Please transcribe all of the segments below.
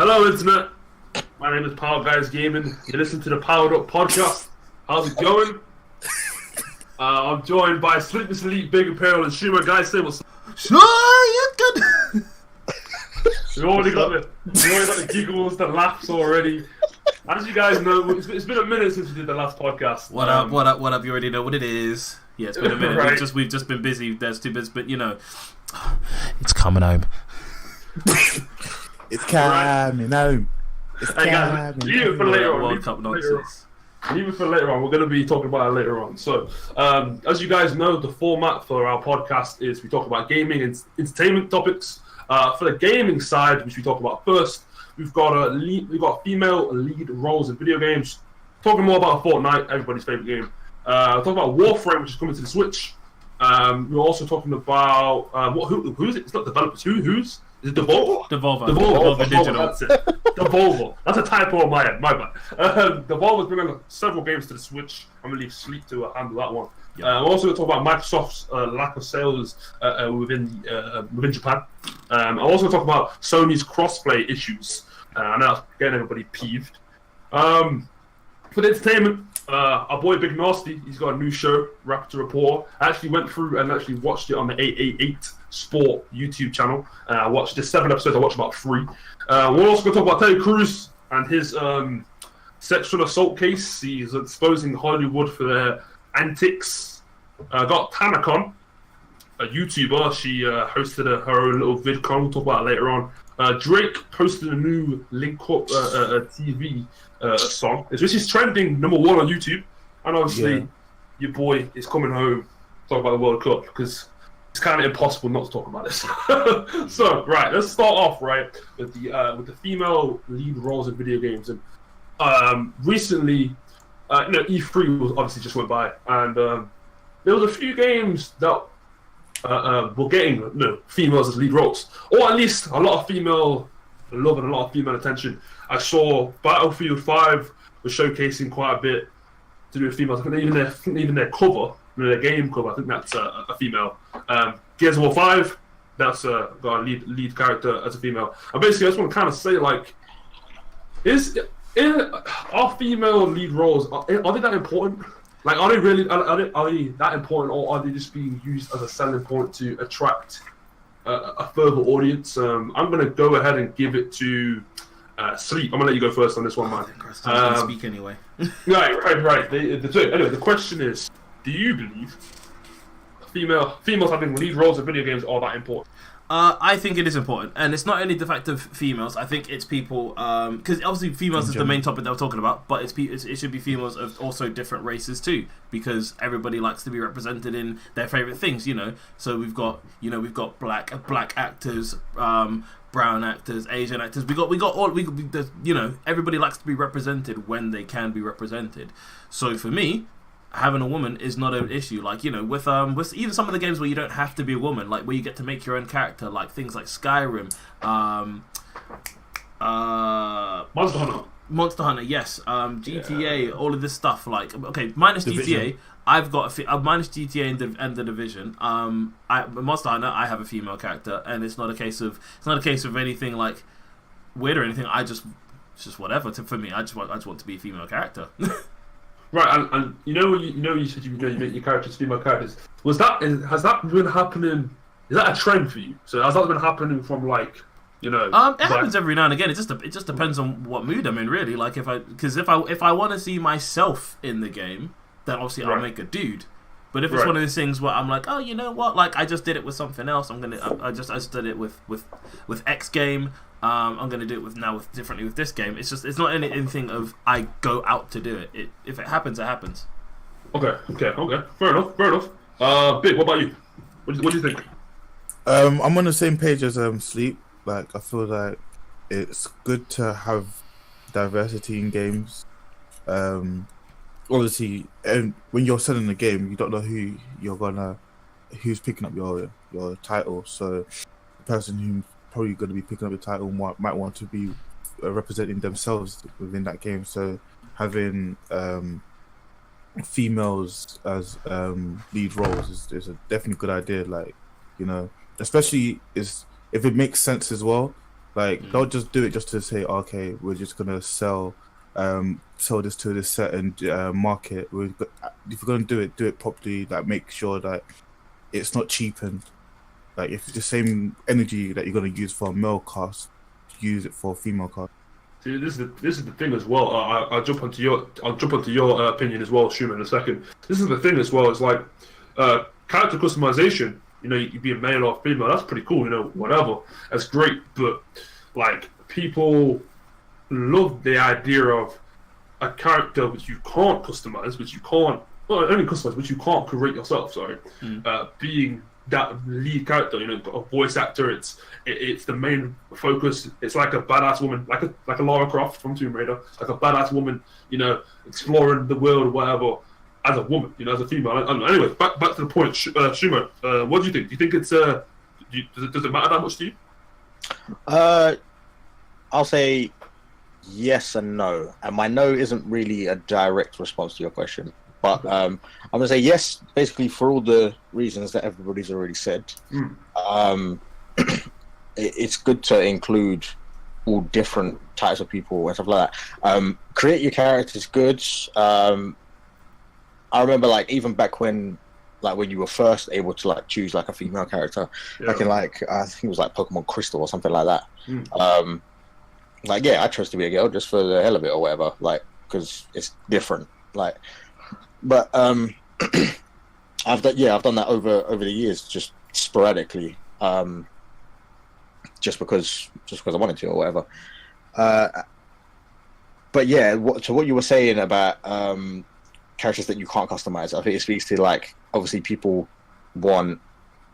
Hello, Internet. My name is PowellGuyGaming. You listen to the Powered Up podcast. How's it going? I'm joined by Sleepless Elite, Big Imperial and Shumo. Guys, say what's up. Sure, you good. We already got the giggles, the laughs already. As you guys know, it's been a minute since we did the last podcast. What up? You already know what it is. Yeah, it's been a minute. Right. We've just been busy. There's 2 bits, but you know, it's coming home. It's coming home. It's Hey guys, coming leave it for later on. World Cup nonsense. Leave it for later on. We're going to be talking about it later on. So, as you guys know, the format for our podcast is we talk about gaming and entertainment topics. For the gaming side, which we talk about first, we've got female lead roles in video games. Talking more about Fortnite, everybody's favorite game. Talking about Warframe, which is coming to the Switch. We're also talking about who is it? It's not developers. Who's? Is it Devolver? Devolver Digital. That's it. Devolver. That's a typo on my end. My bad. Devolver's bringing several games to the Switch. I'm gonna leave Sleep to handle that one. Yep. We're also going to talk about Microsoft's lack of sales within Japan. I'm also going to talk about Sony's crossplay issues. I know that's getting everybody peeved. For the entertainment, our boy Big Nasty, he's got a new show, Raptor Report. I actually went through and actually watched it on the 888 Sport YouTube channel. I watched the 7 episodes. I watched about 3. We're also going to talk about Terry Crews and his sexual assault case. He's exposing Hollywood for their antics. Got TanaCon, a YouTuber. She hosted her own little vidcon. We'll talk about it later on. Drake posted a new Link Up TV song. This is trending #1 on YouTube. And obviously, your boy is coming home to talk about the World Cup because it's kind of impossible not to talk about this. So, right, let's start off with the female lead roles in video games. And recently, E3 was obviously just went by, and there was a few games that were getting females as lead roles, or at least a lot of female love and a lot of female attention. I saw Battlefield 5 was showcasing quite a bit to do with females. I think even their cover, their game cover, I think that's a female. Gears of War 5, that's got a lead character as a female. And basically, I just want to kind of say, like, are female lead roles, are they that important? Like, are they really are they that important, or are they just being used as a selling point to attract a further audience? I'm gonna go ahead and give it to Sleep. I'm gonna let you go first on this one, man. Speak anyway. Right. Anyway, the question is: do you believe females having lead roles in video games are that important? I think it is important, and it's not only the fact of females. I think it's people, because obviously females is the main topic that we're talking about, but it should be females of also different races too, because everybody likes to be represented in their favorite things, you know. So we've got black actors, brown actors, Asian actors. Everybody likes to be represented when they can be represented. So for me, having a woman is not an issue. Like, with even some of the games where you don't have to be a woman, like where you get to make your own character, like things like Skyrim, Monster Hunter, yes, GTA, all of this stuff. Like, okay, minus Division. GTA, I've got minus GTA and the Division. Monster Hunter, I have a female character, and it's not a case of anything like weird or anything. It's just whatever. For me, I just want to be a female character. Right, and you said you make your characters female characters. Has that been happening? Is that a trend for you? So has that been happening from it happens every now and again. It just depends on what mood I'm in, really. Like if I want to see myself in the game, then obviously I'll make a dude. But if it's one of those things where I'm like, oh, you know what? Like I just did it with something else. I just did it with X game. I'm gonna do it differently with this game. It's not anything of I go out to do it. If it happens, it happens. Okay. Fair enough. Big, what about you? What do you think? I'm on the same page as Sleep. Like, I feel like it's good to have diversity in games. Obviously, and when you're selling a game, you don't know who's picking up your title. So the person who's probably going to be picking up the title might want to be representing themselves within that game. So having females as lead roles is a definitely good idea. Like, especially if it makes sense as well. Like, don't just do it just to say, okay, we're just gonna sell this to this certain market. If we're gonna do it properly. Like, make sure that it's not cheapened. Like, if it's the same energy that you're gonna use for a male cast, use it for a female cast. See, this is the thing as well. I'll jump onto your opinion as well, Shumo, in a second. This is the thing as well. It's like character customization. You know, you be a male or female. That's pretty cool. You know, whatever. That's great. But like, people love the idea of a character which you can't customize, which you can't create yourself. Sorry, being that lead character, you know, a voice actor. It's the main focus. It's like a badass woman, like a Lara Croft from Tomb Raider, like a badass woman, you know, exploring the world or whatever, as a woman, you know, as a female. I don't know. Anyway, back to the point, Shumo. What do you think? Do you think it's does it matter that much to you? I'll say yes and no, and my no isn't really a direct response to your question. But I'm going to say yes, basically for all the reasons that everybody's already said. It's good to include all different types of people and stuff like that. Create your characters good. I remember, like, even back when you were first able to, like, choose, like, a female character, like in, like, I think it was, like, Pokemon Crystal or something like that. Like, yeah, I chose to be a girl just for the hell of it or whatever, like, because it's different. Like, but I've done that over the years, just sporadically, just because I wanted to or whatever. But yeah, what you were saying about characters that you can't customize, I think it speaks to, like, obviously people want,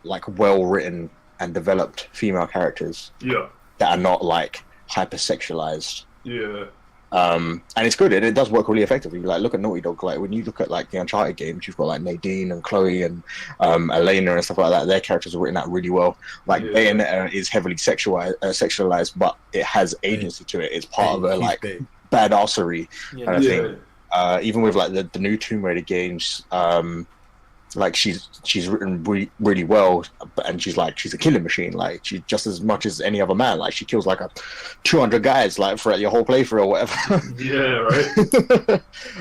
like, well written and developed female characters that are not, like, hypersexualized. And it's good, and it does work really effectively. Like, look at Naughty Dog. Like, when you look at, like, the Uncharted games, you've got, like, Nadine and Chloe and Elena and stuff like that. Their characters are written out really well. Like, Bayonetta is heavily sexualized, but it has agency to it. It's part of a, like, badassery kind of thing. Even with, like, the new Tomb Raider games, like, she's written really well, and she's a killing machine. Like, she just as much as any other man. Like, she kills like 200 guys, like, throughout your whole playthrough or whatever.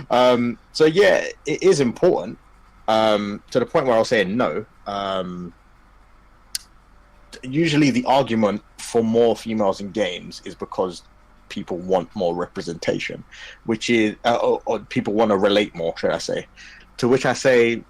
Right. So yeah, it is important. To the point where I was saying no. Usually the argument for more females in games is because people want more representation, which is or people want to relate more, should I say? To which I say,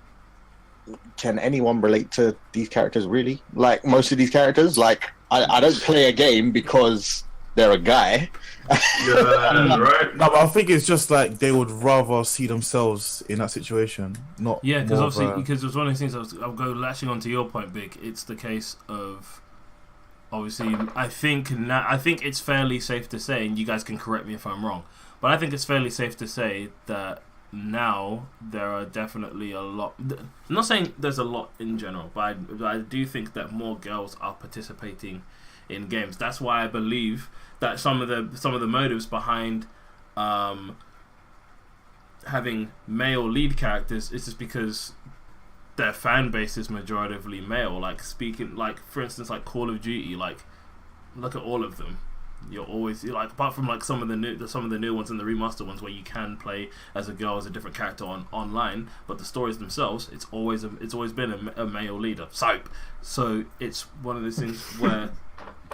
can anyone relate to these characters, really? Like, most of these characters, like, I don't play a game because they're a guy. Right. No, but I think it's just like they would rather see themselves in that situation, not. Yeah, because obviously, because it was one of those things. I'll go latching onto your point, Big. It's the case of, obviously, I think it's fairly safe to say, and you guys can correct me if I'm wrong, but I think it's fairly safe to say that now there are definitely a lot. I'm not saying there's a lot in general, but I do think that more girls are participating in games. That's why I believe that some of the motives behind having male lead characters is just because their fan base is majoritively male. Like, for instance, like Call of Duty. Like, look at all of them. You're like, apart from like some of the new ones and the remastered ones where you can play as a girl, as a different character online, but the stories themselves, it's always been a male leader. So it's one of those things where,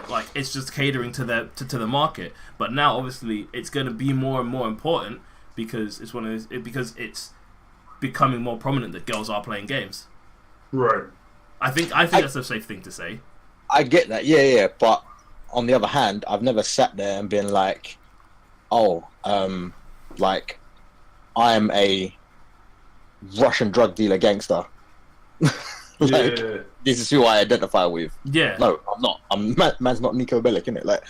like, it's just catering to the market. But now obviously it's going to be more and more important because it's because it's becoming more prominent that girls are playing games. Right. I think that's a safe thing to say. I get that, yeah, but on the other hand, I've never sat there and been like, like, I'm a Russian drug dealer gangster. Like, this is who I identify with. Yeah. No, I'm not. Man's not Nico Bellic, innit? Like,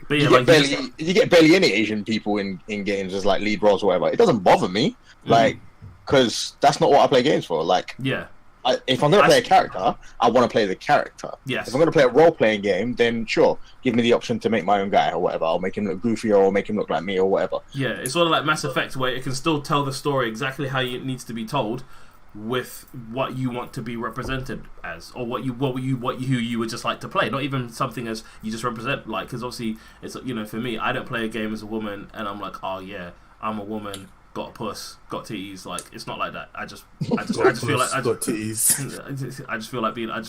but yeah, you get barely any Asian people in games as, like, lead roles or whatever. It doesn't bother me, like, because that's not what I play games for. Like, yeah. If I'm going to play a character, I want to play the character. Yes. If I'm going to play a role-playing game, then sure, give me the option to make my own guy or whatever. I'll make him look goofier or make him look like me or whatever. Yeah, it's sort of like Mass Effect, where it can still tell the story exactly how it needs to be told, with what you want to be represented as, or who you would just like to play. Not even something as you just represent, like, because obviously it's, you know, for me, I don't play a game as a woman and I'm like, oh yeah, I'm a woman, got a puss, got titties. Like, it's not like that. I just feel like I just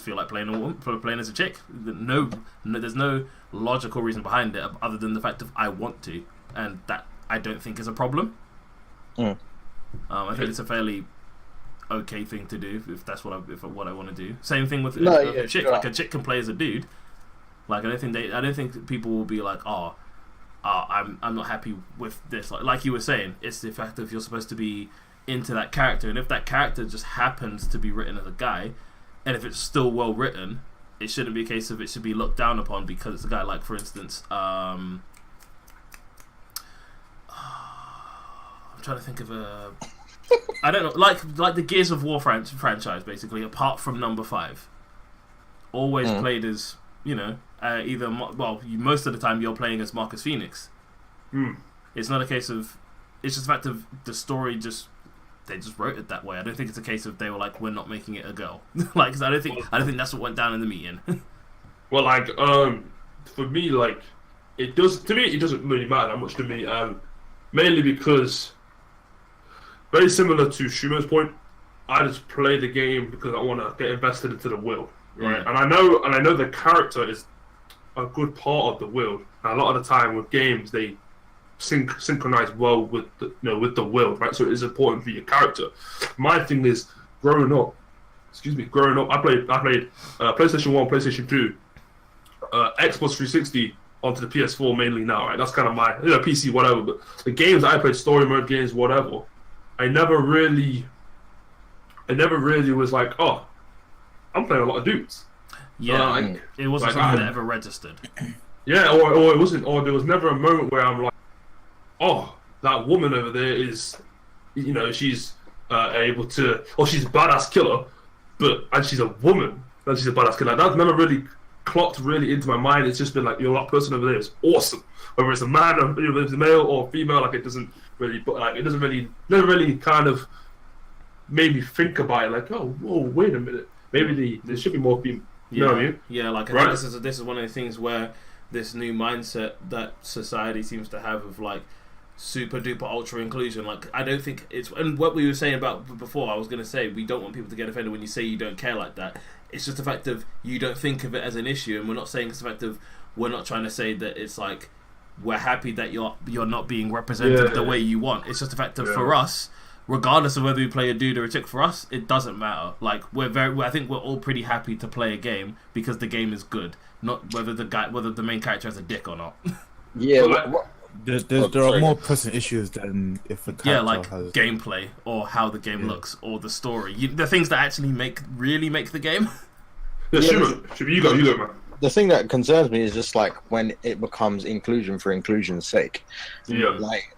feel like playing a woman, playing as a chick. There's no logical reason behind it other than the fact of I want to, and that I don't think is a problem. I think it's a fairly okay thing to do if that's what I want to do. Same thing with a chick. Like, a chick can play as a dude. Like, I don't think people will be like, I'm not happy with this. Like you were saying, it's the fact that you're supposed to be into that character, and if that character just happens to be written as a guy, and if it's still well written, it shouldn't be a case of it should be looked down upon because it's a guy. Like, for instance, I'm trying to think of a. I don't know, like the Gears of War franchise, basically, apart from number 5, always played as, you know, either, well, most of the time you're playing as Marcus Phoenix. It's not a case of, it's just the fact of the story they just wrote it that way. I don't think it's a case of they were like, we're not making it a girl. Like, 'cause I don't think that's what went down in the meeting. Well, like, for me, like, it doesn't really matter that much to me, mainly because, very similar to Shumo's point, I just play the game because I want to get invested into the world, right? And I know the character is a good part of the world. And a lot of the time with games, they synchronize well with the world, right? So it is important for your character. My thing is, growing up, I played PlayStation 1, PlayStation 2, Xbox 360 onto the PS4 mainly now, right? That's kind of my, PC, whatever. But the games I played, story mode games, whatever, I never really was like, oh, I'm playing a lot of dudes. Yeah, it wasn't something that ever registered. Yeah, or it wasn't, or there was never a moment where I'm like, oh, that woman over there is, she's able to, or she's a badass killer, and she's a woman, and she's a badass killer. That's never really clocked really into my mind. It's just been like, that person over there is awesome. Whether it's a man, or whether it's a male or female, like, it doesn't really, never really kind of made me think about it. Like, oh, whoa, wait a minute, maybe there should be more female. You know what I mean? Yeah, like, I think this is one of the things where this new mindset that society seems to have of, like, super duper ultra inclusion. Like, I don't think it's, and what we were saying about before, I was going to say, we don't want people to get offended when you say you don't care like that. It's just the fact of you don't think of it as an issue, and we're not saying it's the fact of, we're not trying to say that it's like we're happy that you're not being represented the way you want. It's just the fact that for us, regardless of whether we play a dude or a chick, for us it doesn't matter. Like, I think we're all pretty happy to play a game because the game is good, not whether the main character has a dick or not. Yeah, there are more pressing issues than if the character has gameplay or how the game looks or the story. The things that actually really make the game. Yeah, you go, man. The thing that concerns me is just like when it becomes inclusion for inclusion's sake. Yeah. Like,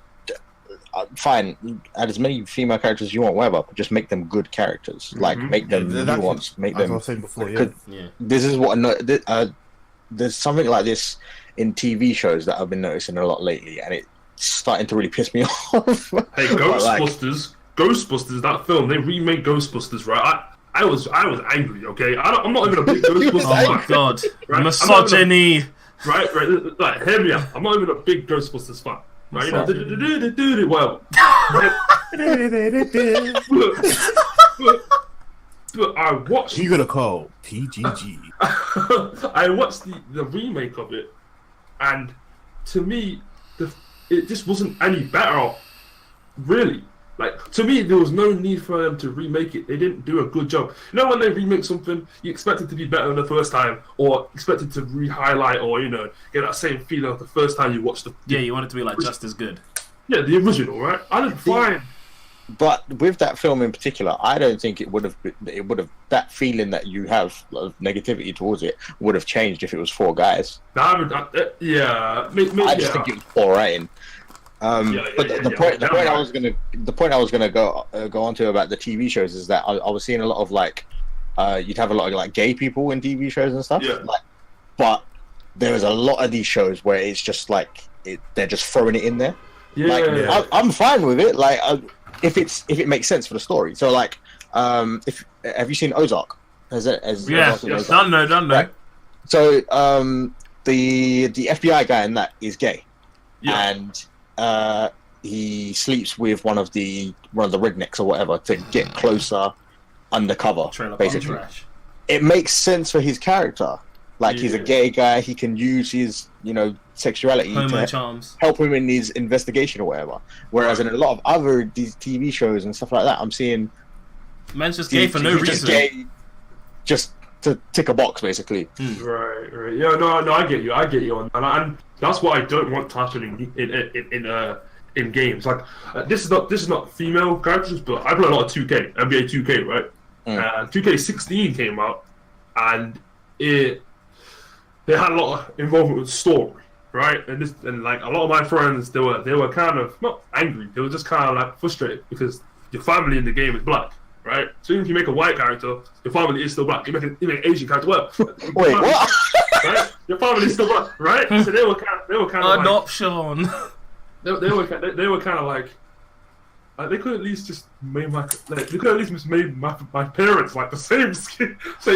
fine, add as many female characters as you want, whatever, but just make them good characters. Like, make them nuanced, make them. As I was saying before, This is what there's something like this in TV shows that I've been noticing a lot lately, and it's starting to really piss me off. Hey, Ghostbusters, that film, they remade Ghostbusters, right? I was angry, okay? I'm not even a big Ghostbusters fan. Oh my god, right? Misogyny. Right, like, hear me out. I'm not even a big Ghostbusters fan. Right, well, but I watched. You gonna call PGG? I watched the remake of it, and to me, it just wasn't any better. Really, like, to me, there was no need for them to remake it. They didn't do a good job. You know, when they remake something, you expect it to be better than the first time, or expect it to re-highlight, or get that same feeling of the first time you watched the. Yeah, you want it to be like just as good. Yeah, the original, right? I didn't find. But with that film in particular, I don't think it would have that feeling that you have of negativity towards it would have changed if it was 4 guys. I just think it was poor writing. The point I was gonna go on to about the TV shows is that I was seeing a lot of, like, you'd have a lot of, like, gay people in TV shows and stuff. Yeah. Like, but there is a lot of these shows where it's just like they're just throwing it in there. Yeah. Like, I'm fine with it. Like, if it makes sense for the story. So, like, if have you seen Ozark? Yes, done no. Right. So the FBI guy in that is gay, and he sleeps with one of the rednecks or whatever to get closer undercover. Basically, it makes sense for his character. Like he's a gay guy, he can use his sexuality to help him in his investigation or whatever. Whereas in a lot of other these TV shows and stuff like that, I'm seeing man's just gay for no reason. Just gay, just to tick a box, basically. Right. Yeah, no, I get you, and that's what I don't want to happen in games. Like this is not female characters, but I play a lot of 2K, NBA 2K, right? 2K16 came out, and they had a lot of involvement with story, right? And like a lot of my friends, they were kind of not angry, they were just kind of like frustrated because your family in the game is black, right? So even if you make a white character, your family is still black. You make an Asian character, well, wait, what? Right? Your family is still black, right? So they were kind of adoption. They were kind of like they could at least just made my parents like the same skin or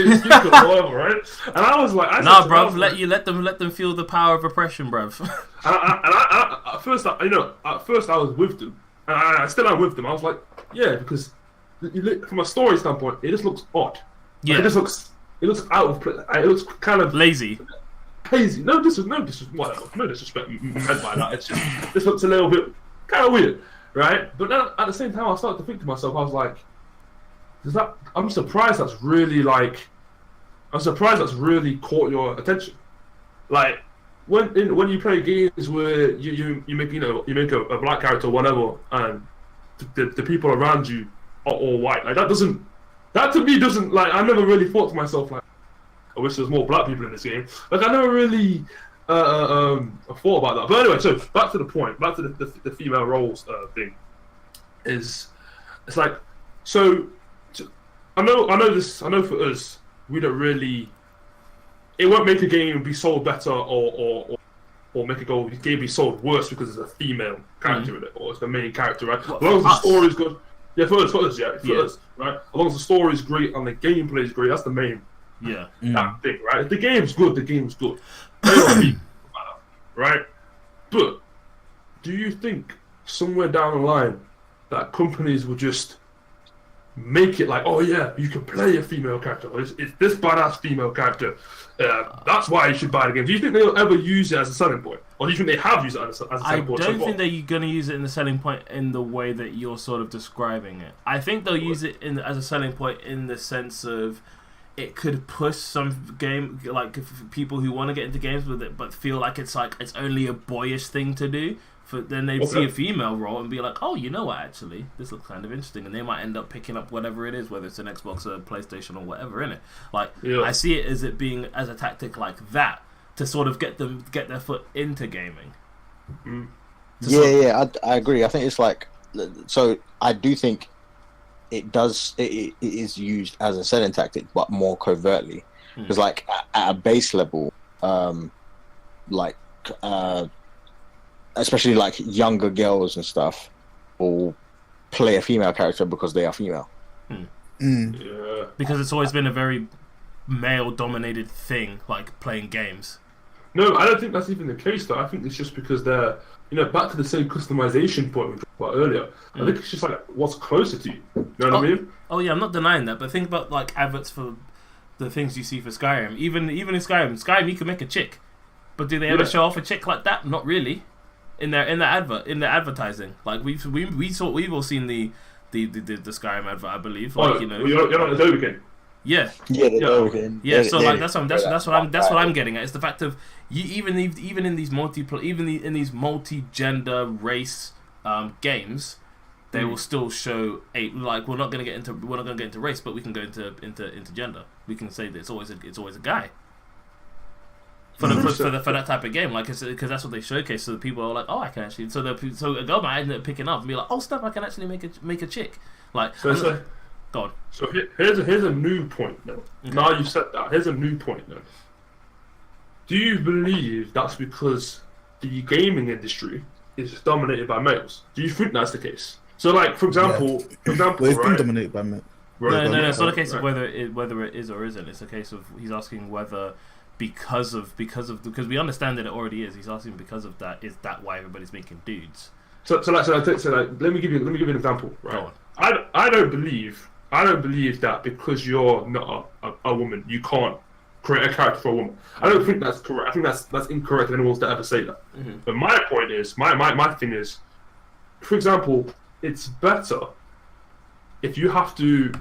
whatever, right? And I was like, bruv, let them feel the power of oppression, bruv. At first I was with them, and I still am with them. I was like, yeah, because from a story standpoint, it just looks odd. Yeah, it looks out of place. It looks kind of lazy. Hazy. No disrespect meant by that. It's just this looks a little bit kind of weird. Right, but then at the same time, I started to think to myself, I was like, I'm surprised that's really caught your attention. Like when you play games where you make a black character or whatever, and the people around you are all white. Like that to me doesn't like. I never really thought to myself like, I wish there was more black people in this game. Like I never really thought about that. But anyway, so back to the point, back to the female roles thing. It's like, so I know for us, we don't really. It won't make a game be sold better or make a game be sold worse because there's a female character in it or it's the main character, right? As long as the story is good, for us, right? As long as the story is great and the gameplay is great, that's the main that thing, right? If the game's good, the game's good. Right? But do you think somewhere down the line that companies will just make it like, oh yeah, you can play a female character, it's this badass female character, that's why you should buy the game? Do you think they'll ever use it as a selling point, or do you think they have used it as a selling point? I don't think they're going to use it in the selling point in the way that you're sort of describing it. I think they'll use it as a selling point in the sense of it could push some game, like people who want to get into games with it but feel like it's only a boyish thing to do. Then they'd see a female role and be like, oh, you know what, actually, this looks kind of interesting, and they might end up picking up whatever it is, whether it's an Xbox or a PlayStation or whatever in it. Like, I see it as it being as a tactic like that to sort of get their foot into gaming. I agree. I think it's like, so I do think it is used as a selling tactic, but more covertly, because like at a base level, especially like younger girls and stuff will play a female character because they are female. Yeah. Because it's always been a very male-dominated thing, like playing games. No, I don't think that's even the case though. I think it's just because they're, back to the same customization point we talked about earlier. I think it's just like what's closer to you. You know what I mean? Oh yeah, I'm not denying that, but think about like adverts for the things you see for Skyrim. Even in Skyrim you can make a chick, but do they ever show off a chick like that? Not really. In their advertising, like we've all seen the Skyrim advert, I believe. Like, you're not Adobe King. Yeah. So like that's what I'm getting at. It's the fact of even in these multi-gender race games, they will still show like we're not gonna get into race, but we can go into gender. We can say that it's always a guy. For that type of game, like, because that's what they showcase. So the people are like, oh, I can actually. So a girl might end up picking up and be like, oh, snap, I can actually make a chick. Like, go on. So here's a new point now. Okay. Now you said that. Here's a new point now. Do you believe that's because the gaming industry is dominated by males? Do you think that's the case? So, like, for example, well, it's been dominated by men. No. It's not a case of whether it is or isn't. It's a case of he's asking whether because we understand that it already is. He's asking because of that. Is that why everybody's making dudes? So let me give you an example. Right. I don't believe that because you're not a woman, you can't create a character for a woman. I don't think that's correct. I think that's incorrect. If anyone wants to ever say that. Mm-hmm. But my point is, my thing is, for example, it's better if you have to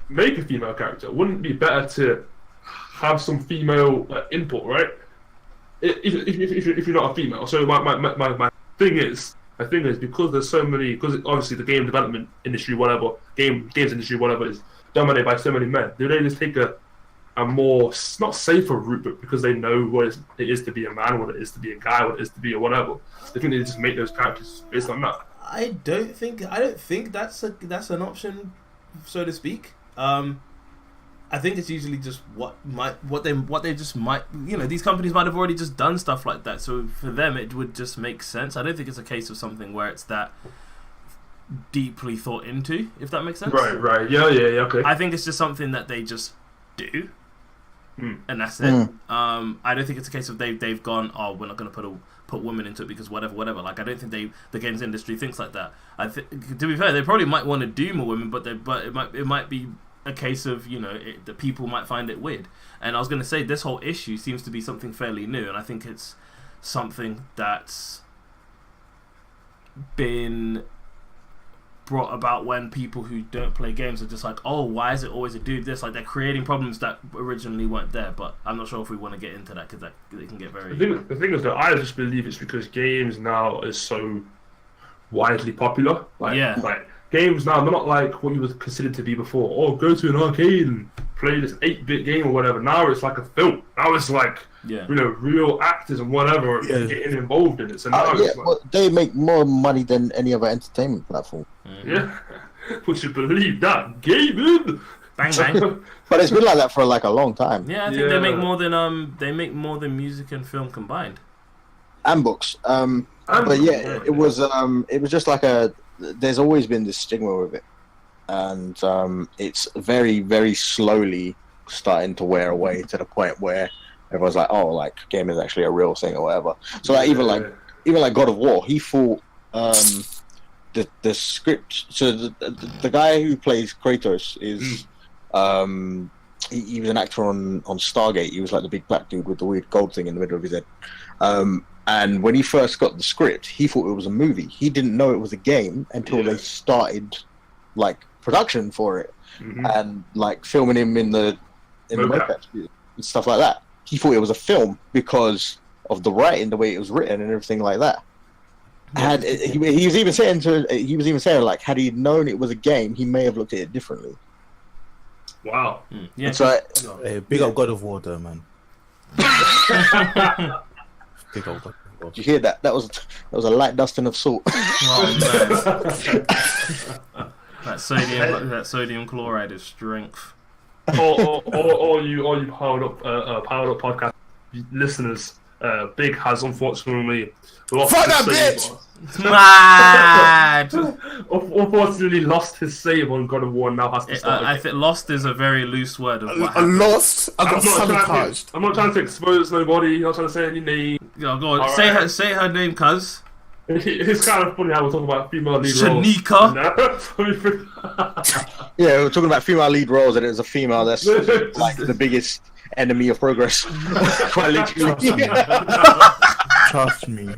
make a female character. Wouldn't it be better to have some female input, right? If you're not a female. So my thing is because there's so many, because obviously the game development industry, games industry, whatever, is dominated by so many men. Do they just take a more, not safer route, but because they know what it is to be a man, what it is to be a guy, what it is to be a whatever, they think they just make those characters based on that. I don't think that's an option, so to speak. I think it's usually just what they just might, these companies might have already just done stuff like that. So for them, it would just make sense. I don't think it's a case of something where it's that deeply thought into, if that makes sense. Right. Yeah. Okay. I think it's just something that they just do, and that's it. I don't think it's a case of they've gone, oh, we're not going to put women into it because whatever. Like, I don't think the games industry thinks like that. To be fair, they probably might want to do more women, but it might be a case of the people might find it weird. And I was going to say, this whole issue seems to be something fairly new, and I think it's something that's been brought about when people who don't play games are just like, oh, why is it always a dude? This, like, they're creating problems that originally weren't there. But I'm not sure if we want to get into that because it can get very. The thing is that I just believe it's because games now is so widely popular. Like games now, they're not like what you would consider to be before. Oh, go to an arcade and play this 8-bit game or whatever. Now it's like a film. Now it's like real actors and whatever getting involved in it. So now it's like, well, they make more money than any other entertainment platform. Yeah, would you believe that? Gaming, bang. But it's been like that for like a long time. Yeah, I think they make more than music and film combined, and books. But yeah, it was just like there's always been this stigma with it, and it's very, very slowly starting to wear away to the point where everyone's like, oh, like gaming is actually a real thing or whatever. So like even like God of War, he thought the script. So the guy who plays Kratos is he was an actor on Stargate. He was like the big black dude with the weird gold thing in the middle of his head. And when he first got the script, he thought it was a movie. He didn't know it was a game until they started like production for it and like filming him in the mocap studio and stuff like that. He thought it was a film because of the writing, the way it was written, and everything like that. And he was even saying like, had he known it was a game, he may have looked at it differently. Wow. Yeah. So, hey, big up God of War, though, man. Big up God of War. Did you hear that? That was a light dusting of salt. Oh, man. that sodium chloride is strength. all you powered up podcast listeners, Big has unfortunately lost his save. Unfortunately lost his save on God of War and now has to start I think lost is a very loose word of what lost. I got sabotaged. I'm not trying to expose nobody. I'm not trying to say any name. Go on. Say her name, cuz. It's kind of funny how we're talking about female lead Shanika. roles. Yeah, we're talking about female lead roles, and it's a female that's like the biggest enemy of progress. Quite literally. Trust me.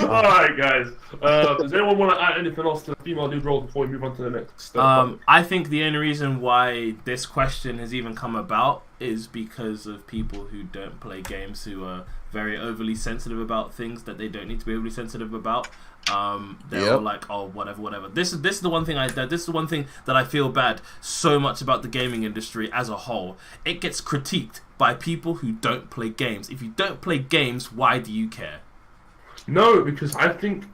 Alright, guys. Does anyone want to add anything else to the female lead role before we move on to the next? I think the only reason why this question has even come about is because of people who don't play games, who are very overly sensitive about things that they don't need to be overly sensitive about. They're all like, oh, whatever. This is the one thing that I feel bad so much about the gaming industry as a whole. It gets critiqued by people who don't play games. If you don't play games, why do you care? No, because I think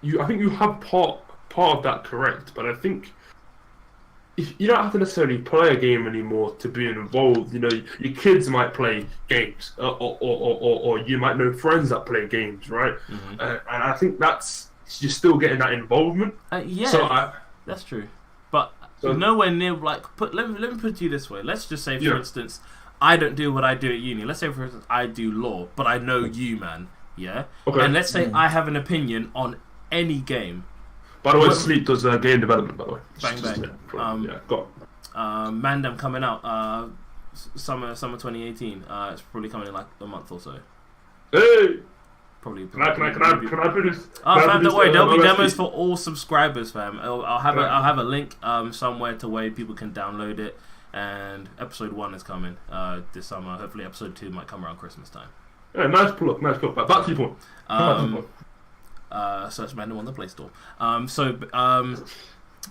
you have part of that correct, but I think if you don't have to necessarily play a game anymore to be involved. You know, your kids might play games, or you might know friends that play games, right? Mm-hmm. And I think you're still getting that involvement. So that's true. But So, nowhere near like let me put it you this way. Let's just say, for instance, I don't do what I do at uni. Let's say, for instance, I do law, but I know you, man. Yeah. Okay. And let's say I have an opinion on any game. By the way, Sleep does game development. By the way, bang bang. Got. Mandem coming out summer 2018. It's probably coming in like a month or so. Hey. Probably. Can I finish? Fam, don't worry. There'll be demos for all subscribers, fam. I'll have a link somewhere to where people can download it. And episode 1 is coming this summer. Hopefully, episode 2 might come around Christmas time. Yeah, nice pull up. Back to your point. Search Mandem on the Play Store.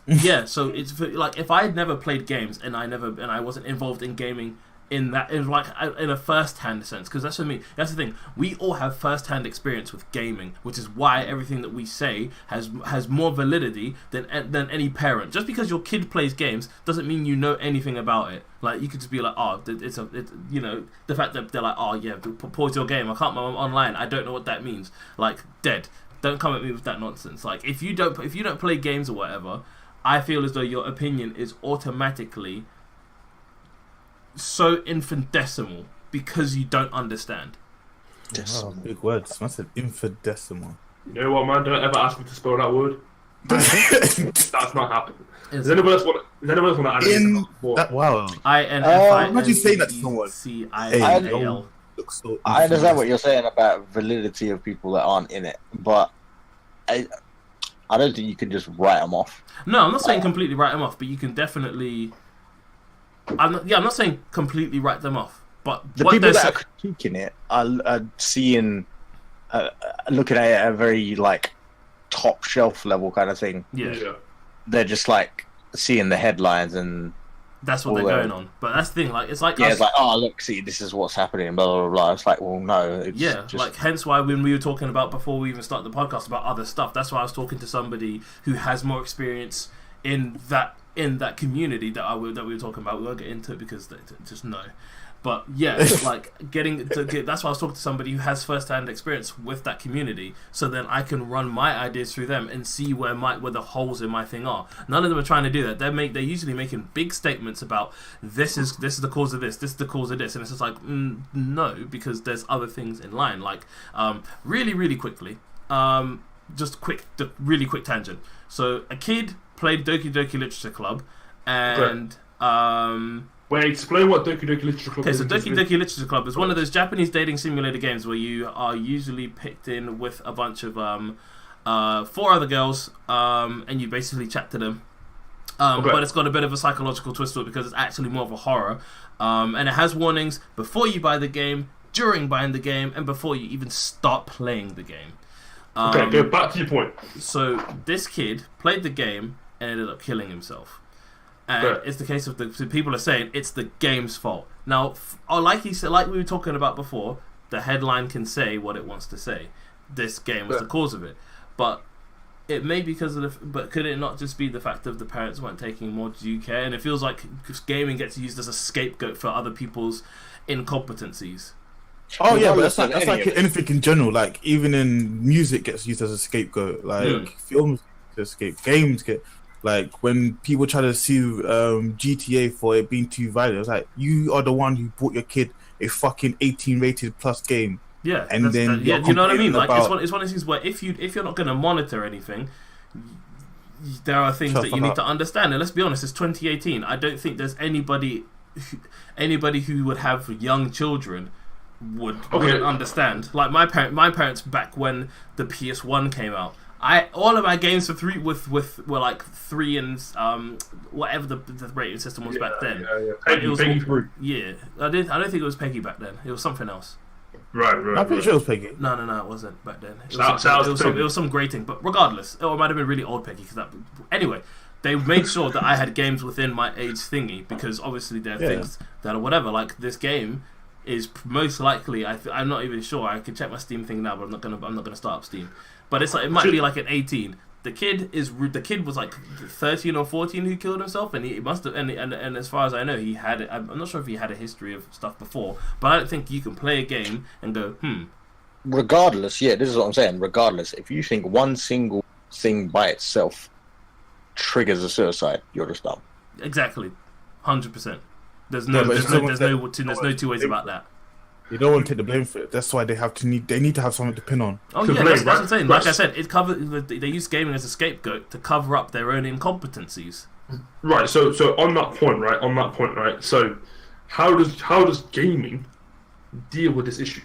Yeah. So it's like if I had never played games and I wasn't involved in gaming in a first-hand sense, because that's what I mean. That's the thing. We all have first-hand experience with gaming, which is why everything that we say has more validity than any parent. Just because your kid plays games doesn't mean you know anything about it. Like, you could just be like, oh, it's the fact that they're like, oh yeah, pause your game. I can't. I'm online. I don't know what that means. Like, dead. Don't come at me with that nonsense. Like, if you don't play games or whatever, I feel as though your opinion is automatically so infinitesimal because you don't understand. Wow, big words. I said infinitesimal. You know what, man? Don't ever ask me to spell that word. That's not happening. Does anyone else want to add anything? Wow. Imagine saying that to someone. CIAL. I understand what you're saying about validity of people that aren't in it, but I don't think you can just write them off. No, I'm not saying completely write them off, but you can definitely. I'm not saying completely write them off, but the people that are critiquing it are seeing, looking at it at a very like top shelf level kind of thing. Yeah. They're just like seeing the headlines and that's what they're going on. But that's the thing, like it's like it's like, oh look, see, this is what's happening, blah blah blah. It's like, well, no, it's just... like hence why when we were talking about before we even started the podcast about other stuff, that's why I was talking to somebody who has more experience in that community that we were talking about. We won't get into it because they just know. But yeah, like that's why I was talking to somebody who has first-hand experience with that community, so then I can run my ideas through them and see where the holes in my thing are. None of them are trying to do that. They're usually making big statements about this is the cause of this is the cause of this, and it's just like no, because there's other things in line. Like really quickly, really quick tangent. So a kid played Doki Doki Literature Club, and Wait, explain what Doki Doki Literature Club is. Okay, so Doki Doki Literature Club is one of those Japanese dating simulator games where you are usually picked in with a bunch of 4 other girls, and you basically chat to them. But it's got a bit of a psychological twist to it because it's actually more of a horror, and it has warnings before you buy the game, during buying the game, and before you even start playing the game. Okay, go back to your point. So this kid played the game and ended up killing himself. And it's the case of the people are saying it's the game's fault. Now, like he said, like we were talking about before, the headline can say what it wants to say. This game was the cause of it, but it may be because of but could it not just be the fact that the parents weren't taking more due care? And it feels like gaming gets used as a scapegoat for other people's incompetencies. Oh yeah, but that's like anything in general. Like even in music gets used as a scapegoat. Like films get scapegoat, games get. Like when people try to sue GTA for it being too violent, it's like you are the one who bought your kid a fucking 18 rated plus game. Yeah, and then you know what I mean. Like it's one of those things where if you're not going to monitor anything, there are things that you need to understand. And let's be honest, it's 2018. I don't think there's anybody who would have young children wouldn't understand. Like my parents back when the PS1 came out. All of my games for were like 3 and whatever the rating system was back then. Peggy 3. Yeah, I don't think it was Peggy back then. It was something else. Right. I'm pretty sure it was Peggy. No, it wasn't back then. It was some grating, but regardless, it might have been really old Peggy. Anyway, they made sure that I had games within my age thingy because obviously there are things that are whatever. Like this game is most likely. I'm not even sure. I can check my Steam thing now, but I'm not gonna start up Steam. But it's like it might be like an 18. The kid was like 13 or 14 who killed himself, and he must have. And as far as I know, he had. I'm not sure if he had a history of stuff before, but I don't think you can play a game and go Regardless, this is what I'm saying. Regardless, if you think one single thing by itself triggers a suicide, you're just dumb. exactly, 100%. There's no two ways about that. You don't want to take the blame for it. That's why they need to have something to pin on. Oh yeah, that's what I'm saying. Like I said, they use gaming as a scapegoat to cover up their own incompetencies. Right. So on that point, right. So how does gaming deal with this issue?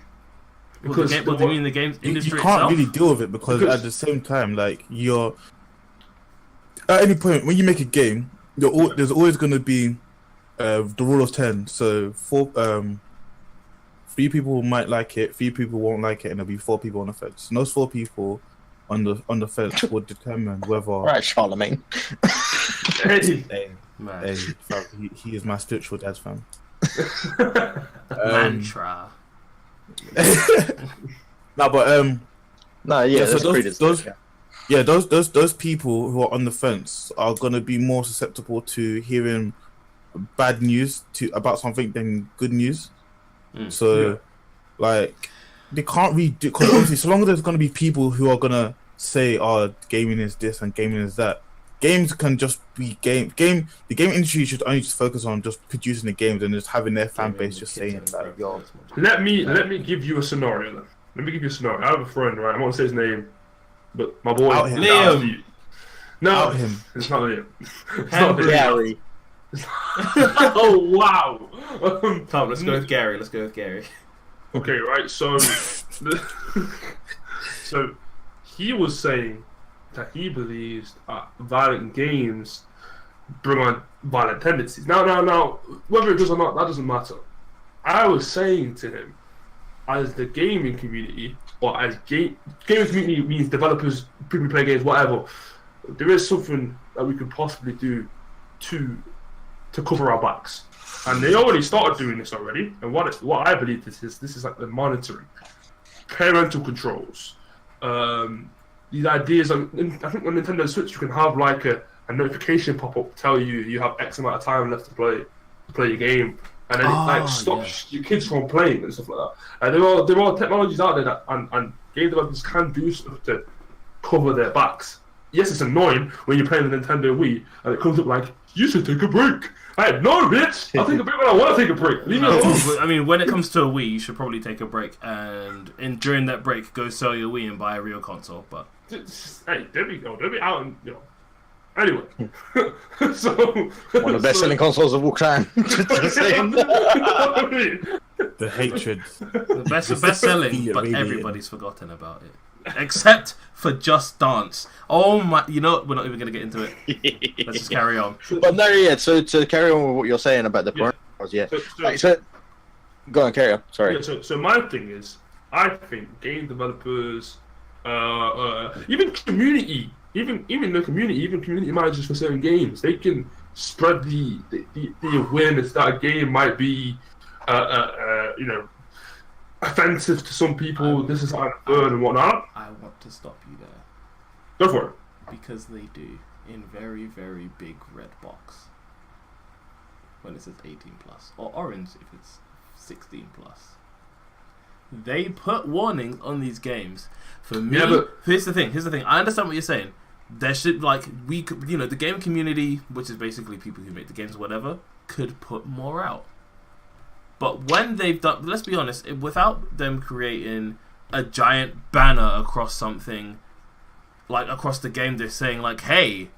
Because what do you mean the game industry you can't itself? really deal with it because at the same time, like you're at any point when you make a game, there's always going to be the rule of 10. So 3 people might like it, 3 people won't like it, and there'll be 4 people on the fence. And those 4 people on the fence will determine whether. Right, Charlemagne. Hey, he is my spiritual dad, fam. Mantra. No, but those people who are on the fence are gonna be more susceptible to hearing bad news about something than good news. So, like, they can't really do, because obviously, so long as there's gonna be people who are gonna say, "Oh, gaming is this and gaming is that." Games can just be game. The game industry should only just focus on just producing the games and just having their fan base just saying like, "Yo." Let me give you a scenario then. Let me give you a scenario. I have a friend, right? I won't say his name, but my boy Liam. No, it's not Liam. It's not Gary. Oh wow! Come, let's go with Gary. Okay, right. So, so he was saying that he believes violent games bring on violent tendencies. Now, whether it does or not, that doesn't matter. I was saying to him, as the gaming community, or as gaming community means developers, people who play games, whatever. There is something that we could possibly do to cover our backs, and they already started doing this already. And what I believe this is like the monitoring, parental controls. These ideas, I think on Nintendo Switch you can have like a notification pop up tell you have X amount of time left to play your game, and then it stops your kids from playing and stuff like that. And there are technologies out there that and game developers can do stuff to cover their backs. Yes, it's annoying when you're playing the Nintendo Wii and it comes up like, you should take a break. Hey, no, bitch! I'll take a break when I want to take a break. Leave me alone. I mean, when it comes to a Wii, you should probably take a break and during that break, go sell your Wii and buy a real console. But hey, there we go. There we out and Anyway, so one of the best-selling consoles of all time. The hatred. The best-selling, but everybody's forgotten about it. Except for Just Dance. Oh my! You know, we're not even going to get into it. Let's just carry on. But no, yeah. So to carry on with what you're saying about the porn, So go on, carry on. Sorry. Yeah, so my thing is, I think game developers, even community managers for certain games, they can spread the awareness that a game might be, offensive to some people. This is unfair and whatnot. I want to stop you there. Go for it. Because they do in very, very big red box when it says 18+, or orange if it's 16+. They put warnings on these games. For me, here's the thing. I understand what you're saying. There should the game community, which is basically people who make the games or whatever, could put more out. But when they've done, let's be honest, without them creating a giant banner across something, like across the game, they're saying like, hey,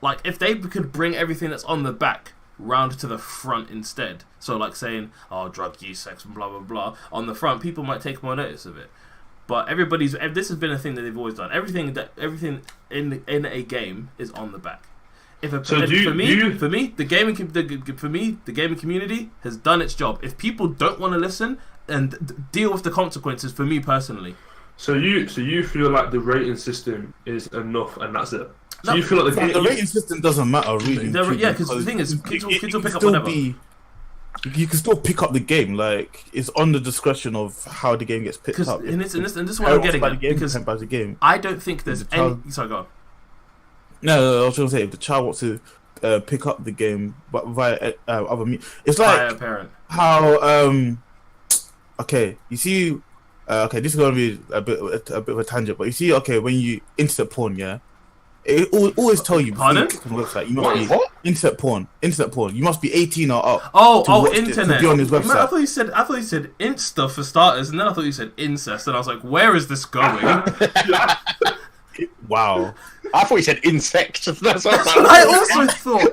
like if they could bring everything that's on the back round to the front instead. So like saying, oh, drug use, sex, and blah, blah, blah, on the front, people might take more notice of it. But this has been a thing that they've always done. Everything in a game is on the back. The gaming community has done its job. If people don't want to listen and deal with the consequences, for me personally. So you feel like the rating system is enough and that's it. So you feel like the rating system doesn't matter really. Yeah, because the thing is, kids will pick up whatever. You can still pick up the game. Like it's on the discretion of how the game gets picked up. And this is what I'm getting at. Because the game. I don't think there's any. Sorry, go on. No, I was going to say if the child wants to pick up the game, but via other means, it's like via a parent. How okay, you see, okay, this is going to be a bit of a tangent, but you see, okay, when you insert porn, yeah, It always tell you before you Pardon? click on the website. You must Wait, be what? internet porn. Internet porn. You must be 18 or up. Oh, to watch this, internet. to be on his Man, I website. thought you said Insta for starters, and then I thought you said incest, and I was like, where is this going? Wow. I thought you said insect. That's what I also thought.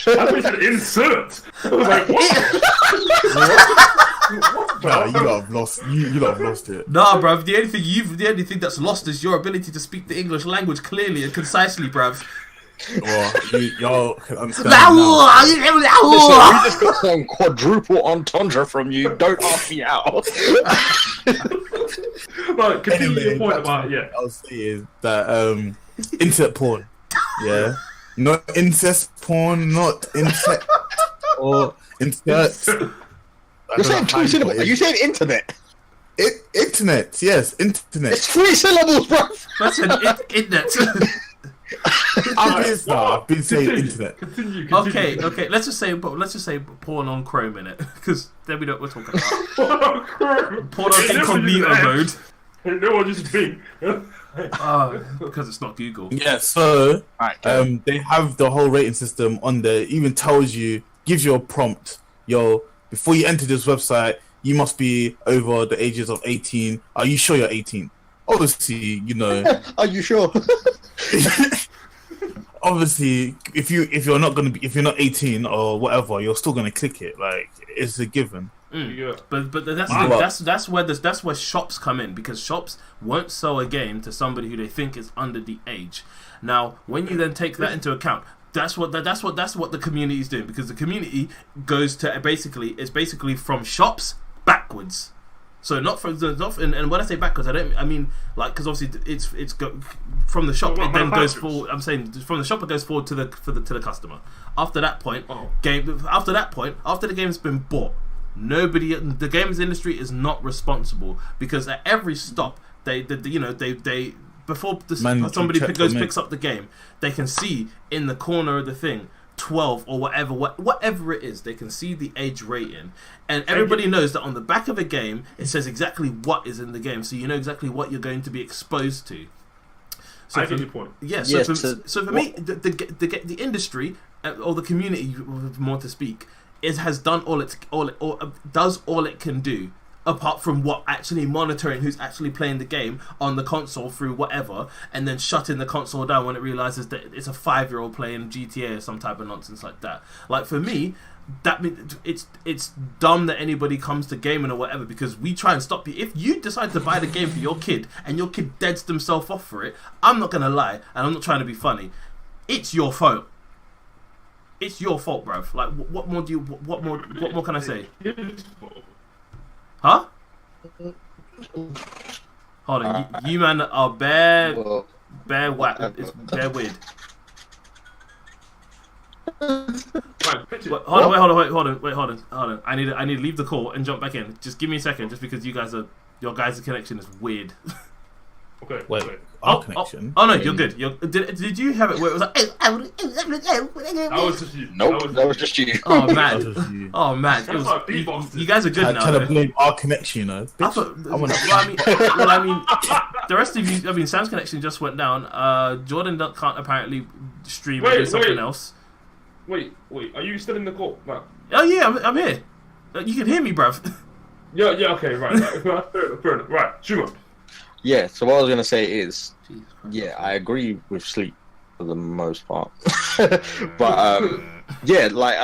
I thought you said insert. I was like, what? Nah, you lot have lost. You lot have lost it. Nah, bruv. The only thing that's lost is your ability to speak the English language clearly and concisely, bruv. Well, y'all can understand Listen, we just got some quadruple entendre from you. Don't ask me how. Right, continue your point back to about yeah. what I was saying that internet porn. Yeah, not incest porn, not insect or insert. You're saying two syllables. Are you saying internet? Internet, yes, internet. It's 3 syllables, bro. That's an internet. I've been saying internet. Continue. Okay. Let's just say porn on Chrome in it, because then we know what we're talking about. Porn on incognito mode. No one just Bing. Because it's not Google. Yeah, so Right, they have the whole rating system on there. It even tells you, gives you a prompt. Yo, before you enter this website, you must be over the ages of 18. Are you sure you're 18? Obviously, you know. Are you sure? Obviously, if you're not 18 or whatever, you're still gonna click it. Like, it's a given. Yeah. But that's where shops come in, because shops won't sell a game to somebody who they think is under the age. Now, when you then take that into account, that's what the community is doing, because the community goes to basically from shops backwards. So and when I say backwards, I mean like, because obviously it's from the shop, it then goes forward. I'm saying from the shop it goes forward to the customer. After that point, after the game's been bought, the games industry is not responsible, because at every stop they before somebody picks up the game, they can see in the corner of the thing 12 or whatever it is. They can see the age rating, and everybody knows that on the back of a game it says exactly what is in the game, so you know exactly what you're going to be exposed to. So I get your point. Yeah. So for me, the industry or the community, more to speak, has done all it can do, apart from what actually monitoring who's actually playing the game on the console through whatever, and then shutting the console down when it realizes that it's a 5-year-old playing GTA or some type of nonsense like that. Like, for me, that means it's dumb that anybody comes to gaming or whatever, because we try and stop you. If you decide to buy the game for your kid and your kid deads themselves off for it, I'm not gonna lie, and I'm not trying to be funny, it's your fault. It's your fault, bruv. Like, what more can I say? Huh? Hold on, you man are bare whack. It's bare weird. Hold on. I need to leave the call and jump back in. Just give me a second, just because your guys' connection is weird. Okay. Wait. Our connection. Oh no, you're good. Did you have it where it was like? That was just you. Nope, that was just you. Oh man. Oh man. That's like beatboxing. You guys are good I now. try to blame our connection, you know. I thought, I mean, the rest of you. I mean, Sam's connection just went down. Jordan can't apparently stream or do something else. Wait. Are you still in the call? No. Oh yeah, I'm here. You can hear me, bruv. Yeah. Okay. Right. Fair enough. Right. Shumo. Yeah, so what I was going to say is, yeah, I agree with Sleep for the most part. But, yeah, like,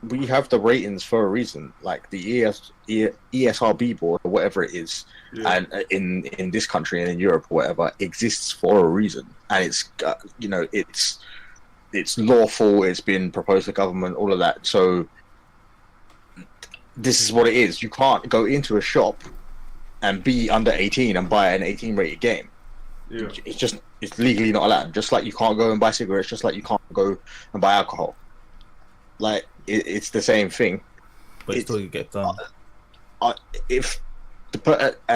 we have the ratings for a reason. Like, the ESRB board, or whatever it is, and in this country and in Europe or whatever, exists for a reason. And it's, it's lawful, it's been proposed to government, all of that. So, this is what it is. You can't go into a shop and be under 18 and buy an 18 rated game. Yeah. It's legally not allowed. Just like you can't go and buy cigarettes, just like you can't go and buy alcohol. Like, it's the same thing. But it's still you get done. And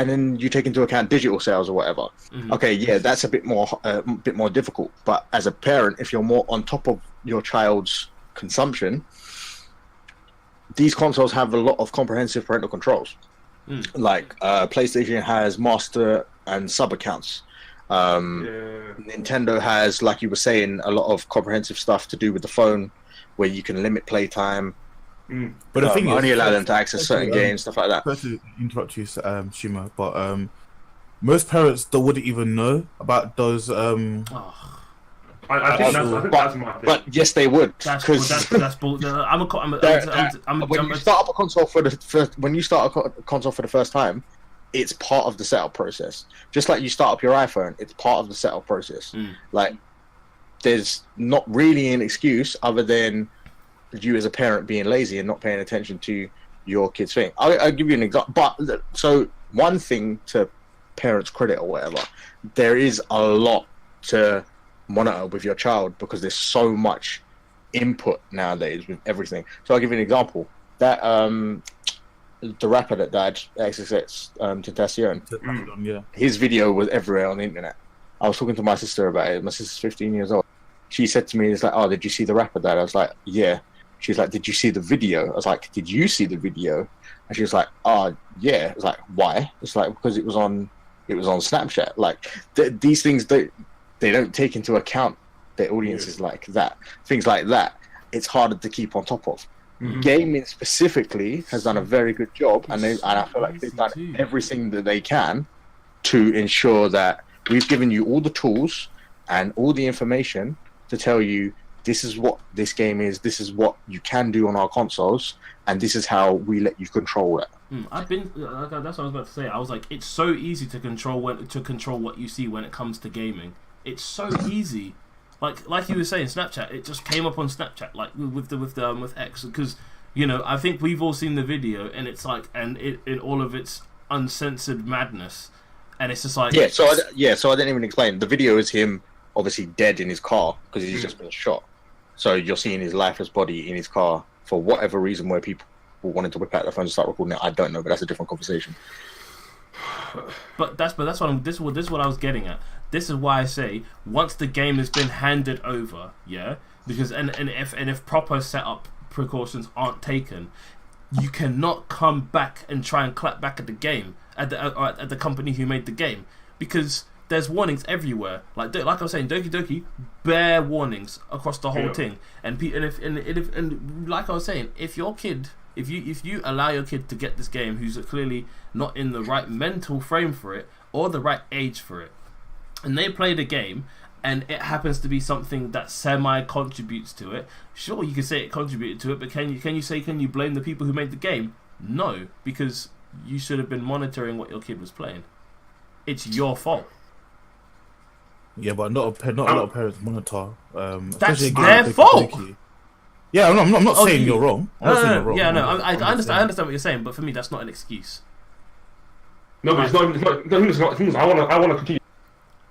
then you take into account digital sales or whatever. Mm-hmm. Okay, yeah, that's a bit more difficult. But as a parent, if you're more on top of your child's consumption, these consoles have a lot of comprehensive parental controls. Like PlayStation has master and sub accounts. Nintendo has, like you were saying, a lot of comprehensive stuff to do with the phone, where you can limit playtime. But the thing is, only allow them to access certain games, stuff like that. Sorry to interrupt you, Shima, but most parents wouldn't even know about those. I think that's my thing. But yes, they would. That's bull. When you start up a console for the first time, it's part of the setup process. Just like you start up your iPhone, it's part of the setup process. Like, there's not really an excuse other than you as a parent being lazy and not paying attention to your kid's thing. I'll give you an example. But so one thing to parents' credit or whatever, there is a lot to monitor with your child because there's so much input nowadays with everything. So I'll give you an example. That the rapper that died, XXX Tentacion, his video was everywhere on the internet. I was talking to my sister about it. My sister's 15 years old. She said to me, "It's like, oh, did you see the rapper died?" I was like, "Yeah." She's like, "Did you see the video?" I was like, "Did you see the video?" And she was like, "Oh, yeah." I was like, "Why?" It's like, because it was on Snapchat. Like these things, they don't take into account their audiences like that. Things like that, it's harder to keep on top of. Gaming specifically has done a very good job, and I feel like they've done everything that they can to ensure that we've given you all the tools and all the information to tell you this is what this game is, this is what you can do on our consoles, and this is how we let you control it. That's what I was about to say. I was like, it's so easy to control what you see when it comes to gaming. It's so easy. Like you were saying, Snapchat. It just came up on Snapchat, like with X, because I think we've all seen the video, and it's like, and it in all of its uncensored madness, and it's just like So I didn't even explain. The video is him obviously dead in his car because he's just been shot. So you're seeing his lifeless body in his car for whatever reason, where people wanted to whip out their phone and start recording it. I don't know, but that's a different conversation. But that's what this is what I was getting at. This is why I say once the game has been handed over, because and if proper setup precautions aren't taken, you cannot come back and try and clap back at the game at the company who made the game, because there's warnings everywhere. Like I was saying, Doki Doki, bare warnings across the whole thing. And like I was saying, if you allow your kid to get this game who's clearly not in the right mental frame for it or the right age for it, and they play the game and it happens to be something that semi contributes to it, sure, you can say it contributed to it, but can you blame the people who made the game? No, because you should have been monitoring what your kid was playing. It's your fault. Yeah, but not a lot of parents monitor. That's their fault. Yeah, I'm not saying you're wrong. I'm not saying you're wrong. Yeah, no, I understand what you're saying, but for me, that's not an excuse. No, but it's not. I want to continue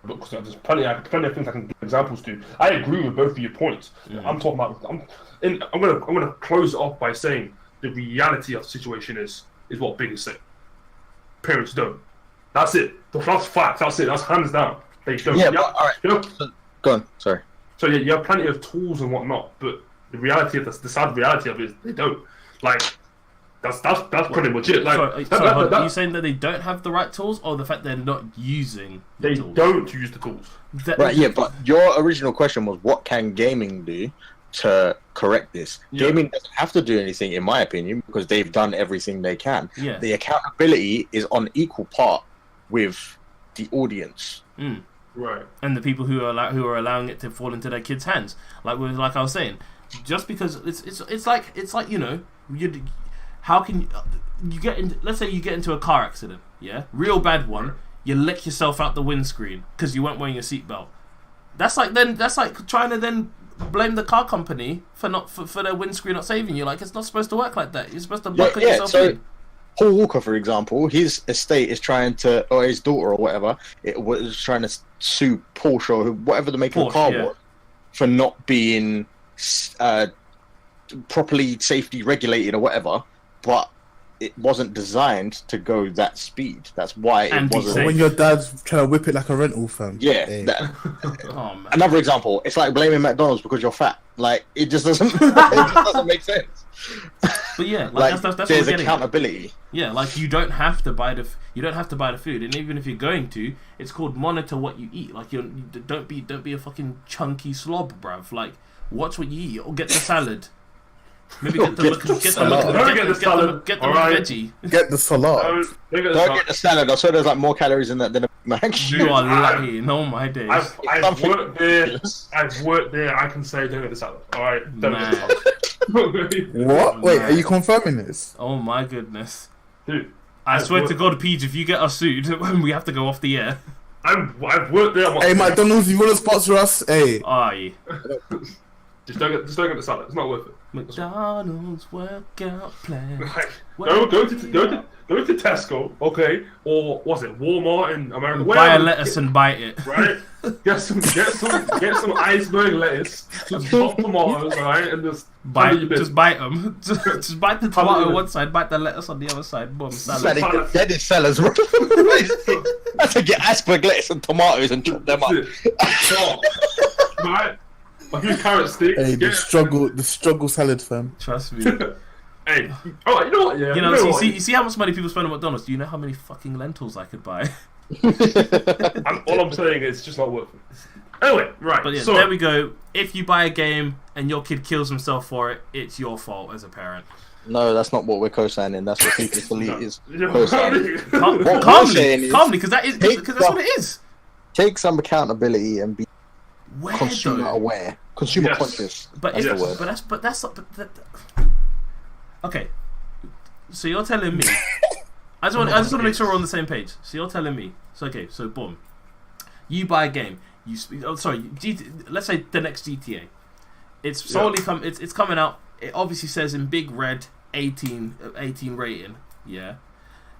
because there's plenty of things I can give examples to. I agree with both of your points. I'm talking about. I'm gonna close it off by saying the reality of the situation is what Big is saying. Parents don't. That's it. That's fact. That's it. That's hands down. They don't. Yeah, but, all right. Go on. Sorry. So you have plenty of tools and whatnot, but the reality of the sad reality of it is they don't. Like that's pretty much it. Like, are you saying that they don't have the right tools, or the fact they're not using the tools? They don't use the tools. Right. Yeah, but your original question was, what can gaming do to correct this? Gaming doesn't have to do anything, in my opinion, because they've done everything they can. Yeah. The accountability is on equal part with the audience. Right. And the people who are allowing it to fall into their kids' hands. Like I was saying, just because it's like how can you get in? Let's say you get into a car accident, real bad one. You lick yourself out the windscreen because you weren't wearing your seatbelt. That's like trying to then blame the car company for their windscreen not saving you. Like, it's not supposed to work like that. You're supposed to buckle yourself in. Paul Walker, for example, his estate is trying to, or his daughter or whatever, it was trying to sue Porsche or whatever the maker of the car was for not being properly safety regulated or whatever. But it wasn't designed to go that speed. That's why it wasn't. When your dad's trying to whip it like a rental, fam. Yeah. Hey. Oh, man. Another example. It's like blaming McDonald's because you're fat. Like it just doesn't. It just doesn't make sense. But yeah, Like that's what there's we're getting accountability. at. Yeah, like you don't have to buy the food, and even if you're going to, it's called monitor what you eat. Like don't be a fucking chunky slob, bruv. Like watch what you eat, or get the salad. Maybe get the veggie. Get the salad. Don't get the salad. I swear there's like more calories in that than a Mac. You are lucky. No, my days. I've worked there. I can say don't get the salad. All right, don't get the salad. What? Wait, are you confirming this? Oh my goodness, dude! I swear to God, Peach, if you get us sued, we have to go off the air. I've worked there. Hey, McDonald's, you want to sponsor us? Hey. Aye. Just don't get the salad. It's not worth it. McDonald's workout plan. Go to Tesco, okay, or what's it, Walmart in America? Buy a lettuce and bite it. Right. Get some iceberg lettuce, some chopped tomatoes, right, and just bite them. Just bite the tomato on one side, bite the lettuce on the other side. Boom, salad. That is sellers, bro. I have to get iceberg lettuce and tomatoes and chop them up. Right. A few carrot sticks. Hey, the struggle salad, fam. Trust me. Hey, oh, you know what? Yeah, you see how much money people spend on McDonald's. Do you know how many fucking lentils I could buy? All I'm saying is, it's just not worth it. Anyway, right. But yeah, so, there we go. If you buy a game and your kid kills himself for it, it's your fault as a parent. No, that's not what we're co-signing. That's what Sleepless Elite is co-signing. Calmly, because that's what it is. Take some accountability and be Where, consumer though? aware, consumer conscious. But that's if, the word. but that's okay. So you're telling me? I just want to make sure we're on the same page. So you're telling me? So boom. You buy a game. Let's say the next GTA. It's solely it's coming out. It obviously says in big red 18 rating. Yeah.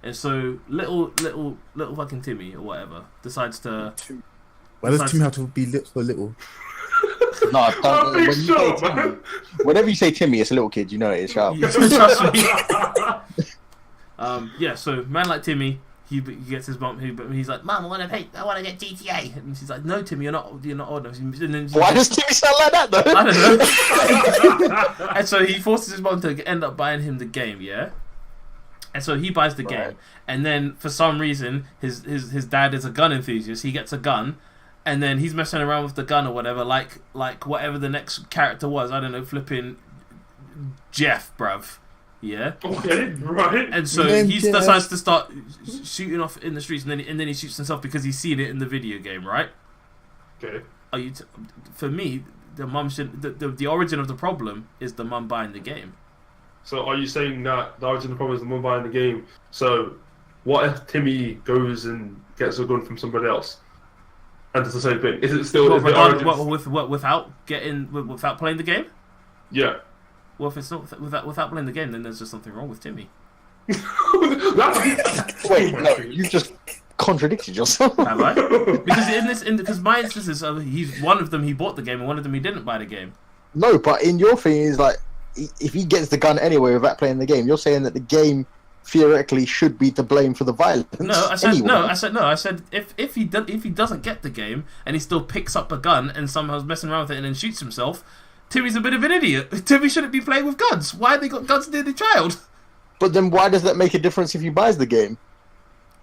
And so little fucking Timmy or whatever decides to. Why does Timmy have to be so little? No, whenever you say Timmy, it's a little kid. You know it is. Trust me. Yeah. So man like Timmy, he gets his mom. He's like, "Mom, I want to get GTA," and she's like, "No, Timmy, you're not old enough." Why does Timmy sound like that though? I don't know. And so he forces his mom to end up buying him the game. Yeah. And so he buys the game, and then for some reason his dad is a gun enthusiast. He gets a gun. And then he's messing around with the gun or whatever, like whatever the next character was. I don't know, flipping Jeff, bruv. Yeah. Okay, right. And so he decides to start shooting off in the streets, and then he shoots himself because he's seen it in the video game, right? Okay. For me, the mum should. The origin of the problem is the mum buying the game. So are you saying that the origin of the problem is the mum buying the game? So what if Timmy goes and gets a gun from somebody else? And does the same thing? Is it still without playing the game? Yeah. Well, if it's not without playing the game, then there's just something wrong with Timmy. Wait, no, you just contradicted yourself. Have I? Because my instances, he's one of them he bought the game, and one of them he didn't buy the game. No, but in your thing is like, if he gets the gun anyway without playing the game, you're saying that the game theoretically should be to blame for the violence. No, I said if he doesn't get the game and he still picks up a gun and somehow messing around with it and then shoots himself, Timmy's a bit of an idiot. Timmy shouldn't be playing with guns. Why have they got guns near the child? But then why does that make a difference if he buys the game?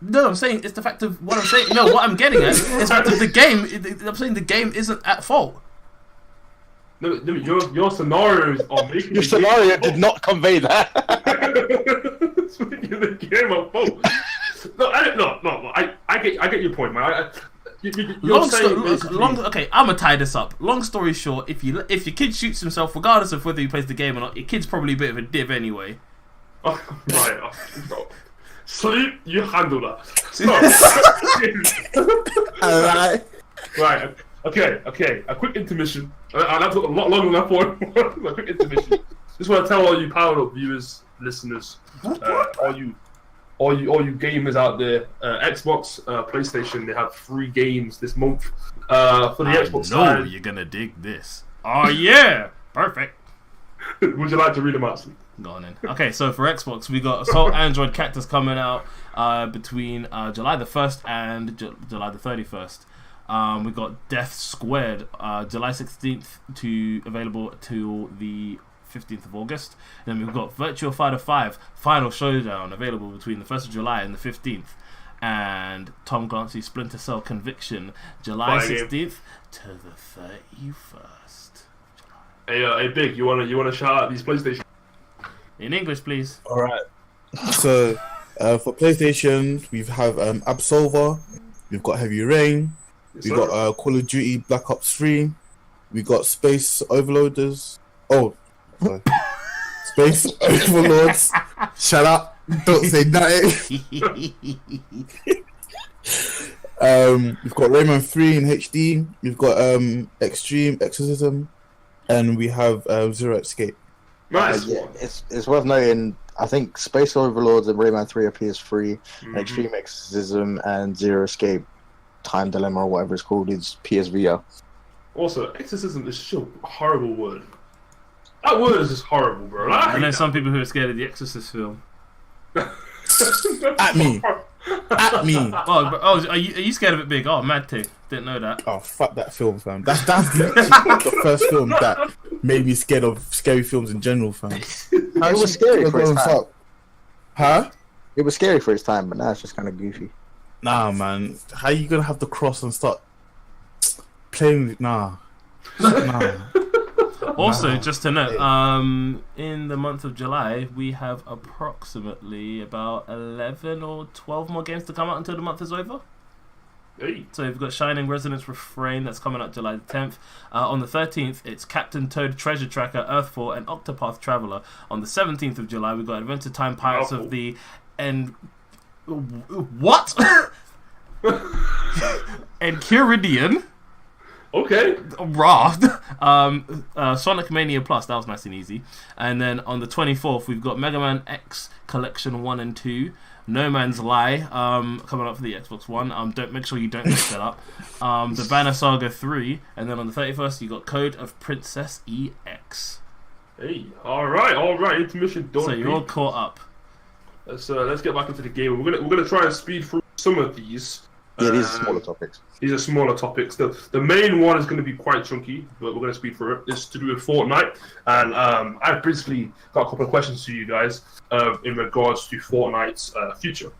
No, I'm saying it's the fact of what I'm saying. No, what I'm getting at is the fact of the game. I'm saying the game isn't at fault. No, your scenarios are making. Your scenario did not convey that. It's making the game a fault. No, I get your point, man. Okay, I'm gonna tie this up. Long story short, if your kid shoots himself, regardless of whether he plays the game or not, your kid's probably a bit of a div anyway. Right. Sleep, you handle that. Alright. Right. Okay. A quick intermission. And that's a lot longer than I thought. A quick intermission. Just want to tell all you Power Up viewers, listeners, all you gamers out there, Xbox, PlayStation, they have free games this month. For the Xbox side, you're gonna dig this. Oh yeah, perfect. Would you like to read them out, Sleep? Gone in. Okay, so for Xbox, we got Assault Android Cactus coming out between July the 1st and July the 31st. We got Death Squared July 16th available till the 15th of August. Then we've got Virtua Fighter 5 Final Showdown available between the 1st of July and the 15th. And Tom Clancy's Splinter Cell Conviction July 16th to the 31st. Hey, Big, you wanna shout out these PlayStation? In English, please. All right. So, for PlayStation, we have Absolver. We've got Heavy Rain. We've got Call of Duty Black Ops 3. We got Space Overloaders. Oh, sorry. Space Overlords. Shut up. Don't say nothing. We've got Rayman 3 in HD. We've got Extreme Exorcism. And we have Zero Escape. Nice. Yeah, it's worth noting. I think Space Overlords and Rayman 3 are PS3, and Extreme Exorcism and Zero Escape, Time Dilemma or whatever it's called, is PSVR. Also, exorcism is such a horrible word. That word is just horrible, bro. And there's some people who are scared of the Exorcist film. At me. At me. Oh, are you scared of it, Big? Oh, mad thing. Didn't know that. Oh, fuck that film, fam. That's the first film that made me scared of scary films in general, fam. It was scary for its time. Huh? It was scary for its time, but now it's just kind of goofy. Nah, man. How you gonna have the cross and start playing with... Nah. Also, just to note, in the month of July, we have approximately about 11 or 12 more games to come out until the month is over. Hey. So we've got Shining Resonance Refrain that's coming out July the 10th. On the 13th, it's Captain Toad Treasure Tracker, Earthfall, and Octopath Traveler. On the 17th of July, we've got Adventure Time Pirates of the End. What? Enchiridion. Okay. Raft. Sonic Mania Plus, that was nice and easy. And then on the 24th, we've got Mega Man X Collection 1 and 2. No Man's Lie, coming up for the Xbox One. Don't make sure you don't mix that up. The Banner Saga 3, and then on the 31st you got Code of Princess EX. Hey, all right. Intermission done. So you're all caught up. Let's get back into the game. We're gonna try and speed through some of these. Yeah, these are smaller topics. These are smaller topics. The main one is going to be quite chunky, but we're going to speed through it. It's to do with Fortnite, and I've basically got a couple of questions to you guys in regards to Fortnite's future.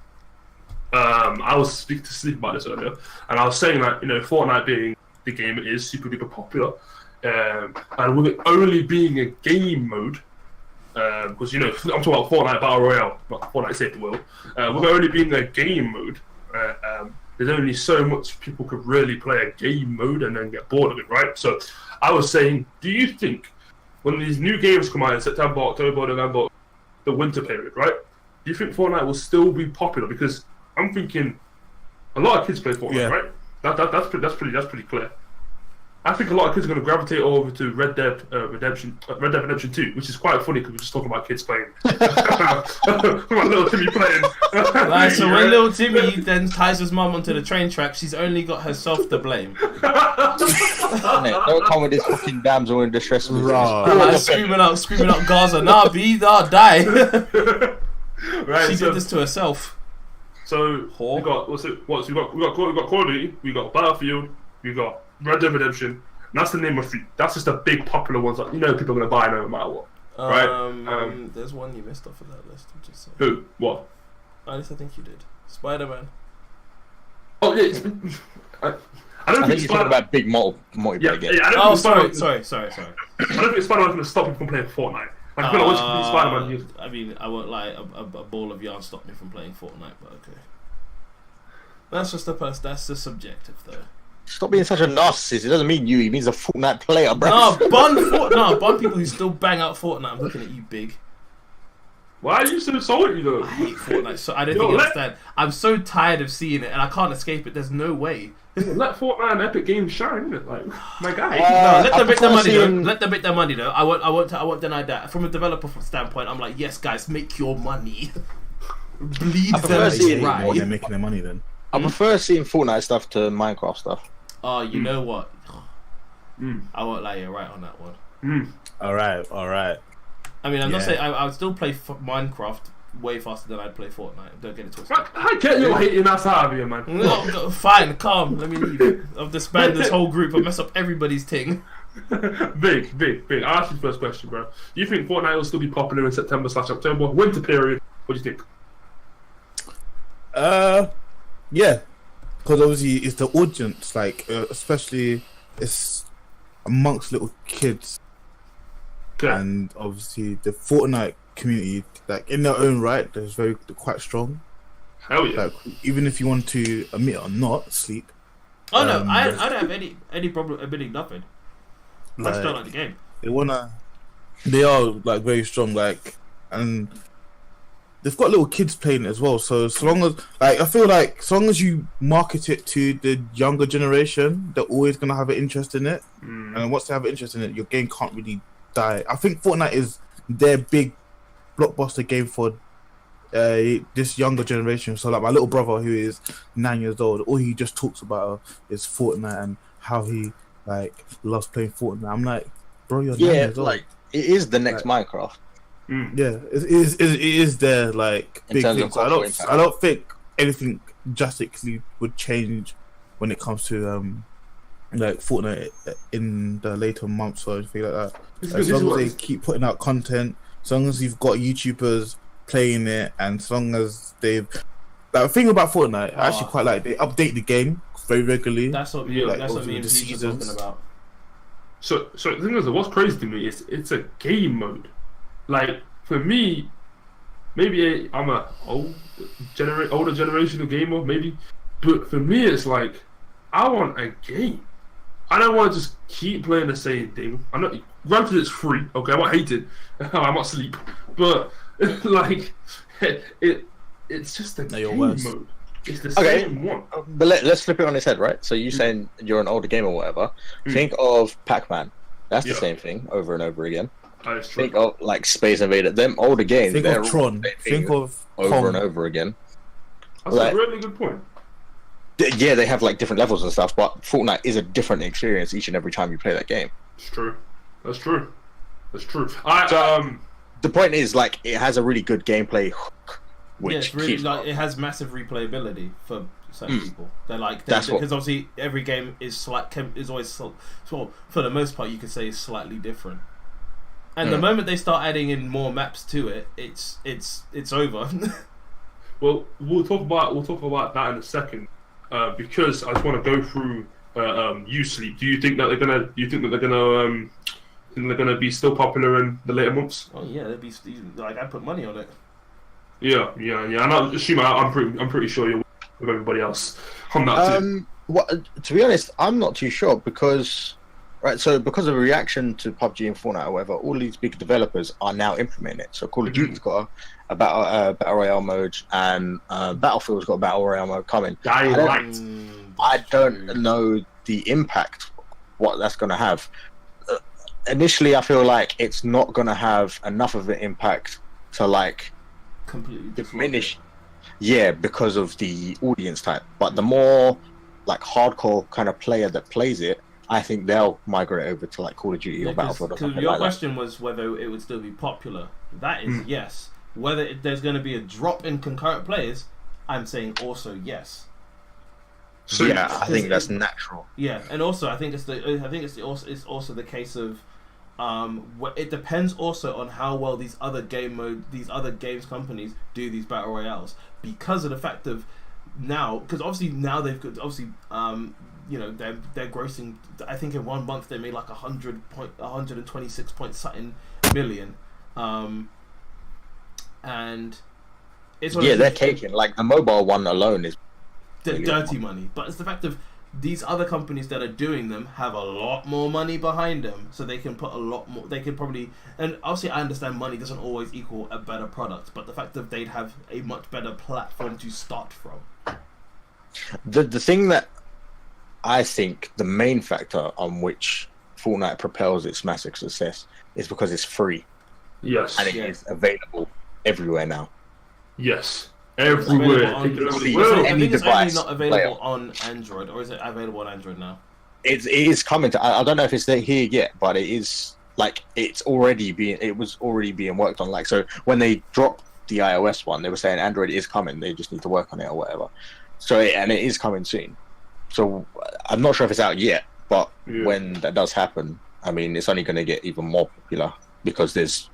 I was speaking to Sleep about this earlier, and I was saying that Fortnite being the game it is super duper popular, and with it only being a game mode. Because I'm talking about Fortnite Battle Royale, not Fortnite Save the World. With it only being a game mode. There's only so much people could really play a game mode and then get bored of it, right? So I was saying, do you think when these new games come out in September, October, November, the winter period, right? Do you think Fortnite will still be popular? Because I'm thinking a lot of kids play Fortnite, right? That's pretty clear. I think a lot of kids are going to gravitate over to Red Dead Redemption 2, which is quite funny because we're just talking about kids playing. My little Timmy playing. Right, so when little Timmy then ties his mum onto the train track, she's only got herself to blame. Don't come with this fucking damsel in distress. Screaming out Gaza, nah, B, nah, die. Right, she did this to herself. So we got we got Call of Duty, we got Battlefield, we got Red Dead Redemption. That's the name of three. That's just the big popular ones that people are gonna buy no matter what. Right? There's one you missed off of that list. I'm just saying. Who? What? At least I think you did. Spider-Man. Oh yeah. I don't think you're talking about big multiplayer games. Yeah, sorry. I don't think Spider-Man's gonna stop me from playing Fortnite. Like, I feel like once you play Spider-Man, I mean, I won't lie. A ball of yarn stopped me from playing Fortnite, but okay. That's just that's just subjective, though. Stop being such a narcissist. It doesn't mean you. It means a Fortnite player, bro. Bun people who still bang out Fortnite. I'm looking at you, Big. Why are you so salty, though? I hate Fortnite. So I don't think you understand. I'm so tired of seeing it, and I can't escape it. There's no way. Let Fortnite and Epic Games shine, innit? Like, my guy. No, let them make their money, though. Let them make their money, though. I won't deny that. From a developer standpoint, I'm like, yes, guys, make your money. Bleed them right. They're making their money then. I prefer seeing Fortnite stuff to Minecraft stuff. Oh, you know what? I won't lie, you're right on that one. All right. I mean, I'm not saying I would still play Minecraft way faster than I'd play Fortnite. Don't get it twisted. I get you hating us out of here, man. No, fine, calm. Let me leave. I've disbanded this whole group and mess up everybody's thing. Big. I'll ask you the first question, bro. Do you think Fortnite will still be popular in September/October, winter period? What do you think? Yeah, because obviously it's the audience, like especially it's amongst little kids, and obviously the Fortnite community, like in their own right, they're quite strong. Hell yeah! Like, even if you want to admit it or not, sleep. Oh no, I don't have any problem admitting nothing. I still like the game. They are like very strong, like, and they've got little kids playing it as well. So long as, like, I feel like as long as you market it to the younger generation, they're always gonna have an interest in it. And once they have an interest in it, your game can't really die. I think Fortnite is their big blockbuster game for this younger generation. So like my little brother, who is 9 years old, all he just talks about is Fortnite and how he like loves playing Fortnite. I'm like, bro, you're 9 years old. Like it is the next Minecraft. Yeah, it is their like In big terms thing. of So I don't think anything drastically would change when it comes to like Fortnite in the later months or anything like that. As long as they keep putting out content, as long as you've got YouTubers playing it, and as long as they've the thing about Fortnite, I actually quite like they update the game very regularly. That's what me and Peach are talking about. So the thing is, what's crazy to me is it's a game mode. Like for me, maybe I'm a older generational gamer, maybe, but for me it's like I want a game. I don't want to just keep playing the same thing. I'm not. Granted, it's free. Okay, I'm not hating. I'm not sleep, but like it's just a game mode. It's the same one. But let's flip it on its head, right? So you saying you're an older gamer or whatever. Think of Pac-Man. That's the same thing over and over again. Think of like Space Invader. Them older games. Think of Tron. Think of over and over again. That's like, a really good point. Yeah, they have like different levels and stuff, but Fortnite is a different experience each and every time you play that game. It's true. That's true. The point is, like, it has a really good gameplay hook, which it's really like it has massive replayability for certain people. They're like, because obviously every game is always for the most part you could say is slightly different. And the moment they start adding in more maps to it, it's over. Well, we'll talk about that in a second, because I just want to go through you sleep. Do you think that they're gonna be still popular in the later months? Oh yeah, they'd be like, I put money on it. Yeah. I'm pretty sure you're with everybody else on that too. To be honest, I'm not too sure because because of the reaction to PUBG and Fortnite or whatever, all these big developers are now implementing it. So Call of Duty's got a battle royale mode, and Battlefield's got a battle royale mode coming. I don't know the impact what that's going to have. Initially, I feel like it's not going to have enough of an impact to like completely diminish. Yeah, because of the audience type. But the more like hardcore kind of player that plays it, I think they'll migrate over to like Call of Duty or Battlefield or something your like question was whether it would still be popular. That is yes. Whether there's going to be a drop in concurrent players, I'm saying also yes. So yeah, I think that's natural. Yeah, and also I think it's also the case of it depends also on how well these other games companies do these battle royales, because of the fact of now, because obviously now they've got they're grossing. I think in 1 month they made like 126 point something million, and it's they're taking like the mobile one alone is dirty money. But it's the fact of these other companies that are doing them have a lot more money behind them, so they can put a lot more. They can probably, and obviously I understand money doesn't always equal a better product, but the fact that they'd have a much better platform to start from. The thing that I think the main factor on which Fortnite propels its massive success is because it's free. Yes. And it is available everywhere now. Yes. Everywhere. I think it's only not available on Android, or is it available on Android now? It is coming to. I don't know if it's here yet, but it is like it was already being worked on. Like, so when they dropped the iOS one, they were saying Android is coming, they just need to work on it or whatever. So and it is coming soon. So I'm not sure if it's out yet, but when that does happen, I mean, it's only going to get even more popular because there's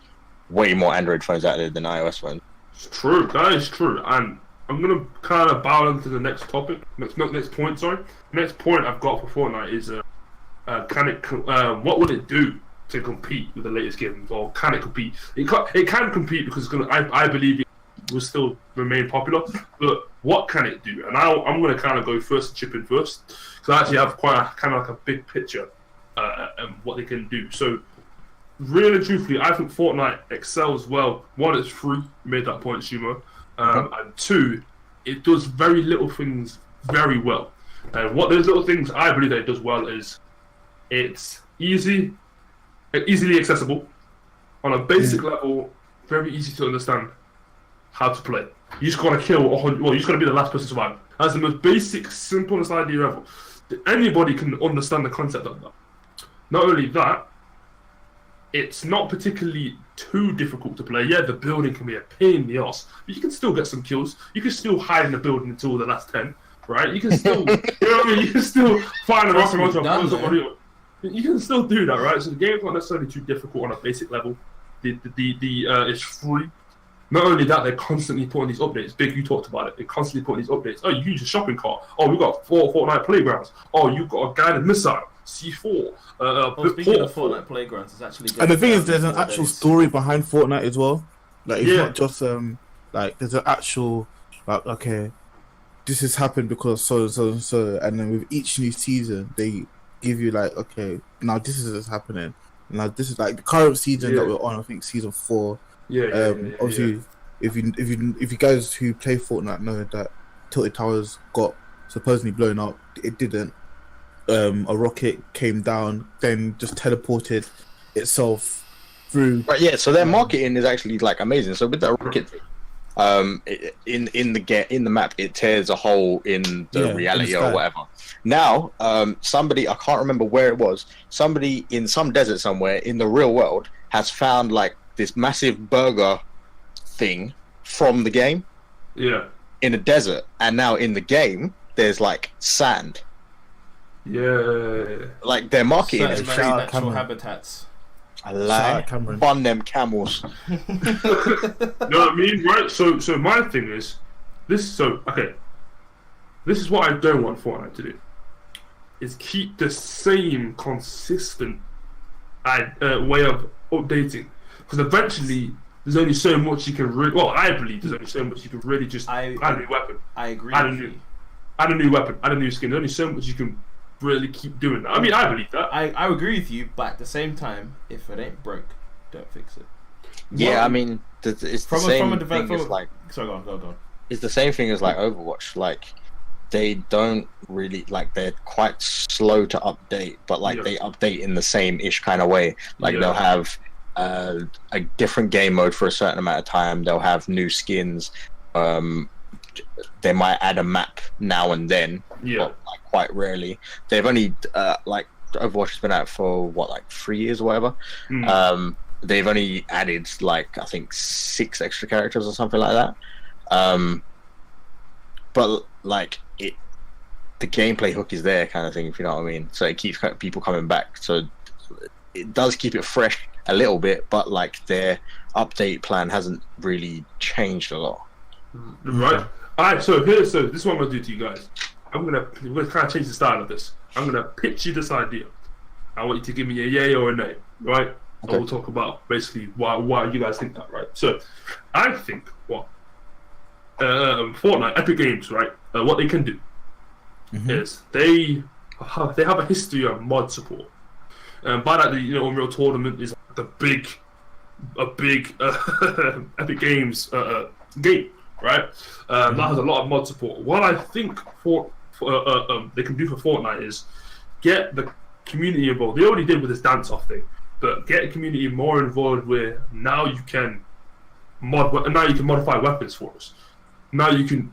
way more Android phones out there than iOS phones. It's true, that is true. And I'm going to kind of bow into the next topic, next point, sorry. Next point I've got for Fortnite is what will it do to compete with the latest games, or can it compete? It can compete because it's I believe it will still remain popular, but what can it do? And I'm going to kind of go first and chip in first, because I actually have quite a big picture and what they can do. So really and truthfully, I think Fortnite excels well. One, it's free, you made that point, Shumo. And two, it does very little things very well. And what those little things I believe that it does well is it's easily accessible on a basic level, very easy to understand how to play. You just gotta kill 100. Well, you just gotta be the last person to survive. That's the most basic, simplest idea ever. Anybody can understand the concept of that. Not only that, it's not particularly too difficult to play. Yeah, the building can be a pain in the ass, but you can still get some kills. You can still hide in the building until the last 10, right? You can still, you know what I mean? You can still find a rocket launcher. You can still do that, right? So the game's not necessarily too difficult on a basic level. It's free. Not only that, they're constantly putting these updates. Big, you talked about it. They're constantly putting these updates. Oh, you can use a shopping cart. Oh, we've got 4 Fortnite playgrounds. Oh, you've got a guided missile. C4. Speaking of Fortnite playgrounds, it's actually. And the thing is, there's an actual story behind Fortnite as well. Like, it's not just like there's an actual like, okay, this has happened because so, and then with each new season they give you like, okay, now this is what's happening. Now this is like the current season that we're on. I think season 4. Obviously, if you guys who play Fortnite know that Tilted Towers got supposedly blown up, it didn't. A rocket came down, then just teleported itself through. Right, yeah. So their marketing is actually like amazing. So with that rocket, in the map, it tears a hole in the reality or whatever. Now, somebody, I can't remember where it was. Somebody in some desert somewhere in the real world has found like this massive burger thing from the game. Yeah. In a desert, and now in the game, there's like sand. Yeah. Like their marketing is crazy. Natural habitats. I like fun them camels. You know what I mean, right? So my thing is this. So okay, this is what I don't want Fortnite to do: is keep the same consistent way of updating, because eventually there's only so much you can really. Well, I believe there's only so much you can really just add a new weapon. I agree. Add a new weapon. Add a new skin. There's only so much you can really keep doing that. I mean, I believe that. I agree with you, but at the same time, if it ain't broke, don't fix it. Yeah, well, I mean, it's the same thing as like. Sorry, go on. It's the same thing as like Overwatch. Like, they don't really like. They're quite slow to update, but like they update in the same-ish kind of way. Like they'll have a different game mode for a certain amount of time. They'll have new skins. They might add a map now and then. But, like, quite rarely. They've only like Overwatch has been out for what, like 3 years or whatever. They've only added like I think 6 extra characters or something like that. But like the gameplay hook is there, kind of thing, if you know what I mean. So it keeps people coming back. So it does keep it fresh a little bit, but like their update plan hasn't really changed a lot. Right. Alright, so this is what I'm gonna do to you guys. We're gonna kind of change the style of this. I'm gonna pitch you this idea. I want you to give me a yay or a nay, right? Okay. And we'll talk about basically why you guys think that, right? So, I think what Fortnite, Epic Games, right? What they can do is they have a history of mod support. By that, Unreal Tournament is a big Epic Games game. Right, that has a lot of mod support. What I think they can do for Fortnite is get the community involved. They already did with this dance-off thing, but get the community more involved. Where now you can modify weapons for us. Now you can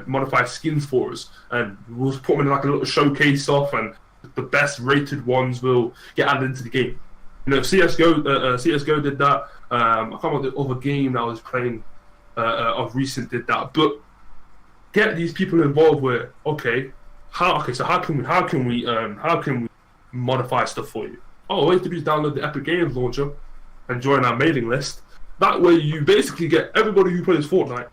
modify skins for us, and we'll put them in like a little showcase off, and the best rated ones will get added into the game. You know, CS:GO did that. I can't remember the other game that I was playing of recent did that. But get these people involved where how can we modify stuff for you? Oh, all you have to do is download the Epic Games launcher and join our mailing list. That way, you basically get everybody who plays Fortnite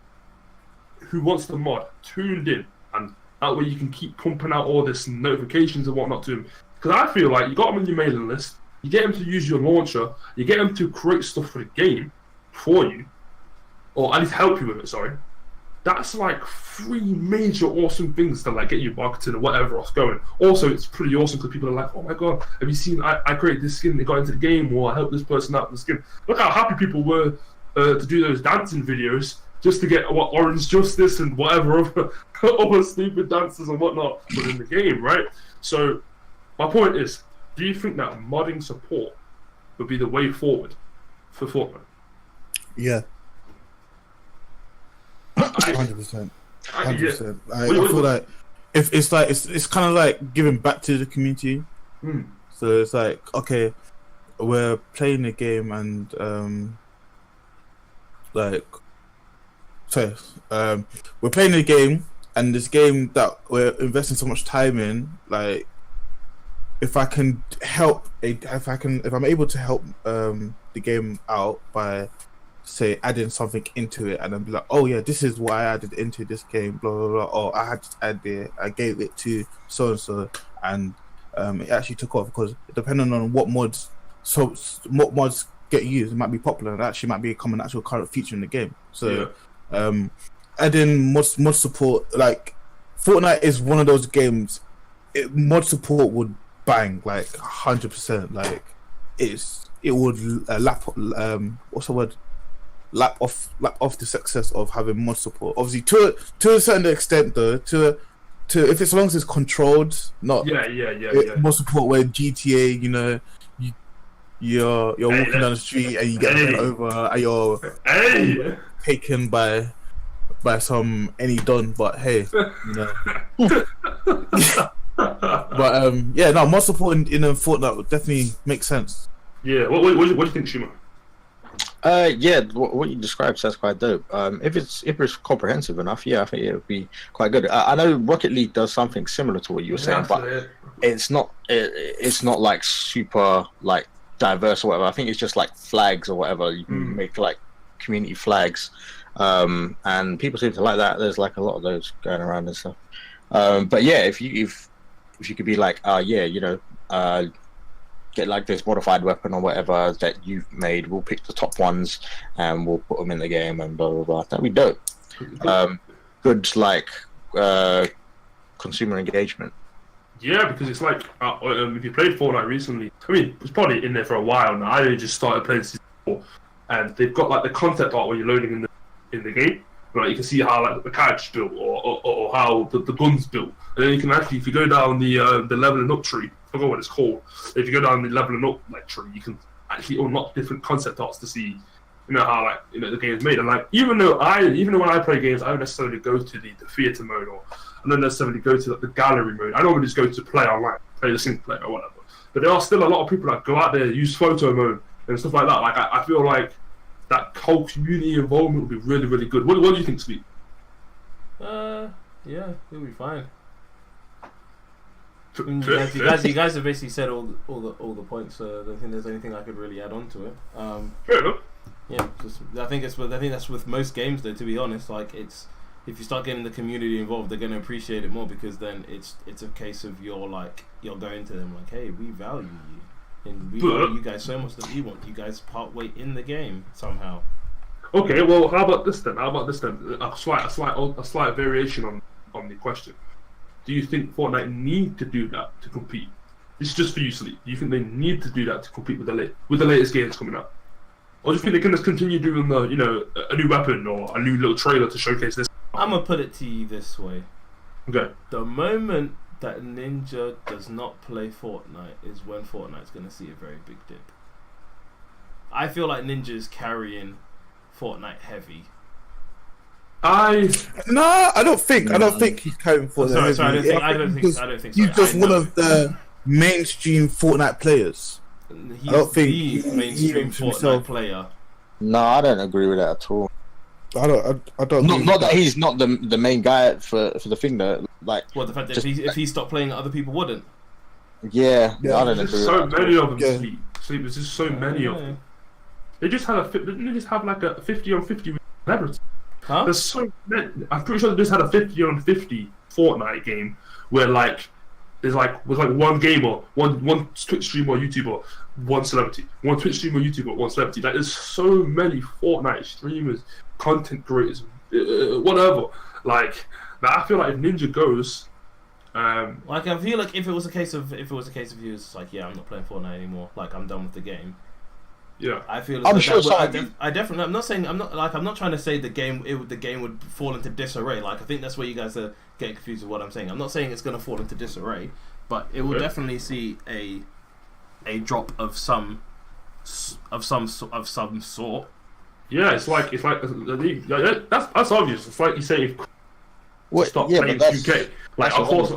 who wants the mod tuned in, and that way you can keep pumping out all this notifications and whatnot to them. Because I feel like you got them on your mailing list, you get them to use your launcher, you get them to create stuff for the game for you, or at least help you with it. Sorry, that's like 3 major awesome things to like get you marketing and whatever else going. Also, it's pretty awesome because people are like, oh my god, have you seen I created this skin, they got into the game, or I helped this person out with the skin. Look how happy people were to do those dancing videos just to get what Orange Justice and whatever other stupid dances and whatnot put in the game, right? So my point is, do you think that modding support would be the way forward for Fortnite? Yeah. 100%. 100%. I feel like if it's kind of like giving back to the community. So it's like, okay, we're playing a game and we're playing a game, and this game that we're investing so much time in, like, if I'm able to help the game out by, say, adding something into it, and then be like, oh yeah, this is what I added into this game, blah blah blah. Oh, I had this idea, I gave it to so and so, and it actually took off, because depending on what mods get used, it might be popular and actually might become an actual current feature in the game. So adding mod support, like, Fortnite is one of those games, mod support would bang, like 100%. Like, it would lap off the success of having mod support. Obviously, to a certain extent, though. To if it's, as long as it's controlled, not mod support where GTA, you know, you're walking down the street and you get run over and you're taken by some any don. But hey, you know. But mod support in a Fortnite would definitely make sense. Yeah. What do you think, Shumo? What you described sounds quite dope. If it's comprehensive enough, I think it would be quite good. I know Rocket League does something similar to what you were saying, but it's not like super like diverse or whatever. I think it's just like flags or whatever. You can make like community flags, and people seem to like that. There's like a lot of those going around and stuff. But yeah, if you could be like, get like this modified weapon or whatever that you've made, we'll pick the top ones and we'll put them in the game and blah blah blah. That'd be dope. Good like consumer engagement. Yeah, because it's like if you played Fortnite recently, I mean, it's probably in there for a while now. I only just started playing Season 4, and they've got like the concept art where you're loading in the game. Like, you can see how like the carriage built or how the gun's built, and then you can actually, if you go down the leveling up tree, I forgot what it's called. If you go down the leveling up like tree, you can actually unlock different concept arts to see, you know, how like, you know, the game's made. And like, even though when I play games, I don't necessarily go to the theater mode, or I don't necessarily go to like, the gallery mode. I normally just go to play online, play the single player or whatever. But there are still a lot of people that go out there, use photo mode and stuff like that. Like, I feel like that whole community involvement would be really, really good. What do you think, Sleep? Yeah, it'll be fine. You guys have basically said all the points. I don't think there's anything I could really add on to it. Fair enough. Yeah, I think that's with most games though. To be honest, like, it's, if you start getting the community involved, they're going to appreciate it more, because then it's a case of you're going to them like, hey, we value you, and we value you guys so much that we want you guys part way in the game somehow. Okay, well, how about this then? A slight variation on the question. Do you think Fortnite need to do that to compete? This is just for you, Sleep. Do you think they need to do that to compete with the latest games coming out? Or do you think they can just continue doing a new weapon or a new little trailer to showcase this? I'm gonna put it to you this way. Okay. The moment that Ninja does not play Fortnite is when Fortnite's gonna see a very big dip. I feel like Ninja is carrying Fortnite heavy. I don't think he's carrying Fortnite heavy. I don't think so. He's just one of the mainstream Fortnite players. He's I don't think the mainstream he Fortnite himself. player. No, I don't agree with that at all. I don't. Not that he's not the main guy for the thing though. Like, Well, the fact that if he stopped playing, other people wouldn't. yeah, Yeah, I don't There's agree just so with that. many of them. Yeah. Sleep. There's just so many of them. They just had didn't they just have like a 50 on 50 with celebrity? Huh? There's so many. I'm pretty sure they just had a 50 on 50 Fortnite game where like there's like one gamer, one Twitch streamer or YouTuber, one celebrity, one Twitch streamer, YouTuber, one celebrity. Like there's so many Fortnite streamers, content creators, whatever. Like I feel like if Ninja goes, Like I feel like if it was a case of he was like, yeah, I'm not playing Fortnite anymore. Like I'm done with the game. yeah, I feel. I'm like sure. I definitely. I'm not saying. I'm not trying to say the game would fall into disarray. Like I think that's where you guys are getting confused with what I'm saying. I'm not saying it's going to fall into disarray, but it will definitely see a drop of some sort. yeah. It's like that's obvious. It's like you say if What? stop Yeah, playing but that's 2K. Like of course,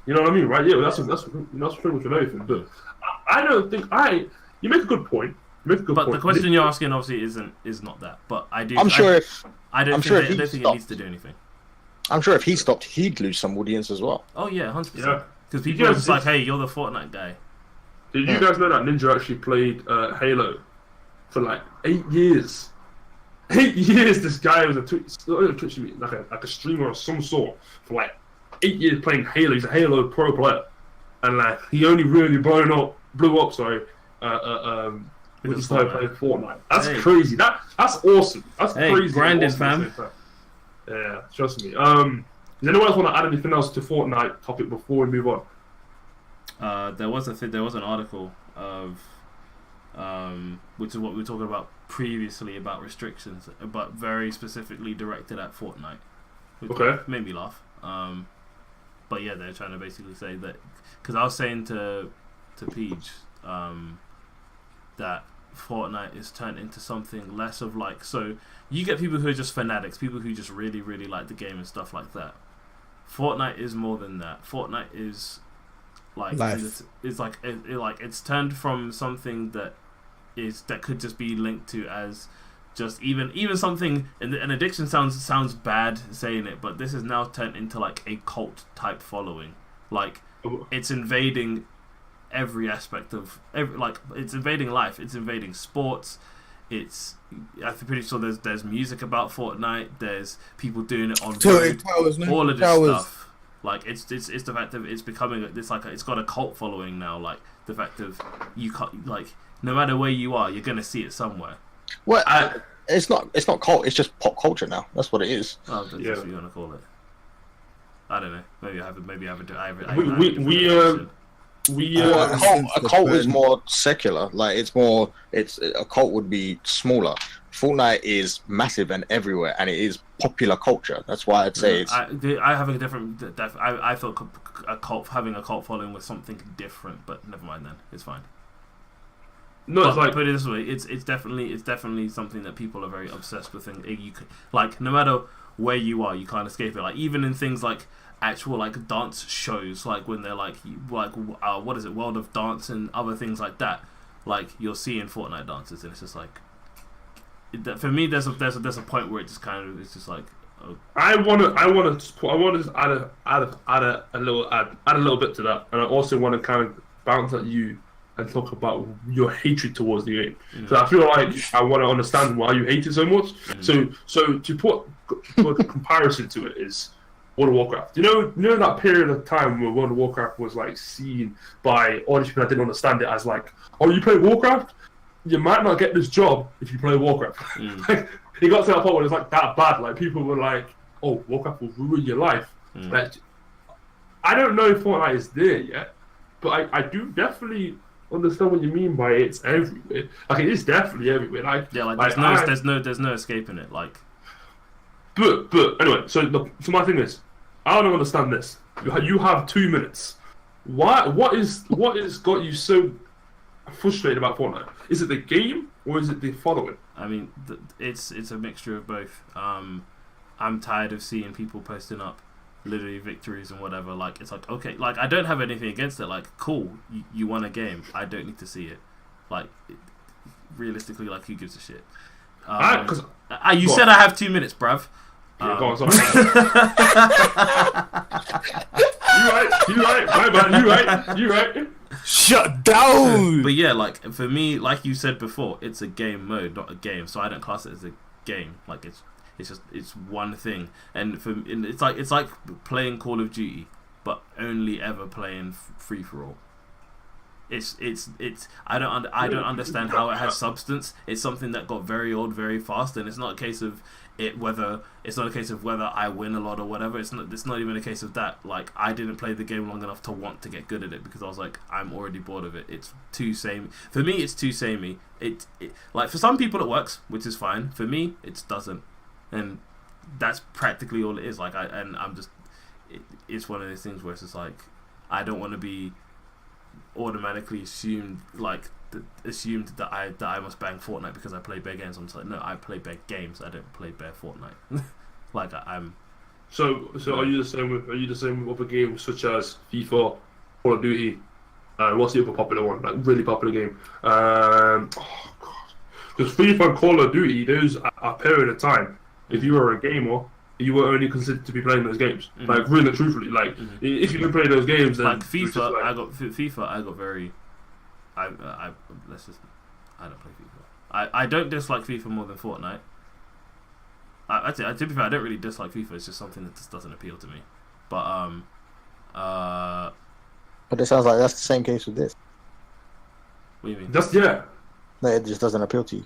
you know what I mean, right? Yeah, that's pretty much with everything. But I don't think you make a good point. But the question you're asking obviously is not that. But I do. I'm sure if I don't think it needs to do anything. I'm sure if he stopped, he'd lose some audience as well. Oh yeah, 100%. Yeah. Because people are just like, hey, you're the Fortnite guy. Did you guys know that Ninja actually played Halo for like 8 years? 8 years. This guy was like a streamer of some sort for like 8 years playing Halo. He's a Halo pro player, and like he only really blew up. Sorry. When he started playing Fortnite. That's crazy. That's awesome. That's crazy. Grinding, awesome fam. Yeah, trust me. Does anyone else want to add anything else to Fortnite topic before we move on? There was an article of which is what we were talking about previously about restrictions, but very specifically directed at Fortnite, which made me laugh. But yeah, they're trying to basically say that because I was saying to Peach that Fortnite is turned into something less of like, so you get people who are just fanatics, people who just really really like the game and stuff like that. Fortnite is more than that. Fortnite is like it's like it's turned from something that could just be linked to as just even something, and addiction sounds bad saying it, but this is now turned into like a cult type following. Like it's invading every aspect of it's invading life, it's invading sports. I'm pretty sure there's music about Fortnite. There's people doing it on road, all of this stuff. Like it's the fact that it's becoming it's got a cult following now. Like the fact of you can't, like, no matter where you are, you're gonna see it somewhere. Well, it's not cult. It's just pop culture now. That's what it is. Oh, that's what you wanna call it. I don't know. Maybe I have a cult is more secular. Like a cult would be smaller. Fortnite is massive and everywhere, and it is popular culture. That's why I'd say it's. I have a different. I thought having a cult following was something different, but never mind. Then it's fine. No, it's like, put it this way: it's definitely something that people are very obsessed with, and you could, like, no matter where you are, you can't escape it. Like even in things like actual like dance shows, like when they're like what is it, World of Dance and other things like that. Like you're seeing Fortnite dances, and it's just like, for me, there's a point where it just kind of, it's just like. Oh. I want to just add a little bit to that, and I also want to kind of bounce at you and talk about your hatred towards the game. So I feel like I want to understand why you hate it so much. So to put a comparison to it is World of Warcraft. You know that period of time where World of Warcraft was like seen by all these people that didn't understand it as like, oh, you play Warcraft? You might not get this job if you play Warcraft. Like, it got to that point where it was like that bad. Like people were like, oh, Warcraft will ruin your life. Like, I don't know if Fortnite is there yet, but I do definitely understand what you mean by it's everywhere. Like it is definitely everywhere. Like there's no escaping it. Like, but anyway, so my thing is, I don't understand this. You have 2 minutes. What is got you so frustrated about Fortnite? Is it the game or is it the following? I mean, it's a mixture of both. I'm tired of seeing people posting up literally victories and whatever. Like, it's like, okay, like I don't have anything against it. Like, cool, you won a game. I don't need to see it. Like, realistically, like, who gives a shit? You said I have 2 minutes, bruv. Yeah, go on, sorry. You right. Shut down. But yeah, like for me, like you said before, it's a game mode, not a game. So I don't class it as a game. Like it's one thing. And it's like playing Call of Duty, but only ever playing free for all. It's I don't understand how it has substance. It's something that got very old very fast, and it's not a case of whether I win a lot or whatever. It's not even a case of that. Like, I didn't play the game long enough to want to get good at it because I was like, I'm already bored of it. It's too samey. For me, it's too samey. It like, for some people it works, which is fine. For me, it doesn't, and that's practically all it is. Like, it's one of those things where it's just like, I don't want to be automatically assumed that I must bang Fortnite because I play bare games. I'm just like, no, I play bare games. I don't play bare Fortnite. Like, I'm. So are you the same with other games such as FIFA, Call of Duty? What's the other popular one? Like, really popular game? Oh god, because FIFA and Call of Duty, those are a period of time. If you were a gamer, you were only considered to be playing those games. Mm-hmm. Like, really, truthfully, like, if you can play those games, then like FIFA, like... I got very. I don't play FIFA. I don't dislike FIFA more than Fortnite. To be fair, I don't really dislike FIFA. It's just something that just doesn't appeal to me. But But it sounds like that's the same case with this. What do you mean? No, it just doesn't appeal to you.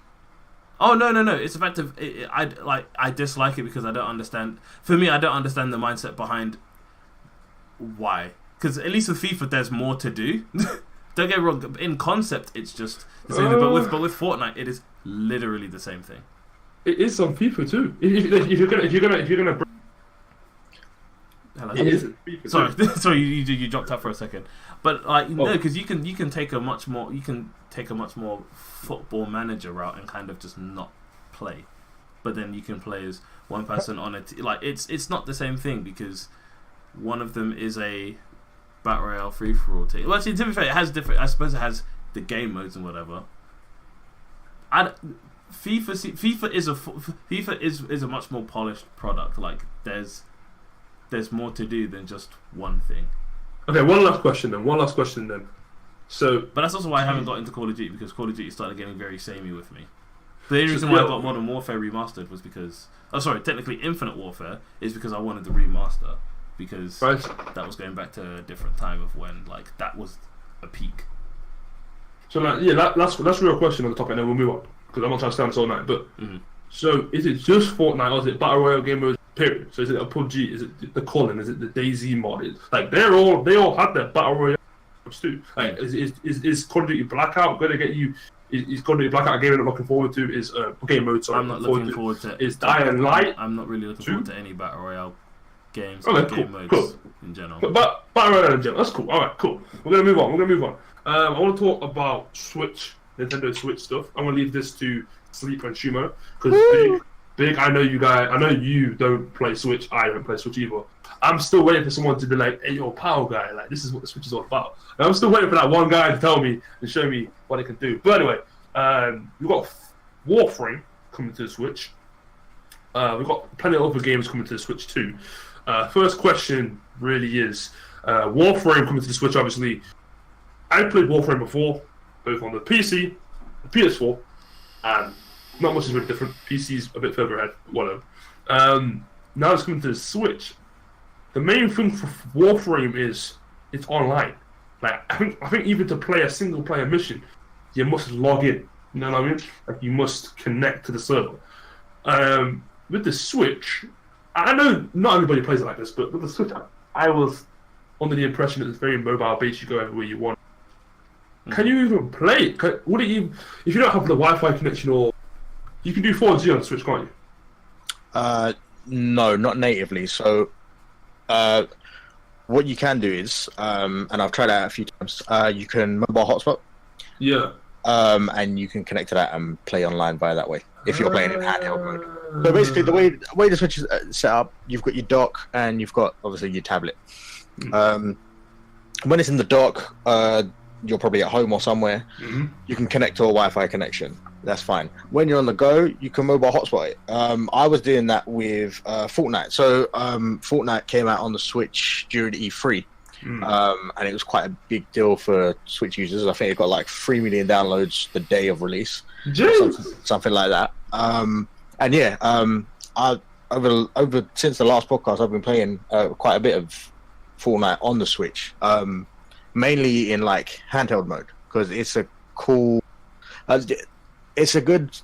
Oh no! It's the fact of I dislike it because I don't understand. For me, I don't understand the mindset behind why. Because at least with FIFA, there's more to do. Don't get me wrong. In concept, it's just the same thing. But with Fortnite, it is literally the same thing. It is on FIFA too. If you're gonna. Hello. It is FIFA. Sorry, you dropped out for a second. But like, no, because you can take a much more football manager route and kind of just not play. But then you can play as one person on it. Like, it's not the same thing because one of them is a Battle Royale free for all team. Well, actually, to be fair, it has different. I suppose it has the game modes and whatever. FIFA is a much more polished product. Like, there's more to do than just one thing. Okay, one last question then. So, but that's also why I haven't got into Call of Duty, because Call of Duty started getting very samey with me. The only reason why I got Modern Warfare remastered was because, technically Infinite Warfare is because I wanted the remaster, because that was going back to a different time of when, like, that was a peak. So, like, yeah, that's a real question on the topic, and then we'll move on, because I'm not trying to stand this all night. But so, is it just Fortnite, or is it Battle Royale game mode? Period. So, is it a PUBG? Is it the Colin? Is it the DayZ mod? Like, they all had their Battle Royale too. Like, is Call of Duty Blackout going to get you? Is Call of Duty Blackout a game I'm looking forward to? Is game mode? Sorry, I'm not looking forward to. Is Dying Light? I'm not really looking forward to any Battle Royale games. Okay, game modes in general. But Battle Royale in general, that's cool. All right, cool. We're gonna move on. I want to talk about Nintendo Switch stuff. I'm gonna leave this to Sleep and Shumo because Big. I know you guys. I know you don't play Switch. I don't play Switch either. I'm still waiting for someone to be like, "Hey, yo, Power Guy, like, this is what the Switch is all about." And I'm still waiting for that one guy to tell me and show me what it can do. But anyway, we've got Warframe coming to the Switch. We've got plenty of other games coming to the Switch too. First question really is Warframe coming to the Switch. Obviously, I played Warframe before, both on the PC, the PS4, and not much is really different. PC's a bit further ahead, whatever. Now it's coming to the Switch. The main thing for Warframe is it's online. Like, I think even to play a single player mission, you must log in. You know what I mean? Like, you must connect to the server. With the Switch, I know not everybody plays it like this, but with the Switch, I was under the impression that it's very mobile based. You go everywhere you want. Can you even play it? Would it even, if you don't have the Wi-Fi connection, or you can do 4G on the Switch, can't you? No, not natively. So, what you can do is, and I've tried that a few times. You can mobile hotspot. Yeah. And you can connect to that and play online via that way if you're playing in handheld mode. So basically, the way the Switch is set up, you've got your dock and you've got obviously your tablet. When it's in the dock, you're probably at home or somewhere, Mm-hmm. you can connect to a Wi-Fi connection. That's fine. When you're on the go, you can mobile hotspot it. I was doing that with Fortnite. So Fortnite came out on the Switch during E3. And it was quite a big deal for Switch users. I think it got like 3 million downloads the day of release, something like that. And yeah, I over since the last podcast, I've been playing quite a bit of Fortnite on the Switch, mainly in like handheld mode because it's a cool, it's a good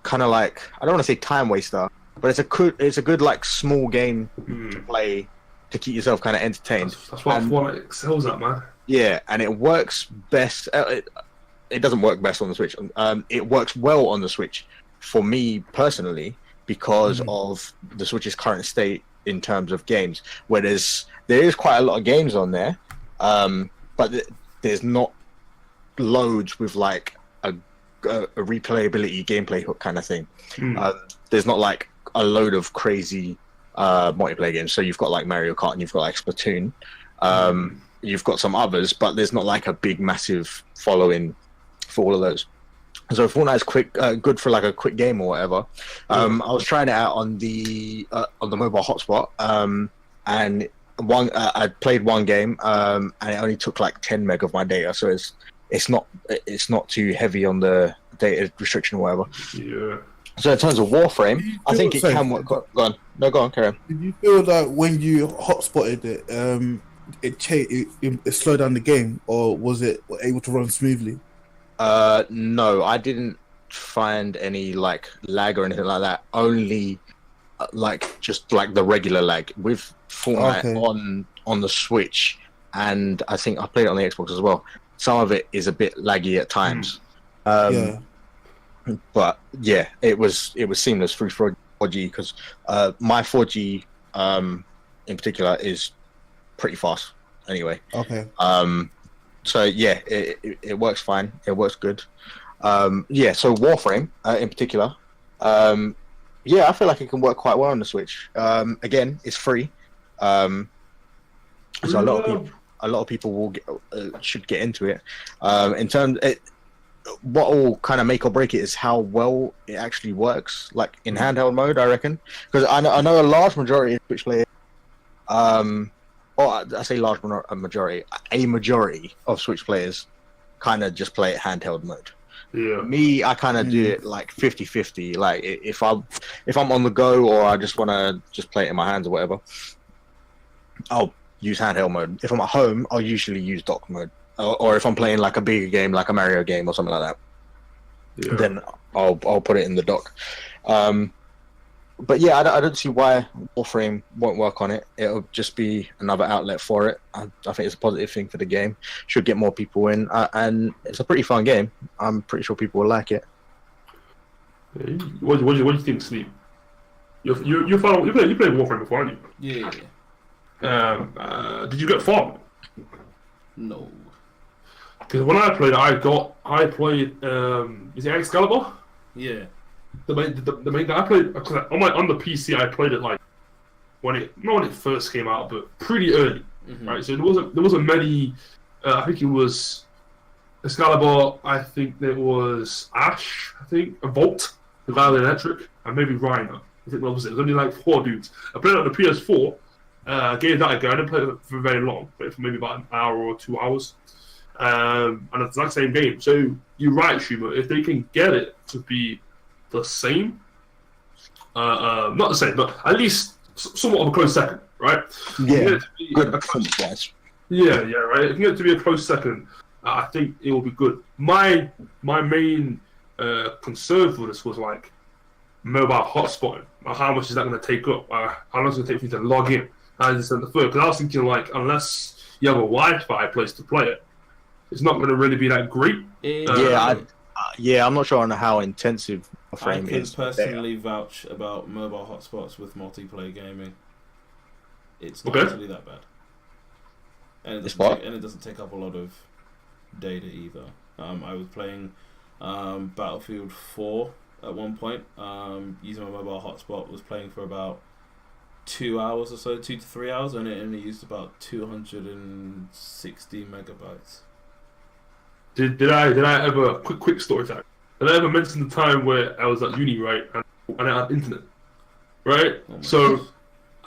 kind of like, I don't want to say time waster, but it's a good like small game to play to keep yourself kind of entertained. That's what Fortnite excels at, man. Yeah, and it works best. It doesn't work best on the Switch. It works well on the Switch for me personally because of the Switch's current state in terms of games. Where there is quite a lot of games on there, but there's not loads with like a replayability gameplay hook kind of thing. There's not like a load of crazy multiplayer games. So you've got like Mario Kart and you've got like Splatoon. You've got some others, but there's not like a big massive following for all of those. So Fortnite's good for like a quick game or whatever. I was trying it out on the mobile hotspot, and I played one game, and it only took like 10 meg of my data. So it's not too heavy on the data restriction or whatever. Yeah. So in terms of Warframe, I think it can work. Go on. No, go on, carry on. Did you feel that when you hotspotted it, it slowed down the game, or was it able to run smoothly? No, I didn't find any like lag or anything like that. Only like just like the regular lag with Fortnite on the Switch, and I think I played it on the Xbox as well. Some of it is a bit laggy at times. But yeah, it was seamless through 4G because my 4G in particular is pretty fast anyway. So yeah, it works fine. It works good. Yeah, so Warframe in particular, yeah, I feel like it can work quite well on the Switch. Again, it's free, so a lot of people will should get into it. In terms, what will kind of make or break it is how well it actually works, like in handheld mode. I reckon, because I know a large majority of Switch players, or I say a majority of Switch players kind of just play it handheld mode. Yeah. Me, I kind of do it like 50-50. Like if I'm on the go or I just want to just play it in my hands or whatever, I'll use handheld mode. If I'm at home, I'll usually use dock mode. Or if I'm playing like a bigger game, like a Mario game or something like that, then I'll put it in the dock. But yeah, I don't see why Warframe won't work on it. It'll just be another outlet for it. I think it's a positive thing for the game. Should get more people in, and it's a pretty fun game. I'm pretty sure people will like it. What do you think, Sleep? You played Warframe before, haven't you? Yeah. Did you get far? No. Because when I played, I played. Is it Excalibur? Yeah. The main guy I played on the PC. I played it like not when it first came out, but pretty early, right? So there wasn't many. I think it was Excalibur. I think there was Ash. I think a Volt, the guy with electric, and maybe Rhino. I think that was it. It was only like 4 dudes. I played it on the PS4. Gave that a go. I didn't play it for very long. Played it for maybe about an hour or 2 hours. And it's the exact same game. So you're right, Shumo. If they can get it to be the same, not the same, but at least somewhat of a close second, right? Yeah, good performance-wise. Yeah, right. If you get it to be a close second, I think it will be good. My main concern for this was like mobile hotspotting. How much is that going to take up? How long is it going to take for you to log in? And this and the third, because I was thinking like unless you have a Wi-Fi place to play it, it's not going to really be that great. I'm not sure on how intensive Frame is. I can personally vouch about mobile hotspots with multiplayer gaming. It's not actually that bad, and it doesn't take up a lot of data either. I was playing Battlefield 4 at one point, using my mobile hotspot. Was playing for about 2 hours or so, 2 to 3 hours, and it only used about 260 megabytes. Did I ever quick story time? Did I ever mention the time where I was at uni, right, and I had internet, right? So,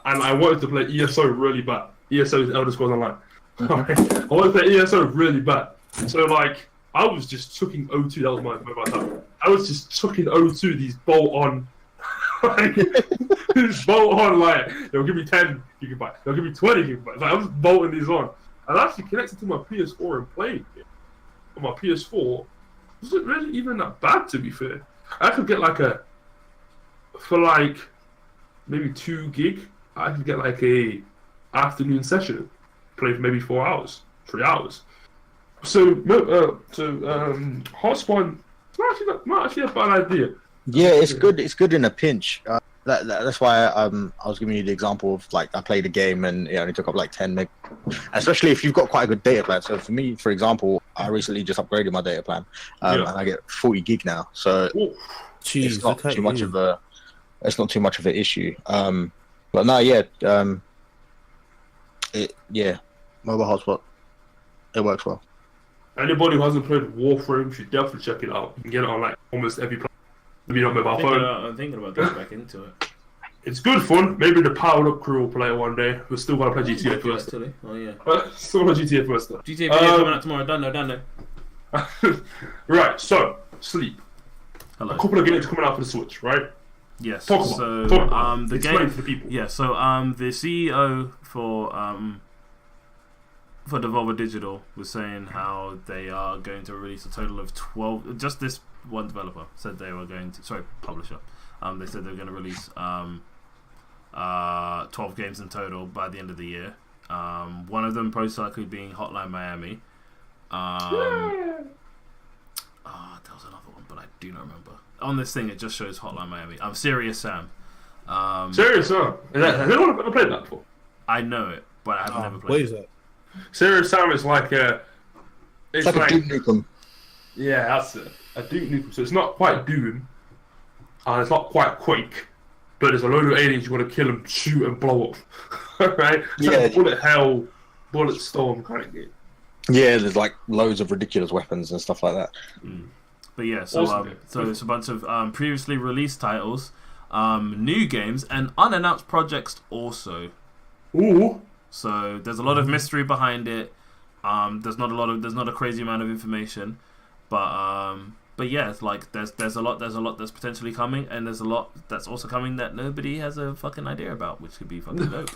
and I wanted to play ESO really bad. ESO is Elder Scrolls Online. I wanted to play ESO really bad. So like, I was just chucking O2. That was my mobile time. I was just chucking O2 these bolt-on, like, like they'll give me 10 gigabytes, they'll give me 20 gigabytes. Like, I was bolting these on. I actually connected to my PS4 and played it. On my PS4, wasn't really even that bad, to be fair. I could get like for like maybe 2 gig, I could get like a afternoon session, play for maybe 4 hours, 3 hours. So Hearthstone, it's not actually a bad idea. Yeah, it's good. It's good in a pinch. That's why I was giving you the example of like I played a game and it only took up like 10 meg, especially if you've got quite a good data plan. So for me, for example, I recently just upgraded my data plan, and I get 40 gig now. So it's not too much of an issue. But no, mobile hotspot, it works well. Anybody who hasn't played Warframe should definitely check it out. You can get it on like almost every platform. Maybe not mobile phone. I'm thinking about getting back into it. It's good fun. Maybe the powered up crew will play it one day. We're still gonna play GTA first. Oh yeah. Still gonna GTA first though. GTA video coming out tomorrow. Done. Right. So Sleep. Hello. A couple of games coming out for the Switch, right? Yes. Talk about. The Explain game to the people. Yeah. So the CEO for Devolver Digital was saying how they are going to release a total of 12. Just this one developer said they were going to. Publisher. They said they were going to release 12 games in total by the end of the year. One of them most likely being Hotline Miami. There was another one, but I do not remember. On this thing, it just shows Hotline Miami. Serious Sam. Serious Sam. Has anyone ever played that before? I know it, but I've never played. What is that? Serious Sam is like It's like a Duke Nukem. Yeah, that's it. A Duke Nukem. So it's not quite Doom, and it's not quite Quake, but there's a load of aliens you want to kill and shoot and blow up. Right? It's like a bullet hell, bullet storm kind of game. Yeah, there's like loads of ridiculous weapons and stuff like that. But yeah, so it's a bunch of previously released titles, new games, and unannounced projects also. Ooh. So there's a lot of mystery behind it. There's not a crazy amount of information, but yeah, it's like there's a lot that's potentially coming, and there's a lot that's also coming that nobody has a fucking idea about, which could be fucking dope.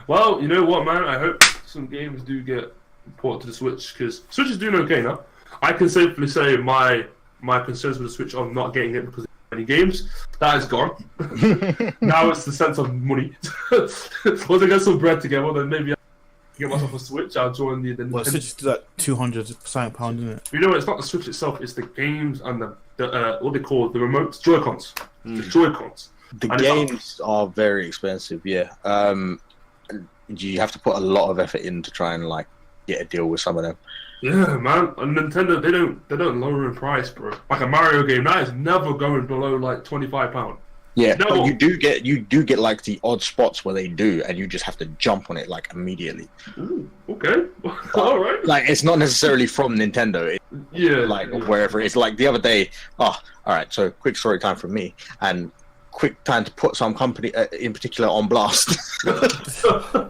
Well, you know what, man? I hope some games do get ported to the Switch, because Switch is doing okay now. I can safely say my concerns with the Switch are not getting it because of many games. That is gone. Now it's the sense of money. Once I get some bread together, then maybe I'll get myself a Switch. I'll join the Well, Switch is like £200, isn't it? You know, it's not the Switch itself, it's the games and the what they call the remotes, Joy-Cons. The Joy-Cons. The games are very expensive, yeah. You have to put a lot of effort in to try and like get a deal with some of them. Yeah, man. And Nintendo, they don't lower in price, bro. Like a Mario game, that is never going below like £25. Yeah, but you do get like the odd spots where they do, and you just have to jump on it like immediately. Ooh, okay, all right. Like it's not necessarily from Nintendo. Wherever it's like the other day. Oh, all right. So quick story time from me, and quick time to put some company in particular on blast.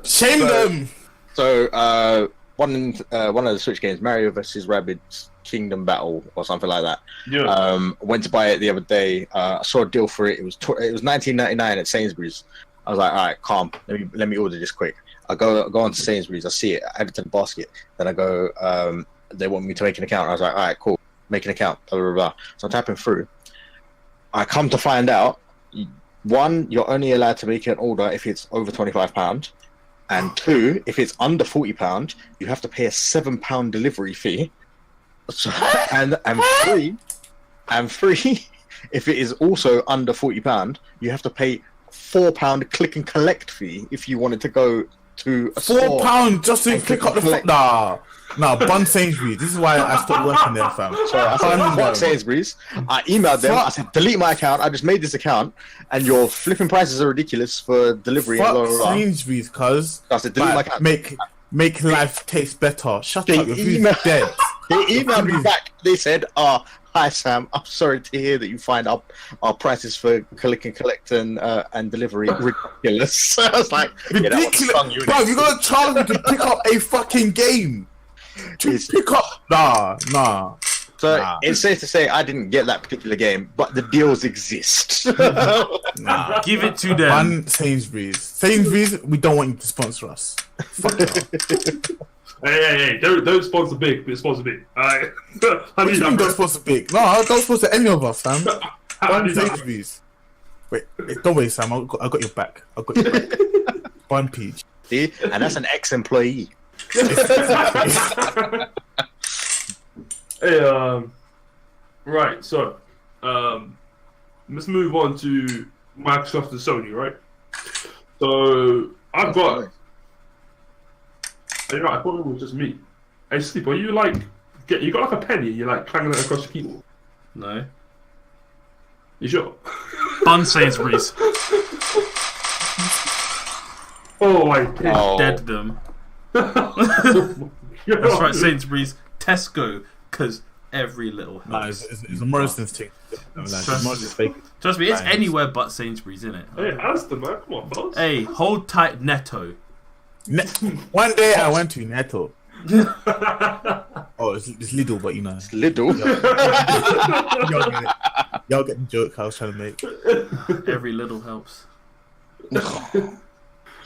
Shame them. So one of the Switch games, Mario vs. Rabbids Kingdom Battle or something like that. Yeah. Went to buy it the other day. I saw a deal for it. It was $19.99 at Sainsbury's. I was like, all right, calm. Let me order this quick. I go on to Sainsbury's. I see it. I add it to the basket. Then I go. They want me to make an account. I was like, all right, cool. Make an account. Blah blah blah. So I'm tapping through. I come to find out, one, you're only allowed to make an order if it's over £25. And two, if it's under £40, you have to pay a £7 delivery fee. So, and three, if it is also under £40, you have to pay £4 click and collect fee if you wanted to go to a store. £4 just to pick up the bun Sainsbury's. This is why I stopped working there, fam. So I said, fuck Sainsbury's. I emailed them. I said, delete my account. I just made this account, and your flipping prices are ridiculous for delivery. Fuck Sainsbury's, cuz. I said, delete my account. Make life taste better. Shut up, your food's dead. They emailed me back. They said, hi Sam, I'm sorry to hear that you find our prices for click and collect and delivery ridiculous. I was like, ridiculous. Bro, you gotta charge me to pick up a fucking game. Pick up? Nah. So it's safe to say I didn't get that particular game, but the deals exist. Nah, give it to them. One Sainsbury's, we don't want you to sponsor us. Fuck y'all. Hey! Don't sponsor big, but sponsor big. Alright. What do you mean don't sponsor big? No, don't sponsor any of us, fam. One Sainsbury's. Wait, don't worry, Sam. I got your back. One Peach. See, and that's an ex-employee. Hey, right. So, let's move on to Microsoft and Sony, right? So I've got. You know, I thought it was just me. Hey, Sleep, are you like you got like a penny and you're like clanging it across the keyboard? No. You sure? Bun Sainsbury's. Oh my god. Dead them. That's right, Sainsbury's. Tesco, because every little house. It's a Morrison's thing. Trust me, it's anywhere but Sainsbury's, isn't it? Hey, Aston, man, come on, fellas. Hey, hold tight, Netto. One day I went to Netto. It's Lidl, but you know. It's Lidl. Y'all get the joke I was trying to make. Every little helps.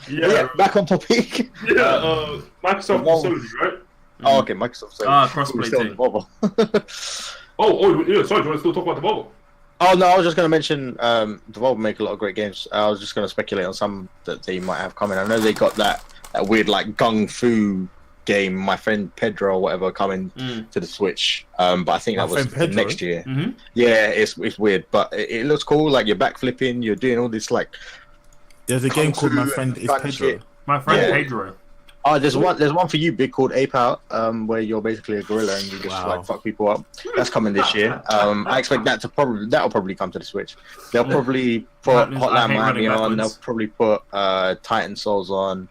Yeah, back on topic. Yeah, Microsoft and Sony, right? Oh, okay, Microsoft. Crossplay thing. Yeah, sorry, do you want to still talk about the Volvo? Oh no, I was just going to mention Devolver make a lot of great games. I was just going to speculate on some that they might have coming. I know they got that weird like Gung Fu game, My Friend Pedro or whatever, coming to the Switch. But I think that was next year. Mm-hmm. Yeah, it's weird, but it looks cool. Like you're backflipping, you're doing all this like. There's a game called My Friend is Pedro. My Friend Pedro. Oh, there's one for you, big, called Ape-Out, where you're basically a gorilla and you just like fuck people up. That's coming this year. I expect that'll probably come to the Switch. They'll probably put Hotline Miami on. They'll probably put Titan Souls on.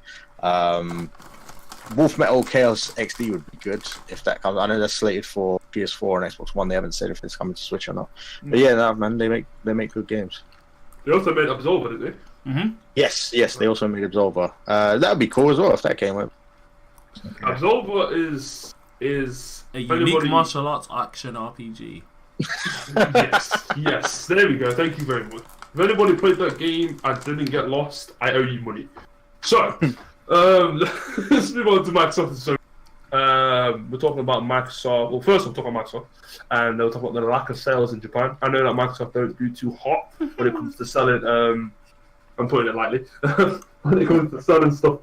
Wolf Metal Chaos XD would be good if that comes. I know that's slated for PS4 and Xbox One. They haven't said if it's coming to Switch or not. But yeah, no, man, they make good games. They also made Absolver, didn't they? Mm-hmm. Yes, they also made Absolver. That would be cool as well if that came up. Absolver is a unique martial arts action RPG. yes, there we go. Thank you very much. If anybody played that game and didn't get lost, I owe you money. So, let's move on to Microsoft and Sony. We're talking about Microsoft. Well, first we'll talk about Microsoft, and we'll talk about the lack of sales in Japan. I know that Microsoft don't do too hot when it comes to selling. I'm putting it lightly. When it comes to selling stuff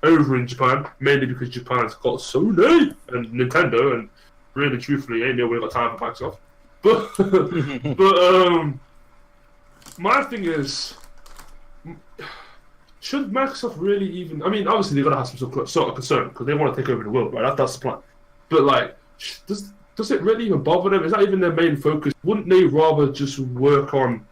over in Japan, mainly because Japan's got Sony and Nintendo, and really, truthfully, ain't nobody got time for Microsoft. But my thing is, should Microsoft really even? I mean, obviously they're gonna have some sort of concern because they want to take over the world, right? That's the plan. But like, does it really even bother them? Is that even their main focus? Wouldn't they rather just work on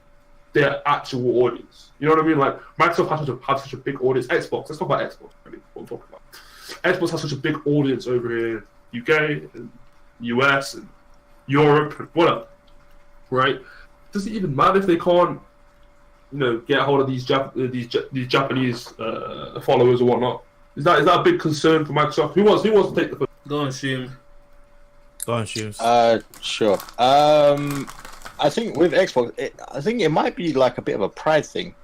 their actual audience? You know what I mean? Like, Microsoft has such a big audience. Xbox, let's talk about Xbox. Really, what I'm talking about. Xbox has such a big audience over here, UK, and US, and Europe, and whatever. Right? Does it even matter if they can't, get a hold of these Japanese followers or whatnot? Is that a big concern for Microsoft? Who wants to take the first? Go on, Shim. Sure. I think with Xbox, I think it might be like a bit of a pride thing.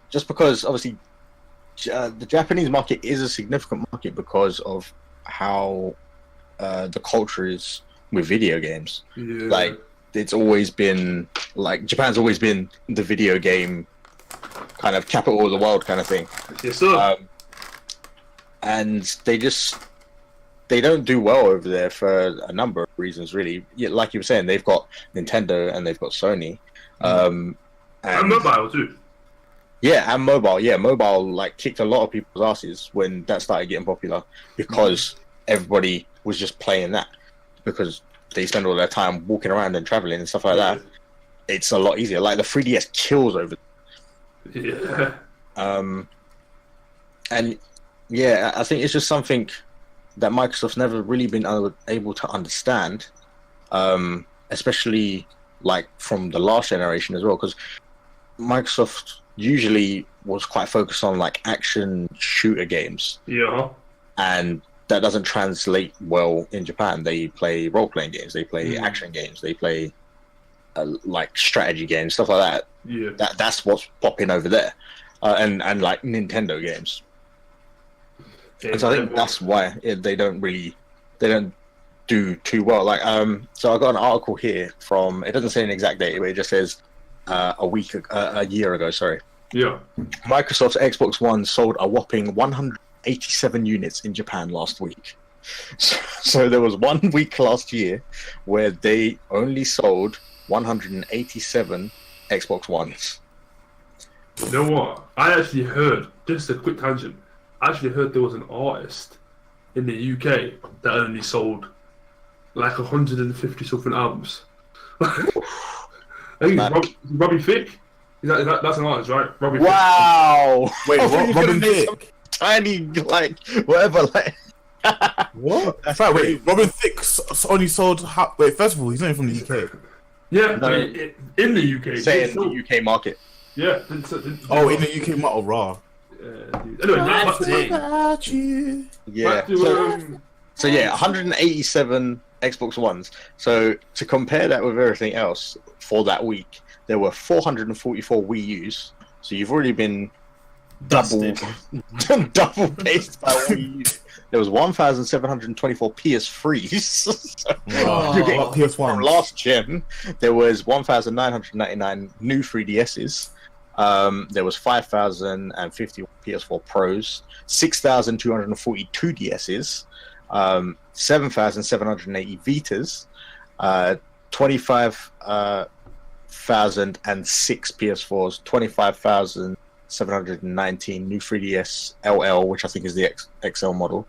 Just because obviously the Japanese market is a significant market because of how the culture is with video games. Yeah. Like, it's always been like Japan's always been the video game kind of capital of the world kind of thing. Yes, sir. And they don't do well over there for a number of reasons, really. Yeah, like you were saying, they've got Nintendo and they've got Sony, and mobile too. Yeah, and mobile. Yeah, mobile like kicked a lot of people's asses when that started getting popular because everybody was just playing that because they spend all their time walking around and traveling and stuff like that. It's a lot easier. Like the 3DS kills over. Yeah. And yeah, I think it's just something that Microsoft's never really been able to understand, especially like from the last generation as well, because Microsoft usually was quite focused on like action shooter games. Yeah. And that doesn't translate well in Japan. They play role-playing games, they play action games, they play like strategy games, stuff like that. Yeah. That's what's popping over there, and like Nintendo games. And so I think that's why they don't do too well. Like so I got an article here from, it doesn't say an exact date, but it just says a year ago. Sorry. Yeah. Microsoft's Xbox One sold a whopping 187 units in Japan last week. So there was 1 week last year where they only sold 187 Xbox Ones. You know what? I actually heard, just a quick tangent, I actually heard there was an artist in the UK that only sold like 150 something albums. I think it's Robbie Thicke. That's an artist, right? Robbie Wow! Wait, what? Robin Thicke? Tiny, like, whatever, like... What? That's right, wait, Robin Thicke only sold... Wait, first of all, he's not even from the UK. Yeah, No. in the UK. Say in the UK market. Yeah. In the UK model, raw. Anyway, back to the About you. Yeah. back to, So yeah, 187 Xbox Ones. So to compare that with everything else for that week, there were 444 Wii U's. So you've already been double paced by Wii U's. There was 1,724 PS3s. Wow. You're getting PS1. from last gen. There was 1,999 new 3DSs. There was 5,050 PS4 Pros, 6,242 DSs, 7,780 Vitas, 25,006 PS4s, 25,719 new 3DS LL, which I think is the XL model,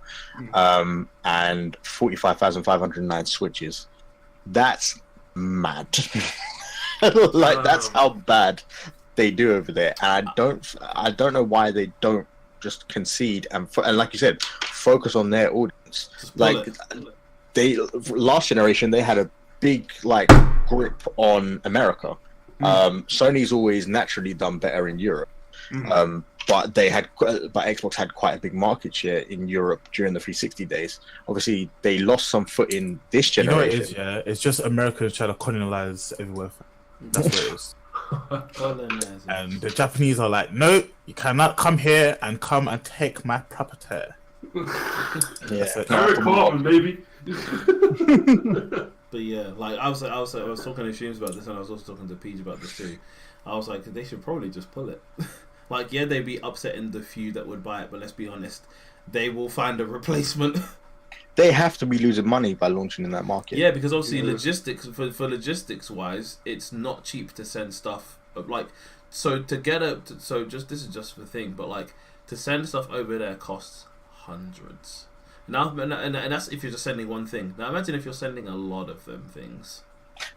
and 45,509 Switches. That's mad. Like, that's how bad they do over there, and I don't know why they don't just concede and like you said, focus on their audience. Like they last generation, they had a big like grip on America. Sony's always naturally done better in Europe, but Xbox had quite a big market share in Europe during the 360 days. Obviously, they lost some foot in this generation. You know what it is, yeah? It's just America trying to colonize everywhere. That's what it is. And the Japanese are like, no, you cannot come here and come and take my property. Yeah, Eric Cartman, baby. But yeah, like I was talking to streams about this, and I was also talking to Peach about this too. I was like, they should probably just pull it. Like, yeah, they'd be upsetting the few that would buy it, but let's be honest, they will find a replacement. They have to be losing money by launching in that market. Yeah, because obviously logistics for logistics wise, it's not cheap to send stuff. Like, so to get this is just the thing, but like to send stuff over there costs hundreds. Now, and that's if you're just sending one thing. Now imagine if you're sending a lot of them things.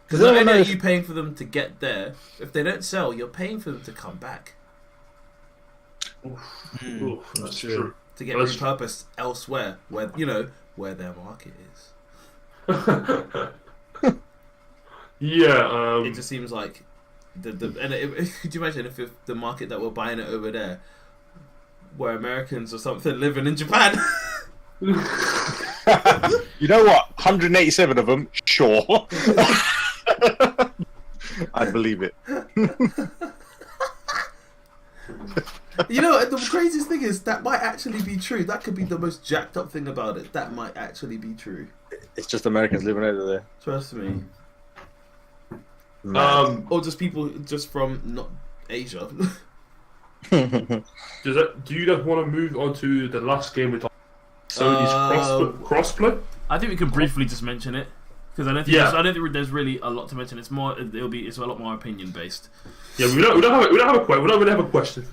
Because not only are you paying for them to get there, if they don't sell, you're paying for them to come back. Oof, that's true. To get repurposed elsewhere, where where their market is. Yeah. It just seems like could you imagine if the market that we're buying it over there were Americans or something living in Japan? You know what? 187 of them, sure. I believe it. You know, the craziest thing is that might actually be true. That could be the most jacked up thing about it. That might actually be true. It's just Americans living over there. Trust me. Or just people just from not Asia. Do you guys want to move on to the last game we talked about? Sony's crossplay? I think we can briefly just mention it because I don't think there's really a lot to mention. It's a lot more opinion based. Yeah, we don't really have a question.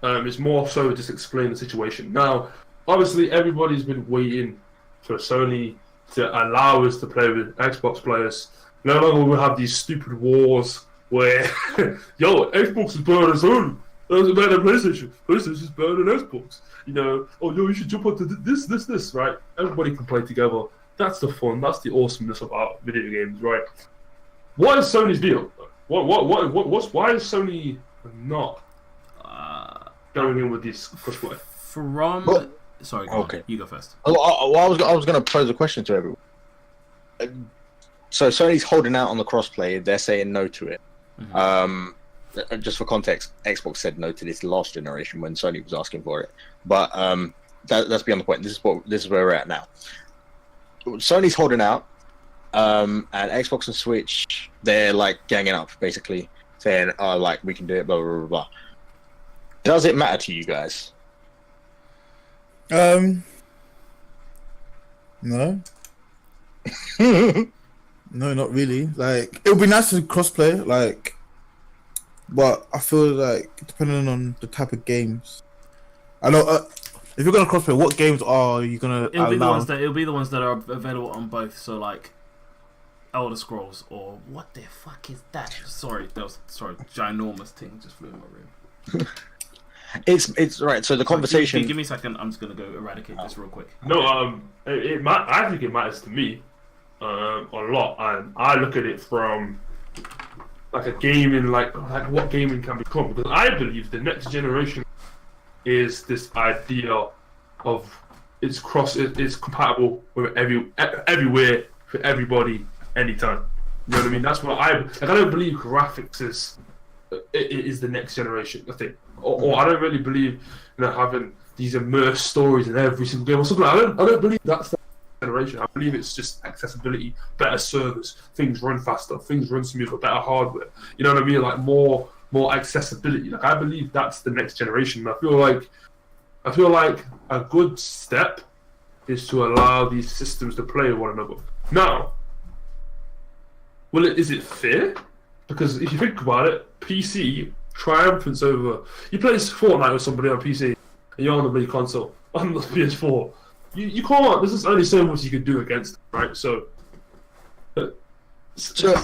It's more so just explain the situation. Now, obviously, everybody's been waiting for Sony to allow us to play with Xbox players. No longer will we have these stupid wars where, Xbox is playing its own. It's better than PlayStation. PlayStation's better than Xbox. You know, oh, yo, you should jump onto this, right? Everybody can play together. That's the fun. That's the awesomeness about video games, right? What is Sony's deal? Why is Sony not going in with this crossplay? Sorry, okay. You go first. I was going to pose a question to everyone. So Sony's holding out on the crossplay. They're saying no to it. Mm-hmm. Just for context, Xbox said no to this last generation when Sony was asking for it. But that's beyond the point. This is where we're at now. Sony's holding out, and Xbox and Switch, they're like ganging up, basically saying, "Oh, like we can do it." Blah blah blah blah. Does it matter to you guys? No. No, not really. Like, it would be nice to crossplay, like, but I feel like depending on the type of games, I know if you're gonna crossplay, what games are you gonna It'll allow? be the ones that are available on both. So like Elder Scrolls or what the fuck is that? Sorry, ginormous thing just flew in my room. It's right. So the conversation. Give me a second. I'm just gonna go eradicate this real quick. No, I think it matters to me a lot, and I look at it from like a gaming, like what gaming can become. Because I believe the next generation is this idea of it's compatible with everywhere for everybody, anytime. You know what I mean? That's what I don't believe graphics is the next generation. I think. Or I don't really believe having these immersed stories in every single game or something. I don't believe that's the generation. I believe it's just accessibility, better servers, things run faster, things run smoother, better hardware. You know what I mean? Like more accessibility. Like I believe that's the next generation. I feel like a good step is to allow these systems to play with one another. Now, is it fair? Because if you think about it, PC triumphant over. You play Fortnite with somebody on PC, and you're on the Wii console on the PS4. You can't. There's only so much you can do against it, right? So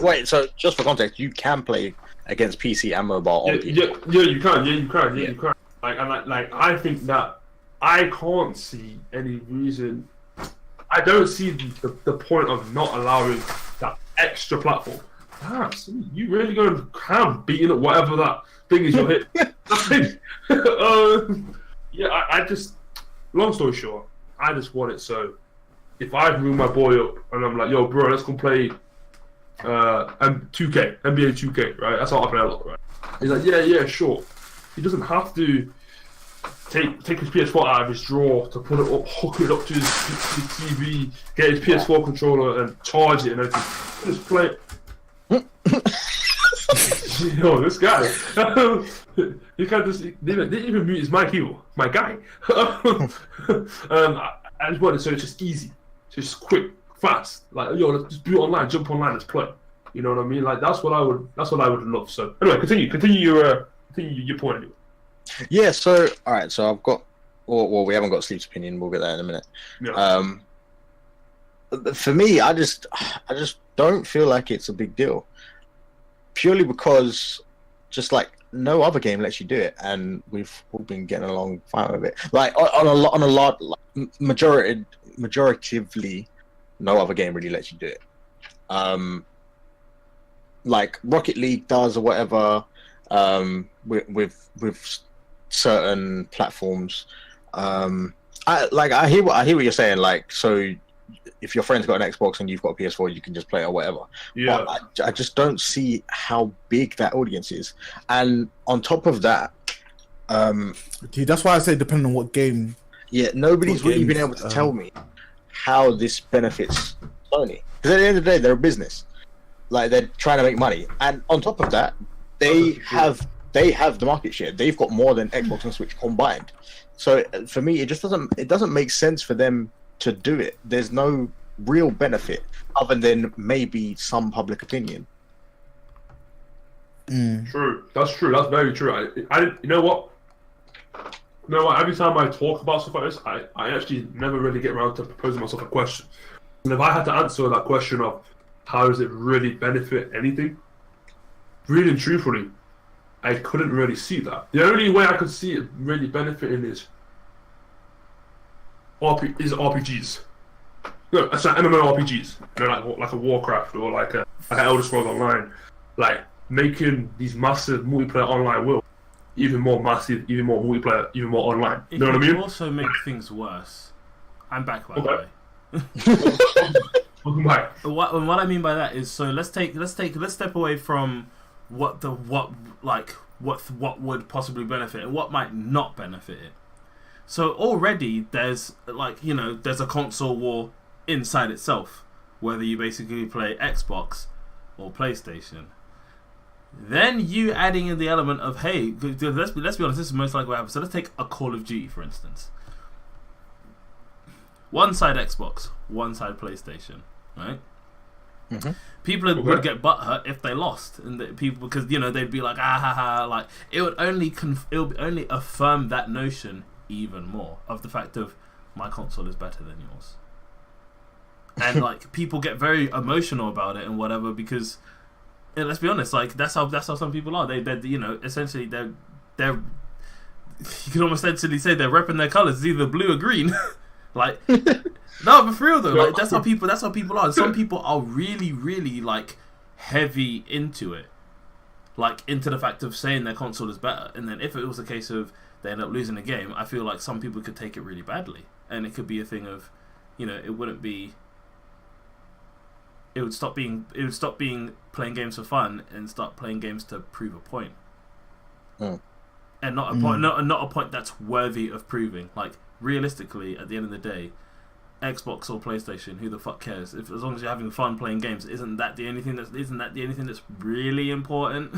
wait. So just for context, you can play against PC and mobile on PC. Yeah, you can. You can. Like, I think that I can't see any reason. I don't see the point of not allowing that extra platform. Perhaps you really going to have beating up whatever that thing is you'll hit. I just, long story short, I just want it so if I move my boy up and I'm like, yo, bro, let's go play 2K, NBA 2K, right? That's all I play a lot, right? He's like, yeah, sure. He doesn't have to take his PS4 out of his drawer to put it up, hook it up to his TV, get his PS4 controller and charge it and everything. Just play it. Yo, this guy. You can't just didn't even mute his mic here, my guy. I just want it so it's just easy, so it's just quick, fast. Like, yo, let's just boot online, jump online, let's play. You know what I mean? Like that's what I would love. So anyway, continue your point. Anyway. Yeah. So all right. So I've got. Well, we haven't got Sleep's opinion. We'll get that in a minute. Yeah. For me, I just don't feel like it's a big deal. Purely because, just like no other game lets you do it, and we've all been getting along fine with it. Like on a lot, majoritively, no other game really lets you do it. Like Rocket League does or whatever. With certain platforms, I hear what you're saying. Like, so if your friend's got an Xbox and you've got a PS4, you can just play it or whatever. Yeah. But I just don't see how big that audience is. And on top of that, dude, that's why I say depending on what game. Yeah, nobody's really been able to tell me how this benefits Sony. Because at the end of the day, they're a business. Like, they're trying to make money. And on top of that, they have the market share. They've got more than Xbox and Switch combined. So for me, it just doesn't make sense for them to do it. There's no real benefit other than maybe some public opinion. True. That's true. That's very true. You know what? Every time I talk about stuff like this, I actually never really get around to proposing myself a question. And if I had to answer that question of how does it really benefit anything, really and truthfully, I couldn't really see that. The only way I could see it really benefiting is RPGs. No, it's like MMORPGs. You know, like a Warcraft or like an Elder Scrolls Online. Like making these massive multiplayer online worlds even more massive, even more multiplayer, even more online. You know what I mean? It also make things worse. I'm back by the way. Welcome back. What I mean by that is, so let's step away from what would possibly benefit and what might not benefit it. So already there's there's a console war inside itself, whether you basically play Xbox or PlayStation. Then you adding in the element of, hey, let's be honest, this is most likely what happens. So let's take a Call of Duty for instance. One side Xbox, one side PlayStation, right? Mm-hmm. People would get butthurt if they lost, and people, because they'd be like, ah ha ha, like it would only affirm that notion even more of the fact of my console is better than yours, and like people get very emotional about it and whatever because, and let's be honest, like that's how some people are. They're essentially they're you can almost essentially say they're repping their colours. It's either blue or green. Like, no, but for real though, like that's how people are. And some people are really, really like heavy into it, like into the fact of saying their console is better. And then if it was a case of they end up losing the game, I feel like some people could take it really badly, and it could be a thing of, it would stop being playing games for fun and start playing games to prove a point. And not a point, not a point that's worthy of proving. Like realistically, at the end of the day, Xbox or PlayStation, who the fuck cares? If as long as you're having fun playing games, isn't that the only thing that's really important?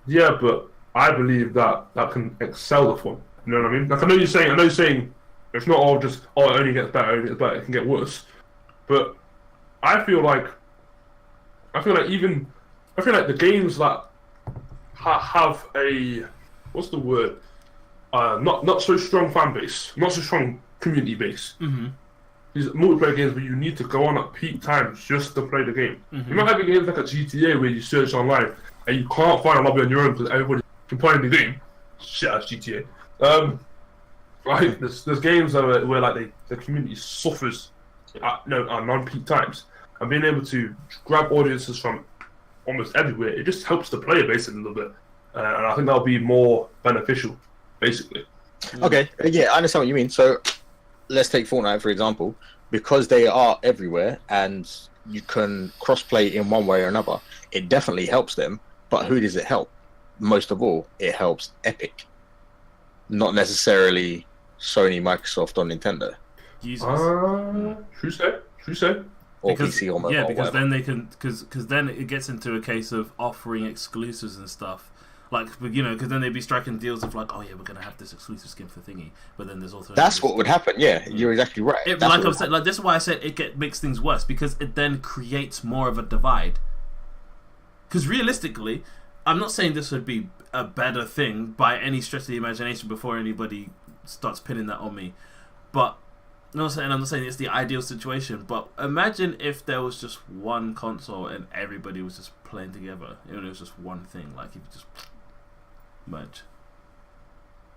Yeah, but I believe that can excel the fun. You know what I mean? Like I know you're saying it's not all just it only gets better, it can get worse. But I feel like the games that have a what's the word? Not so strong fan base, not so strong community base. Mm-hmm. These multiplayer games where you need to go on at peak times just to play the game. Mm-hmm. You're not having games like a GTA where you search online and you can't find a lobby on your own because everybody can play the game. Shit, that's GTA. Right? There's games where like the community suffers at non-peak times, and being able to grab audiences from almost everywhere, it just helps the player base a little bit, and I think that'll be more beneficial. Basically. Okay, yeah, I understand what you mean. So, let's take Fortnite for example, because they are everywhere and you can crossplay in one way or another. It definitely helps them, but who does it help? Most of all, it helps Epic, not necessarily Sony, Microsoft, or Nintendo. True say. Or PC or mobile. Yeah, because whatever. then they can, because then it gets into a case of offering exclusives and stuff. Like, because then they'd be striking deals of like, oh yeah, we're gonna have this exclusive skin for thingy, but then there's also that's what would happen. Yeah, you're exactly right. Like I've said, like this is why I said makes things worse, because it then creates more of a divide. Because realistically, I'm not saying this would be a better thing by any stretch of the imagination before anybody starts pinning that on me, but I'm not saying it's the ideal situation. But imagine if there was just one console and everybody was just playing together, and it was just one thing, like if you just merge.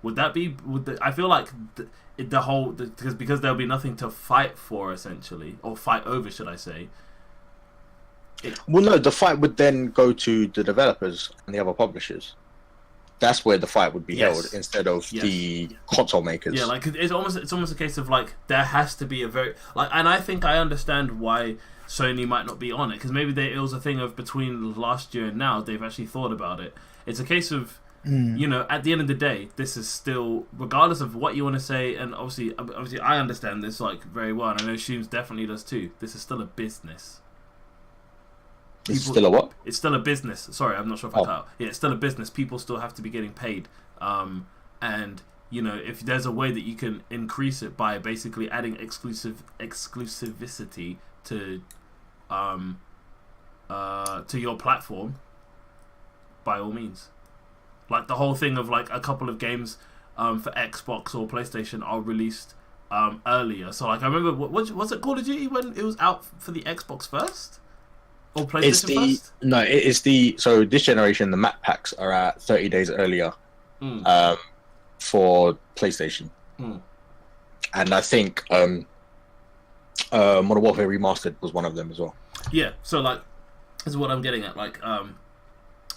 Would that be? I feel like the whole because there'll be nothing to fight for essentially, or fight over, should I say? Well, no, the fight would then go to the developers and the other publishers. That's where the fight would be held instead of the console makers. Yeah, like it's almost a case of like there has to be a very and I think I understand why Sony might not be on it, because maybe it was a thing of between last year and now they've actually thought about it. It's a case of at the end of the day, this is still, regardless of what you want to say, and obviously I understand this like very well, and I know Shooms definitely does too. This is still a business. It's still a what? It's still a business. Sorry, I'm not sure if I cut out. Yeah, it's still a business. People still have to be getting paid. And if there's a way that you can increase it by basically adding exclusivity to your platform, by all means. Like the whole thing of like a couple of games for Xbox or PlayStation are released earlier. So like I remember, was it Call of Duty when it was out for the Xbox first? Or PlayStation first? No, it is the... So this generation, the map packs are at 30 days earlier for PlayStation. And I think Modern Warfare Remastered was one of them as well. Yeah, so like, this is what I'm getting at. Like,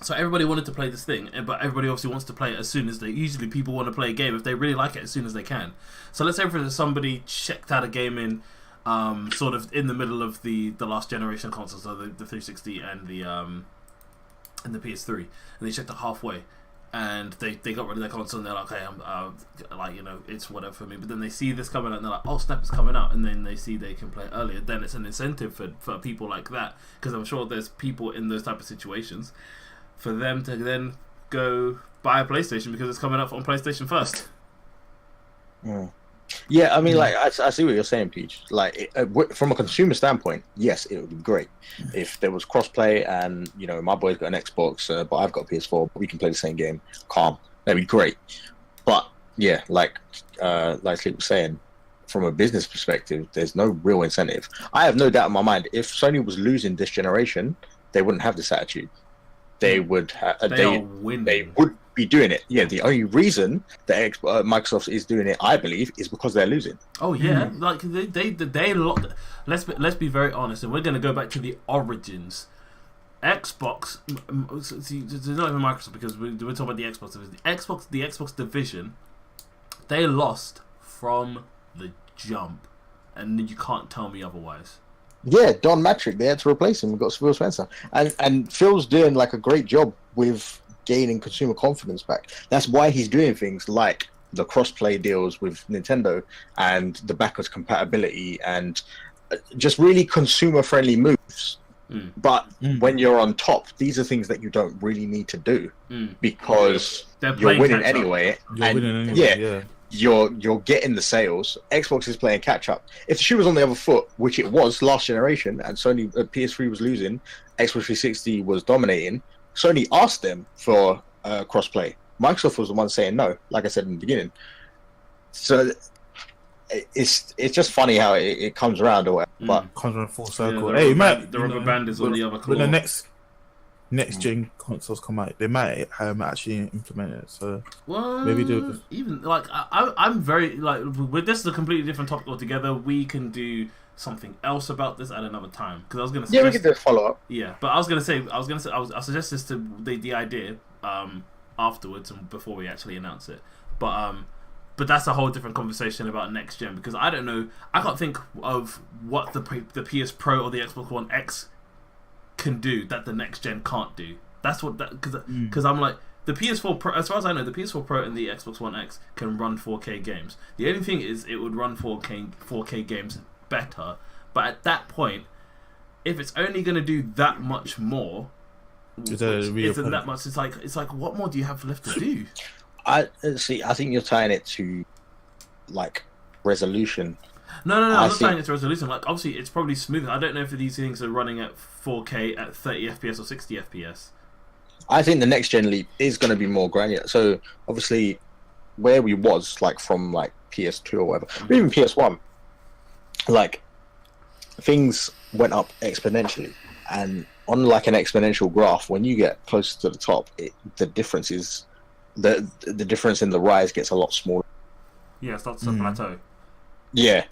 so everybody wanted to play this thing, but everybody obviously wants to play it as soon as they... Usually people want to play a game if they really like it as soon as they can. So let's say for instance somebody checked out a game in sort of in the middle of the last generation consoles, so the 360 and the PS3, and they checked it halfway, and they got rid of their console, and they're like, okay, I'm like, you know, it's whatever for me. But then they see this coming out, and they're like, oh snap, it's coming out, and then they see they can play it earlier. Then it's an incentive for people like that, because I'm sure there's people in those type of situations for them to then go buy a PlayStation because it's coming up on PlayStation first. Yeah, I mean, like, I see what you're saying, Peach. Like, from a consumer standpoint, yes, it would be great if there was crossplay and, you know, my boy's got an Xbox, but I've got a PS4, but we can play the same game. Calm. That'd be great. But, yeah, like Sleep was saying, from a business perspective, there's no real incentive. I have no doubt in my mind, if Sony was losing this generation, they wouldn't have this attitude. They would they would be doing it. Yeah, the only reason that Microsoft is doing it, I believe, is because they're losing. Oh yeah, like they let's be very honest, and we're going to go back to the origins. Xbox, see, it's not even Microsoft, because we're talking about the Xbox division. The Xbox division, they lost from the jump, and you can't tell me otherwise. Yeah, Don Matrick, they had to replace him. We got Phil Spencer, and Phil's doing like a great job with gaining consumer confidence back. That's why he's doing things like the cross-play deals with Nintendo and the backwards compatibility and just really consumer-friendly moves. But when you're on top, these are things that you don't really need to do because you're winning anyway. You're getting the sales. Xbox is playing catch up. If the shoe was on the other foot, which it was last generation, and Sony PS3 was losing, Xbox 360 was dominating, Sony asked them for crossplay. Microsoft was the one saying no, like I said in the beginning. So it's just funny how it comes around or whatever. But comes around full circle. Yeah, hey, Matt, the rubber band is on the other claw. When the next gen consoles come out, they might actually implement it. So maybe do even like I'm very like with this is a completely different topic altogether. We can do something else about this at another time, because I was gonna suggest, we can do a follow up. Yeah, but I'll suggest this to the idea afterwards and before we actually announce it. But that's a whole different conversation about next gen, because I don't know. I can't think of what the PS Pro or the Xbox One X can do that the next gen can't do. That's what that because I'm like, the PS4 Pro, as far as I know, the PS4 Pro and the Xbox One X can run 4K games. The only thing is it would run 4K games better, but at that point, if it's only going to do that much more, isn't that much? It's like what more do you have left to do? I think you're tying it to like resolution. No, I'm not saying it's resolution. Like, obviously, it's probably smooth. I don't know if these things are running at 4K at 30 FPS or 60 FPS. I think the next gen leap is going to be more granular. So, obviously, where we was, like, from, like, PS2 or whatever, or even PS1, like, things went up exponentially. And on, like, an exponential graph, when you get close to the top, the difference is... The difference in the rise gets a lot smaller. Yeah, it starts to plateau. Yeah.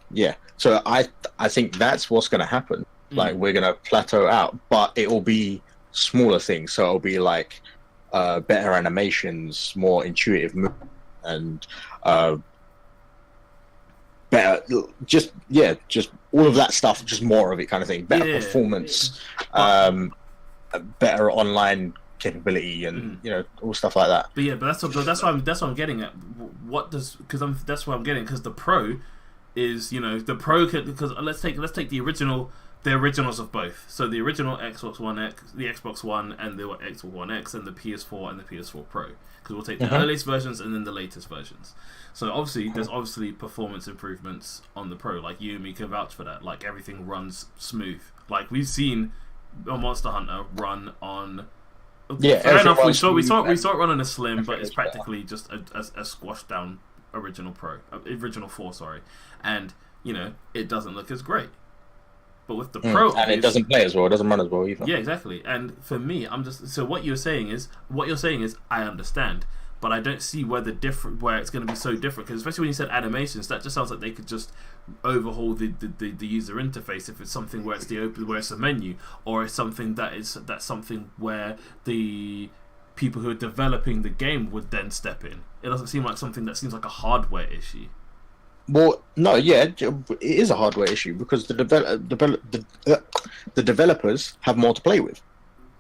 So I think that's what's going to happen. Like, we're going to plateau out, but it will be smaller things. So it'll be like better animations, more intuitive movement, and better, just all of that stuff, just more of it kind of thing. Better performance, better online capability, and all stuff like that. But that's what I'm getting at. That's what I'm getting, because the Pro is, the Pro could, because let's take the originals of both. So the original Xbox One X, the Xbox One, and the Xbox One X, and the PS4 and the PS4 Pro, because we'll take the earliest versions and then the latest versions. So obviously there's performance improvements on the Pro, like you and me can vouch for that. Like, everything runs smooth. Like, we've seen a Monster Hunter run on. Yeah, fair enough. We saw it run on a Slim, but it's practically just a squashed down original 4, sorry, and it doesn't look as great. But with the Pro, and it doesn't play as well. It doesn't run as well either. Yeah, exactly. And for me, what you're saying is I understand, but I don't see where it's going to be so different. Because especially when you said animations, that just sounds like they could just overhaul the user interface if it's something where it's a menu, or it's something that's something where the people who are developing the game would then step in. It doesn't seem like something that seems like a hardware issue. Well, no, yeah, it is a hardware issue because the developers have more to play with.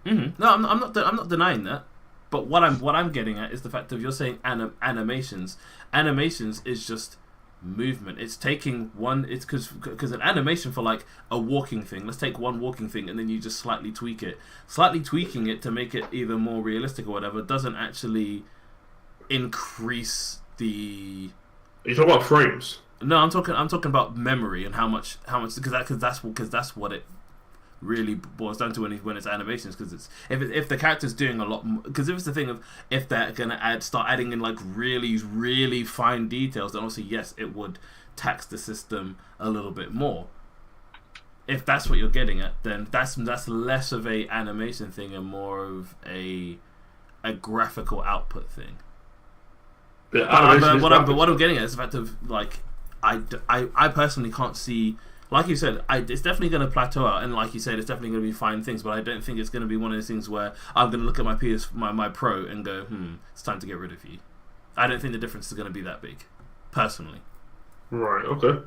Mm-hmm. No, I'm not denying that. But what I'm getting at is the fact of you're saying animations. Animations is just movement. It's taking one. It's because an animation for like a walking thing. Let's take one walking thing and then you just slightly tweak it. Slightly tweaking it to make it either more realistic or whatever doesn't actually increase the. Are you talking about frames? No, I'm talking about memory and how much because that's what it really boils down to when it's animations. Because if the character's doing a lot, because if it's the thing of if they're gonna start adding in like really fine details, then obviously yes, it would tax the system a little bit more. If that's what you're getting at, then that's less of a animation thing and more of a graphical output thing. Yeah, but what I'm getting at is the fact of like I personally can't see, like you said, it's definitely going to plateau out, and like you said, it's definitely going to be fine things, but I don't think it's going to be one of those things where I'm going to look at my Pro and go, it's time to get rid of you. I don't think the difference is going to be that big, personally. Right. Okay.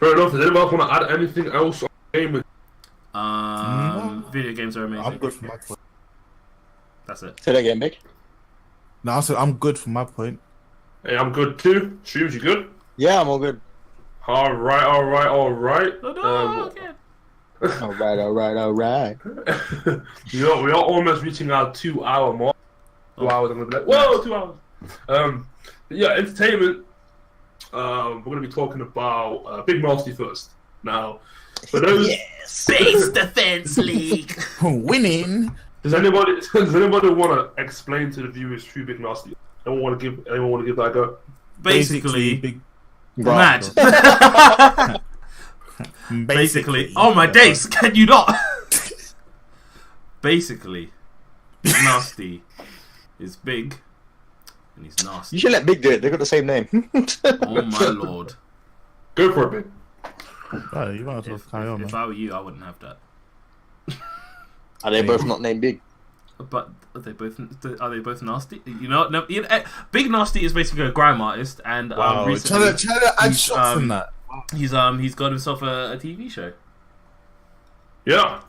Fair enough. Does anyone want to add anything else on the game? No. Video games are amazing. I'm good for my point. That's it. Say that again, Mick. No, I said I'm good for my point. Hey, I'm good too. Streams, you good? Yeah, I'm all good. All right. Okay. All right. We are almost reaching our 2 hour mark. 2 hours. I'm gonna be like, whoa, 2 hours. Yeah, entertainment. We're gonna be talking about Big Nasty first. Now, for those Space Defense League Winning. Does anybody want to explain to the viewers who Big Nasty? Anyone want to give that a go? basically big. mad. Basically, oh my days, can you not? Basically, Nasty is big and he's nasty. You should let Big do it. They've got the same name. Oh my lord. Go for it, Big. Oh, you might as well carry on, If man. I were you, I wouldn't have that. Are they both not named Big? But are they both nasty? No, Big Nasty is basically a grime artist, and Wow, recently try to add shots in that. he's got himself a TV show. Yeah.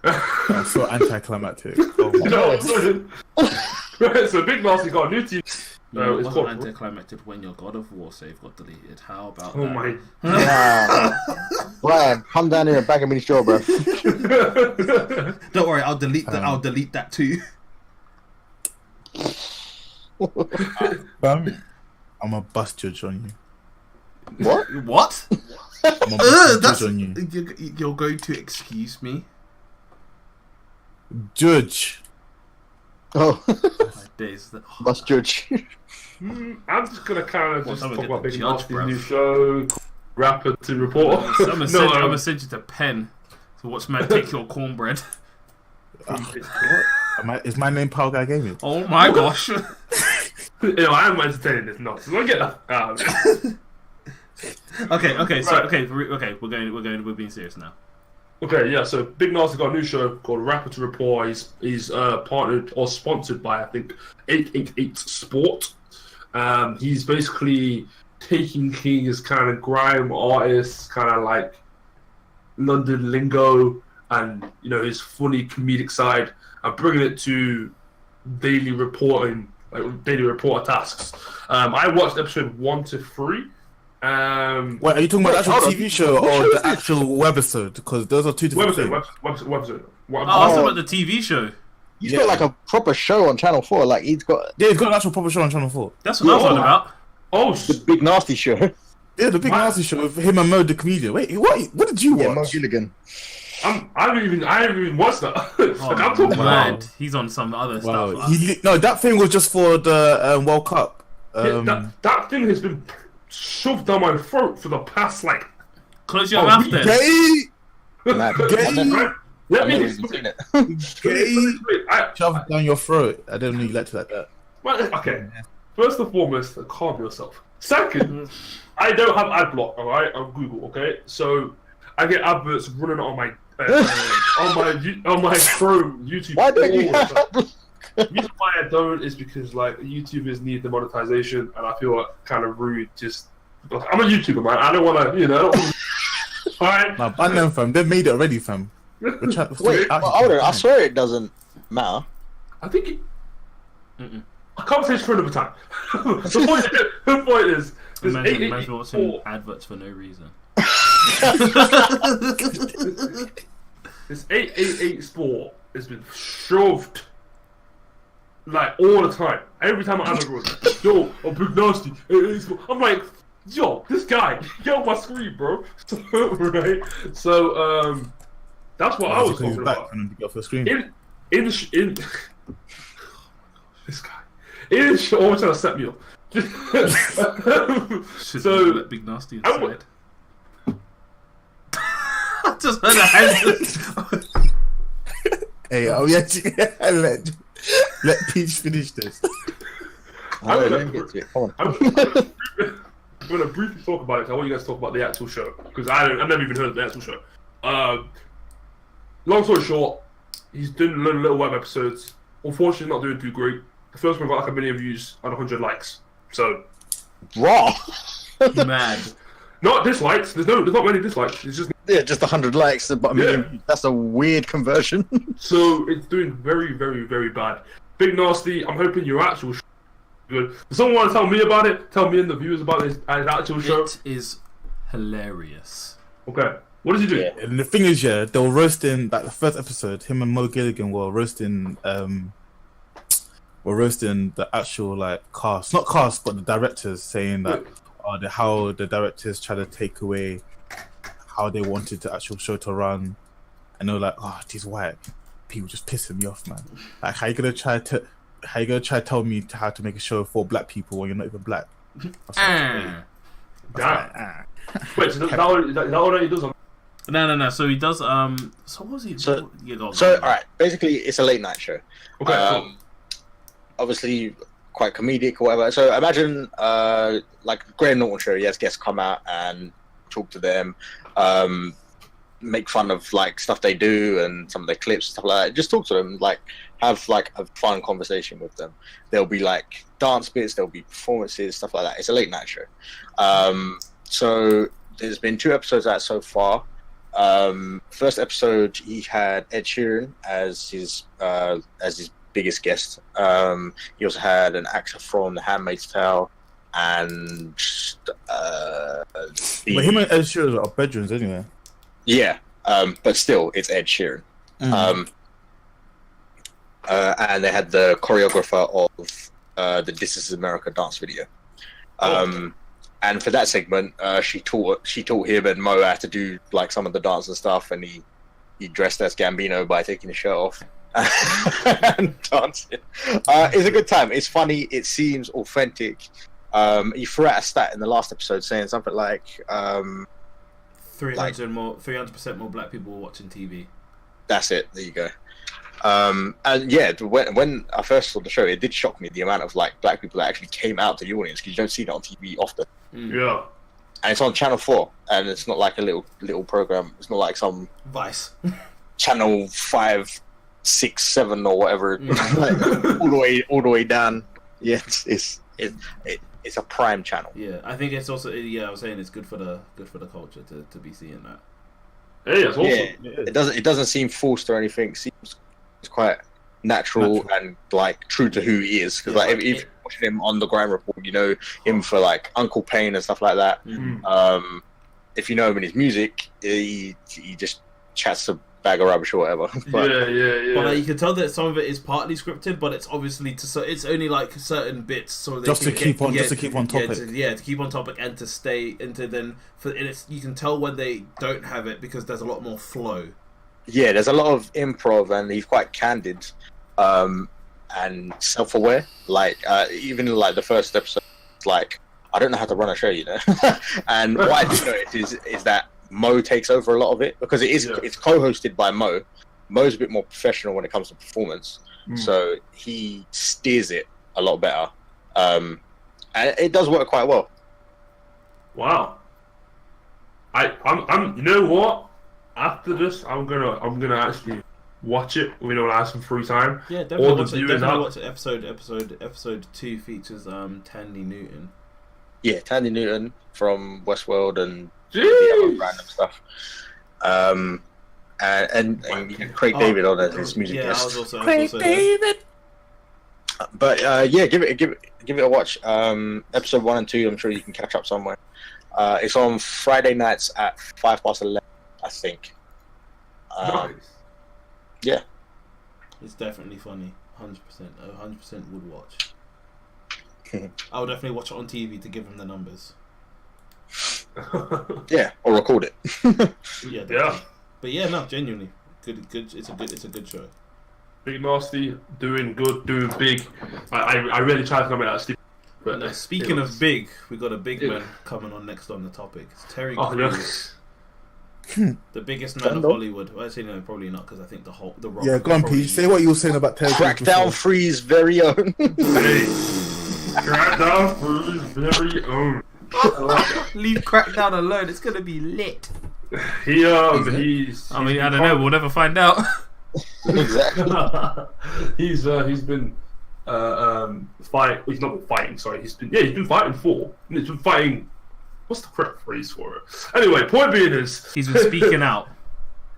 That's so anticlimactic. Oh my No, God. so Big Nasty got a new TV. It It's wasn't called. anticlimactic when your God of War save got deleted. How about Oh that? my. Wow. Ryan, come down here and bag me straw, bro. Don't worry, I'll delete that. I'll delete that too. I'm a bus judge on you. What? What? I'm a bus That's judge on you. you're going to excuse me? Judge. Oh, My days. must judge. I'm just gonna kind of just I'm talk gonna about get Big the judge, Nasty's bruv. new show, Rapper to Reporter. I'm gonna send you to Penn to watch man take your cornbread. Is my name PowellGuyGaming? Oh my gosh. I am entertaining this nonsense. I get that. We're being serious now. Okay, yeah. So Big Nasty got a new show called Rapper to Report. He's partnered or sponsored by I think 888 Sport. He's basically taking his kind of grime artists, kind of like London lingo, and his funny comedic side, and bringing it to daily reporting, like daily reporter tasks. I watched episode 1 to 3. Wait, are you talking about the actual TV show or the actual webisode? Because those are two different things. Website. Oh, I was talking about the TV show. He's got like a proper show on Channel 4. Like he's got Yeah, he's got an actual proper show on Channel 4. That's what I was on about. Oh, the Big Nasty show. Yeah, the Big Nasty show with him and Mo the comedian. Wait, what did you Yeah, Mo watch? Gilligan. I haven't even watched that. I'm talking Mad. about. He's on some other Wow, stuff. no, that thing was just for the World Cup. That thing has been shoved down my throat for the past Close your mouth then. Gay. Mad. Gay. Let me explain it. Gay. Shove it down your throat. I don't know you like to like that. Well, okay. First and foremost, calm yourself. Second, I don't have ad block, alright, on Google, okay? So I get adverts running on my on my Chrome YouTube. Why don't you have the reason why I don't is because like YouTubers need the monetization, and I feel like kind of rude. Just I'm a YouTuber, man. I don't want to, you know. Alright. Nah, ban them, fam. They've made it already, fam. Wait, hold on. I swear it doesn't matter. I think it. I can't say it's for another time. the point is, imagine watching adverts for no reason. This 888 sport has been shoved like all the time. Every time I ever goes, yo, I'm big nasty. 888 sport. I'm like, yo, this guy, get off my screen, bro. Right? So that's what I was talking about. Off the screen. In this guy. It's always trying to set me up. So big nasty inside. I just heard a hand. Hey, let Peach finish this. I'm gonna briefly talk about it. I want you guys to talk about the actual show because I've never even heard of the actual show. Long story short, he's doing little web episodes. Unfortunately, not doing too great. The first one got like 1 million views and 100 likes. So, Raw. Mad. Not dislikes. There's not many dislikes. It's just 100 likes, but that's a weird conversion. So it's doing very, very, very bad. Big Nasty. I'm hoping your actual show is good. If someone want to tell me about it, tell me in the viewers about his actual show. It is hilarious. Okay. What does he do? Yeah. And the thing is, they were roasting like the first episode. Him and Mo Gilligan were roasting. We're roasting the actual like cast, not cast, but the directors, saying that how the directors try to take away how they wanted the actual show to run, and they were like, "Oh, these white people just pissing me off, man. Like, how you gonna try to tell me how to make a show for black people when you're not even black?" Damn. Wait, so is that all he does? No. So he does. So what was he? So all right. Basically, it's a late night show. Okay. Cool. Obviously quite comedic or whatever. So imagine like Graham Norton show. He has guests come out and talk to them, make fun of like stuff they do and some of their clips and stuff like that. Just talk to them, like have like a fun conversation with them. There'll be like dance bits, there'll be performances, stuff like that. It's a late night show. So there's been 2 episodes out so far. First episode he had Ed Sheeran as his biggest guest. He also had an actor from The Handmaid's Tale, and but him and Ed Sheeran are bedrooms anyway. Yeah, but still, it's Ed Sheeran. And they had the choreographer of the This Is America dance video. And for that segment, she taught him and Mo how to do like some of the dance and stuff, and he dressed as Gambino by taking his shirt off and dancing. It's a good time. It's funny. It seems authentic. He threw out a stat in the last episode saying something like 300% more black people watching TV. That's it. There you go. And yeah, when I first saw the show, it did shock me the amount of like black people that actually came out to the audience, because you don't see that on TV often. Yeah. And it's on Channel 4, and it's not like a little program. It's not like some Vice Channel 5, 6, 7 or whatever, like, all the way down. Yeah, it's a prime channel. Yeah, I think it's also I was saying it's good for the culture to be seeing that. Hey, it's awesome. Yeah, it doesn't seem forced or anything. It seems it's quite natural and like true to who he is. Because if you're watching him on the Grime Report, you know him for like Uncle Payne and stuff like that. Mm-hmm. If you know him in his music, he just chats a bag of rubbish or whatever. But, yeah. But you can tell that some of it is partly scripted, but it's obviously it's only like certain bits, so they just to keep on topic. To keep on topic and to stay into you can tell when they don't have it because there's a lot more flow. Yeah, there's a lot of improv, and he's quite candid and self-aware. Like even like the first episode, like I don't know how to run a show, you know. And what I do notice is that Mo takes over a lot of it because it's co-hosted by Mo. Mo's a bit more professional when it comes to performance, so he steers it a lot better, and it does work quite well. Wow. I'm you know what? After this, I'm gonna actually watch it. We know, when I have some free time. Yeah, definitely watch it. Definitely watch it. Episode 2 features Tandy Newton. Yeah, Tandy Newton from Westworld and Jeez. the other random stuff. And you get Craig David on as his music guest. I was also David. But give it a watch. Episode 1 and 2, I'm sure you can catch up somewhere. It's on Friday nights at 11:05, I think. Nice. Yeah, it's definitely funny. 100%. 100% would watch. I would definitely watch it on TV to give him the numbers. Yeah, or record it. Yeah, definitely. But yeah, no, genuinely, good. It's a good show. Big Nasty, doing good, doing big. I really tried to come out sleep. But now, speaking of big, we got a big man coming on next on the topic. It's Terry Crews, the biggest man of Hollywood. Well, actually, no, probably not, because I think the Rock. Yeah, go on, Pete. Say what you were saying about Terry. Crackdown 3's very own. Hey, Crackdown 3's very own. Leave Crackdown alone. It's gonna be lit. He's. I mean, I don't know. We'll never find out. Exactly. He's been fight. He's not been fighting. Sorry, he's been fighting for. He's been fighting. What's the correct phrase for it? Anyway, point being is he's been speaking out.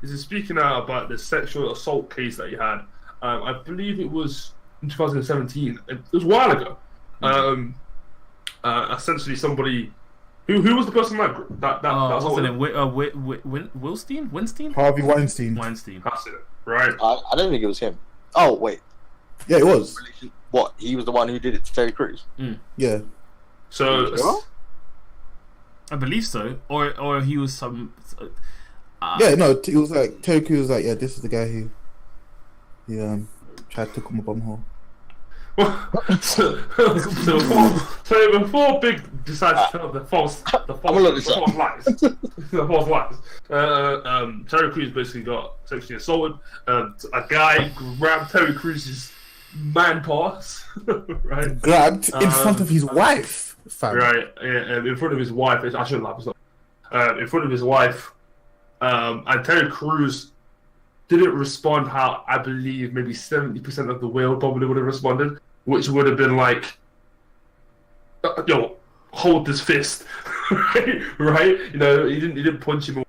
He's been speaking out about the sexual assault case that he had. I believe it was in 2017. It was a while ago. Essentially, somebody. Who was the person that wasn't it Winstein? Harvey Weinstein. That's it, right? I don't think it was him. Oh wait, yeah, it was. What? He was the one who did it to Terry Crews. Yeah. So I believe so, or he was some. Yeah, no, it was like Terry Crews was like, yeah, this is the guy who tried to come a bum hole. So before Big decided to tell the false lies, Terry Crews basically got sexually assaulted. A guy grabbed Terry Crews' man paws, right? Grabbed in front of his wife, fam. Right? In front of his wife. I shouldn't laugh. In front of his wife, and Terry Crews didn't respond how I believe maybe 70% of the world probably would have responded, which would have been like, yo, hold this fist, right? You know, he didn't punch him,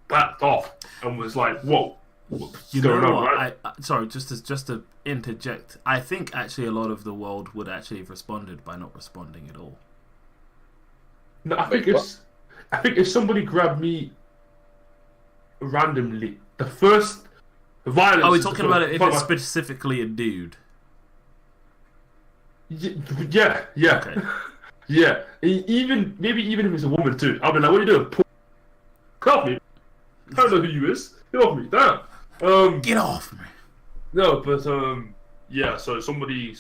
backed off, and was like, whoa, what's going on, right? Sorry, just to interject, I think actually a lot of the world would actually have responded by not responding at all. No, I think if somebody grabbed me randomly, the first violence. Are we talking about it if it's specifically a dude? Yeah. Okay. Yeah. Even if it's a woman too. I'll be like, what are you doing? Get off me. I don't know who you is. Get off me. Damn. Get off me. No, but yeah. So somebody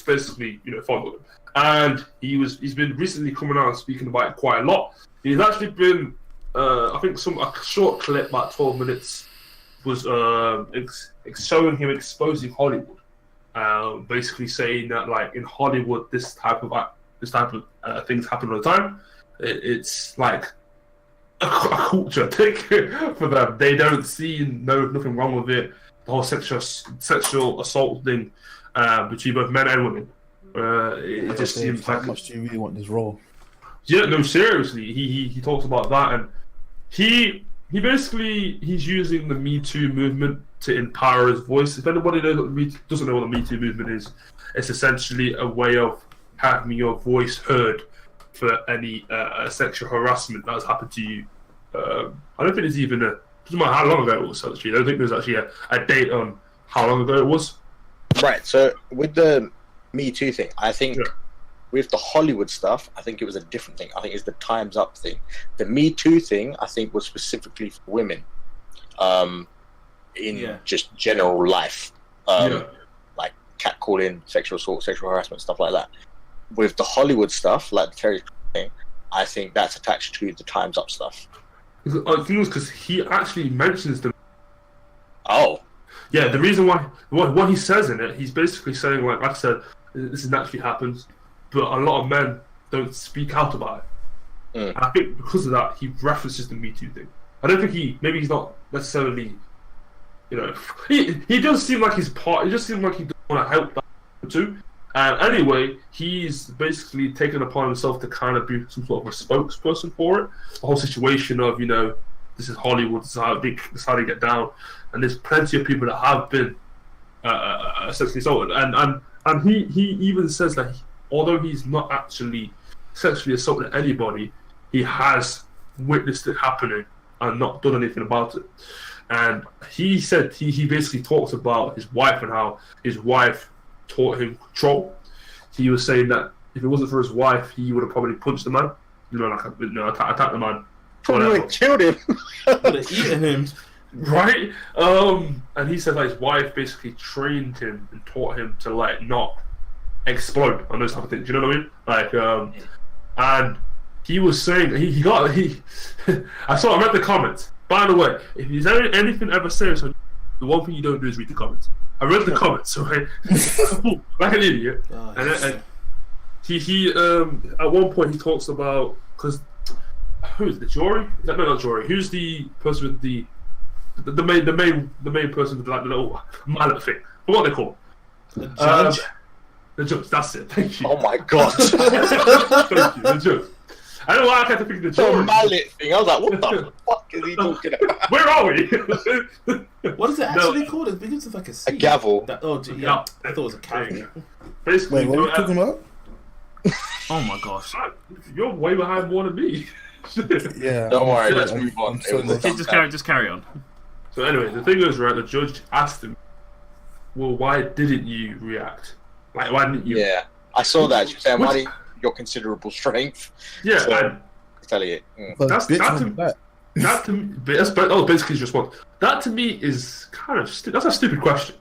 basically followed him, and he's been recently coming out and speaking about it quite a lot. He's actually been. I think a short clip, about 12 minutes, was showing him exposing Hollywood. Basically saying that, like, in Hollywood, this type of things happen all the time. It's like a culture thing for them. They don't see nothing wrong with it. The whole sexual assault thing between both men and women. It just seems like. How much do you really want this role? Yeah, no, seriously. He talks about that, and he's using the Me Too movement to empower his voice. If anybody doesn't know what the Me Too movement is, it's essentially a way of having your voice heard for any sexual harassment that has happened to you. I don't think there's even doesn't matter how long ago it was, actually. I don't think there's actually a date on how long ago it was. Right, so with the Me Too thing, I think with the Hollywood stuff, I think it was a different thing. I think it's the Time's Up thing. The Me Too thing, I think, was specifically for women in just general life. Like catcalling, sexual assault, sexual harassment, stuff like that. With the Hollywood stuff, like the Terry thing, I think that's attached to the Time's Up stuff. Because he actually mentions them. Oh. Yeah, the reason why what he says in it, he's basically saying like I said, this naturally happens, but a lot of men don't speak out about it. And I think because of that, he references the Me Too thing. I don't think he's not necessarily, he does seem like he's part. He just seems like he doesn't want to help that too. And anyway, he's basically taken upon himself to kind of be some sort of a spokesperson for it. The whole situation of this is Hollywood, this is how they get down, and there's plenty of people that have been sexually assaulted, and he even says that although he's not actually sexually assaulted anybody, he has witnessed it happening and not done anything about it. And he said he basically talks about his wife and how his wife taught him control. He was saying that if it wasn't for his wife, he would have probably punched the man, attacked the man. Probably would have killed him. Would have eaten him. Right? And he said that his wife basically trained him and taught him to not explode on those type of things. You know what I mean? And he was saying I read the comments. By the way, if there's anything ever said, so the one thing you don't do is read the comments. I read the comments, right? Like an idiot. Oh, and he at one point he talks about, because who's the jury? No, not jury. Who's the person with the main person with the little mallet thing? What they call? The judge. The judge. That's it. Thank you. Oh my god. Thank you. The judge. I don't know why I can't think of the jury. The mallet thing. I was like, what the fuck is he talking about? Where are we? What is it actually called? It begins with like a C. A gavel. I thought it was a gavel. Basically, Wait, what are we talking about? Oh my gosh. You're way behind more than me. Yeah. Don't worry, let's move on. Just carry on. So anyway, the thing is, right, the judge asked him, well, why didn't you react? Like, why didn't you? Yeah, I saw that. She said, why didn't your considerable strength? Yeah, so, and retaliate. That's basically his response. That to me is kind of that's a stupid question.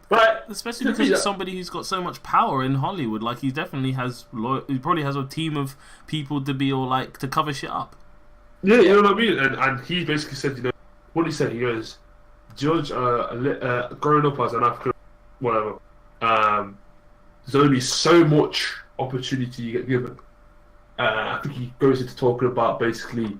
Right? Especially because he's somebody who's got so much power in Hollywood. Like, he definitely has. He probably has a team of people to be all to cover shit up. Yeah, you know what I mean. And he basically said, what he said. He goes, Judge, growing up as an African, whatever. There's only so much opportunity you get given. I think he goes into talking about basically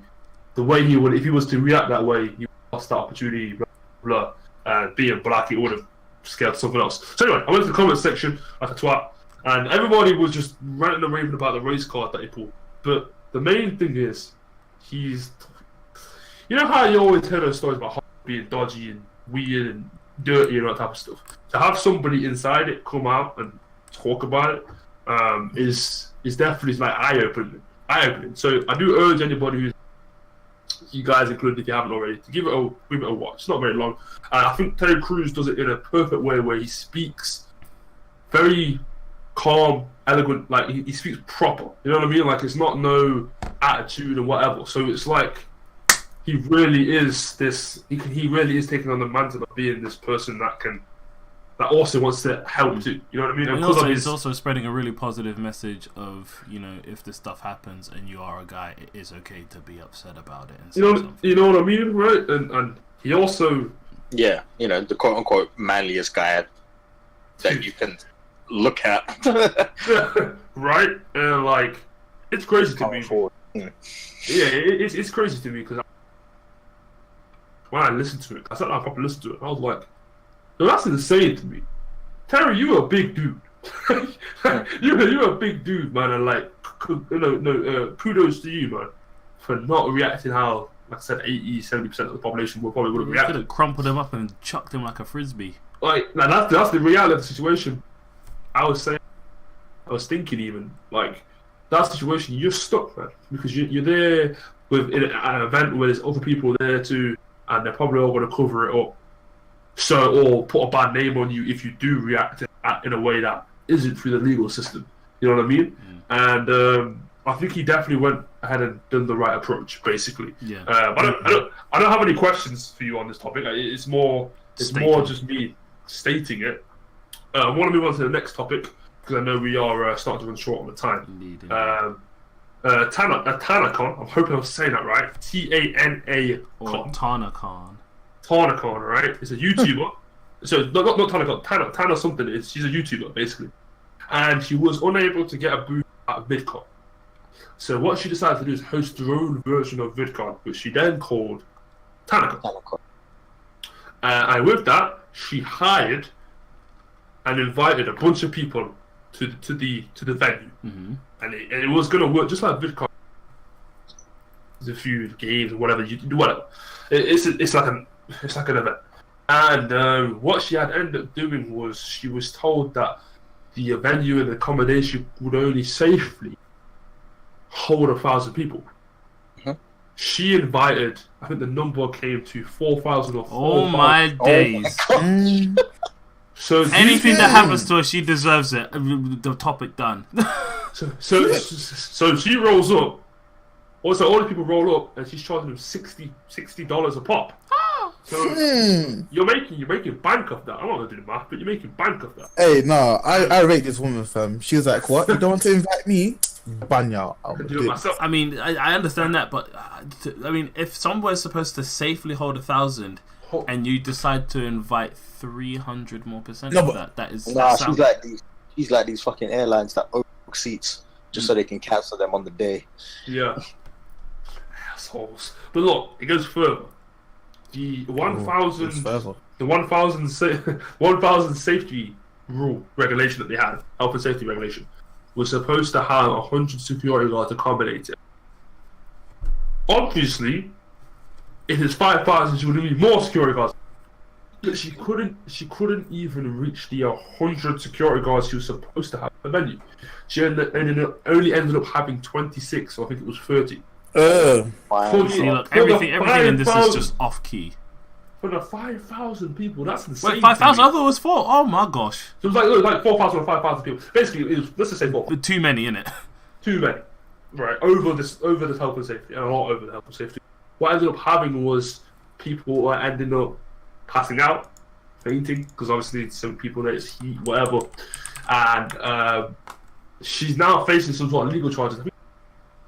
the way he would, if he was to react that way, he lost that opportunity, blah, blah, blah. Being black, it would have scared something else. So anyway, I went to the comment section like a twat, and everybody was just ranting and raving about the race card that he pulled. But the main thing is, you know how you always hear those stories about being dodgy and weird and dirty and that type of stuff. To have somebody inside it come out and talk about it is definitely eye opening. So I do urge anybody who's, you guys included if you haven't already, to give it a watch. It's not very long. I think Terry Crews does it in a perfect way where he speaks very calm, elegant, he speaks proper. You know what I mean? It's not no attitude and whatever. So it's he really is he really is taking on the mantle of being this person that also wants to help too. You know what I mean? And he's also spreading a really positive message of, if this stuff happens and you are a guy, it is okay to be upset about it. And you know what I mean, right? And he also, the quote unquote manliest guy that you can look at, right? And it's crazy to me. Yeah, it's crazy to me because when I listened to it, I sat down and properly listened to it. I was like, no, that's insane to me. Terry, you're a big dude. You're a big dude, man. And kudos to you, man, for not reacting how, like I said, 80-70% of the population probably would have reacted. Could have crumpled him up and chucked him like a frisbee. That's the reality of the situation. I was thinking even that situation, you're stuck, man, because you're there with an event where there's other people there too, and they're probably all going to cover it up. Or put a bad name on you if you do react in a way that isn't through the legal system. You know what I mean? And I think he definitely went ahead and done the right approach, basically. Yeah. I don't have any questions for you on this topic. It's more just me stating it. I want to move on to the next topic because I know we are starting to run short on the time. Indeed. TanaCon. I'm hoping I'm saying that right. TANA. Or TanaCon. TanaCon, right? It's a YouTuber. So not TanaCon. Tana something. She's a YouTuber basically, and she was unable to get a booth at VidCon. So what she decided to do is host her own version of VidCon, which she then called TanaCon. And with that, she hired and invited a bunch of people to the venue, and it was going to work just like VidCon. There's a few games or whatever you do, whatever. It's like an event. And what she had ended up doing was she was told that the venue and the accommodation would only safely hold 1,000 people. She invited, I think the number came to 4,000 or 4,000. Oh my days. So anything that happens to her, she deserves it. The topic done. So she rolls up. Also, all the people roll up, and she's charging them $60 a pop. So you're making bank of that. I'm not gonna do the math, but you're making bank of that. Hey, no, I rate this woman, fam. She was like, "What? You don't want to invite me? Banya." I can do it myself. I mean, I understand that, but I mean, if somewhere's supposed to safely hold 1,000, and you decide to invite 300 more percent of that is she's like these fucking airlines that book seats just so they can cancel them on the day. Yeah, assholes. But look, it goes further. The 1,000 safety rule regulation that they had, health and safety regulation, was supposed to have 100 security guards accommodate it. Obviously, if it's 5,000, she would need more security guards. But she couldn't even reach the 100 security guards she was supposed to have at the venue. She only ended up having 26, or I think it was 30. See, look, everything in this is just off key. For the 5,000 people, that's insane. Wait, 5,000? I thought it was 4. Oh my gosh. So it was like 4,000 or 5,000 people. Basically, it was, let's just say 4,000. Too many, innit? Too many. Right, over this health and safety, and a lot over the health and safety. What I ended up having was people were ending up passing out, fainting, because obviously some people there it's heat, whatever. And she's now facing some sort of legal charges.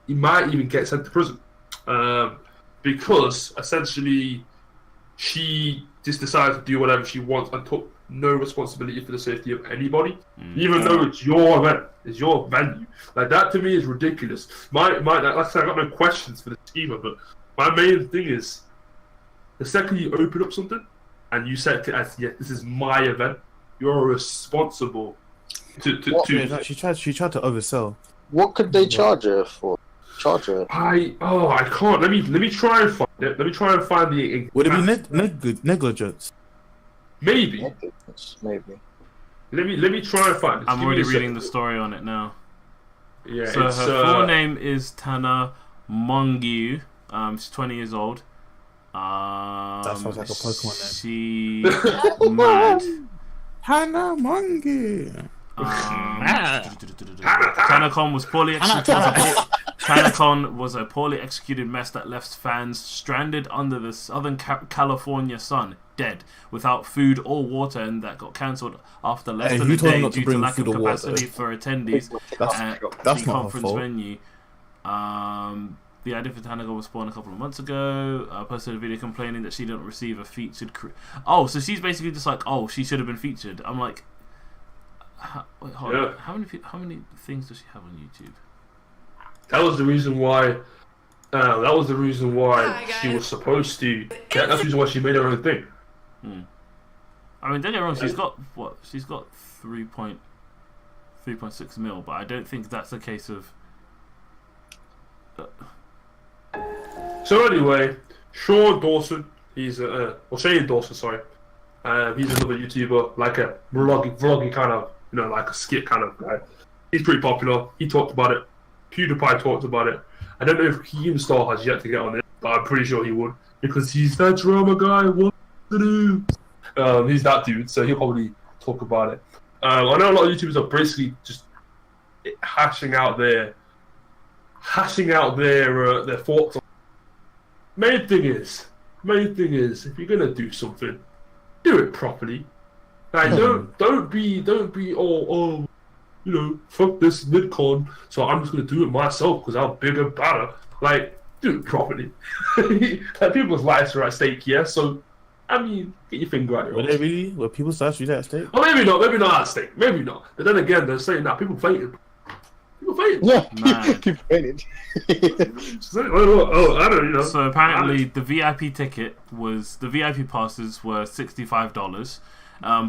He might even get sent to prison because essentially she just decided to do whatever she wants and took no responsibility for the safety of anybody, even though it's your event, it's your venue. Like that to me is ridiculous. Like I said, I got no questions for the schema, but my main thing is the second you open up something and you set it as this is my event, you're responsible to. She tried to oversell. What could they charge her for? I can't. Let me try and find it. Let me try and find the. Would it be negligence? Maybe. Maybe. Let me try and find it. I'm already reading the story on it now. Yeah. So her full name is Tana Mongiu. She's 20 years old. That sounds like a Pokemon name. She mad. Tana Mongiu. TanaCon was poorly TanaCon was a poorly executed mess that left fans stranded under the Southern California sun, dead, without food or water, and that got cancelled after less than a day due to lack of capacity for attendees at the conference venue. The idea for TanaCon was spawned a couple of months ago. I posted a video complaining that she didn't receive a featured so she's basically just like, she should have been featured. I'm like, wait, hold on. How many things does she have on YouTube? That was the reason why. She was supposed to. That's the reason why she made her own thing. I mean, don't get me wrong. She's got what? She's got 3.6 mil, but I don't think that's a case of. So anyway, Sean Dawson. He's Shane Dawson. Sorry. He's another YouTuber, like a vlogging kind of, like a skit kind of guy. He's pretty popular. He talked about it. PewDiePie talked about it. I don't know if he himself has yet to get on it, but I'm pretty sure he would, because he's that drama guy. What to do? He's that dude, so he'll probably talk about it. I know a lot of YouTubers are basically just hashing out their thoughts. Main thing is, if you're gonna do something, do it properly. Like don't be all fuck this VidCon, so I'm just gonna do it myself because I'm bigger, better. Like, do it properly. Like, people's lives are at stake, yeah. So, I mean, get your finger out your ass. Were people's lives really at stake? Oh, maybe not at stake. Maybe not. But then again, they're saying that people fainted. Yeah, Mad. people fainted. I don't know. So apparently the VIP passes were $65,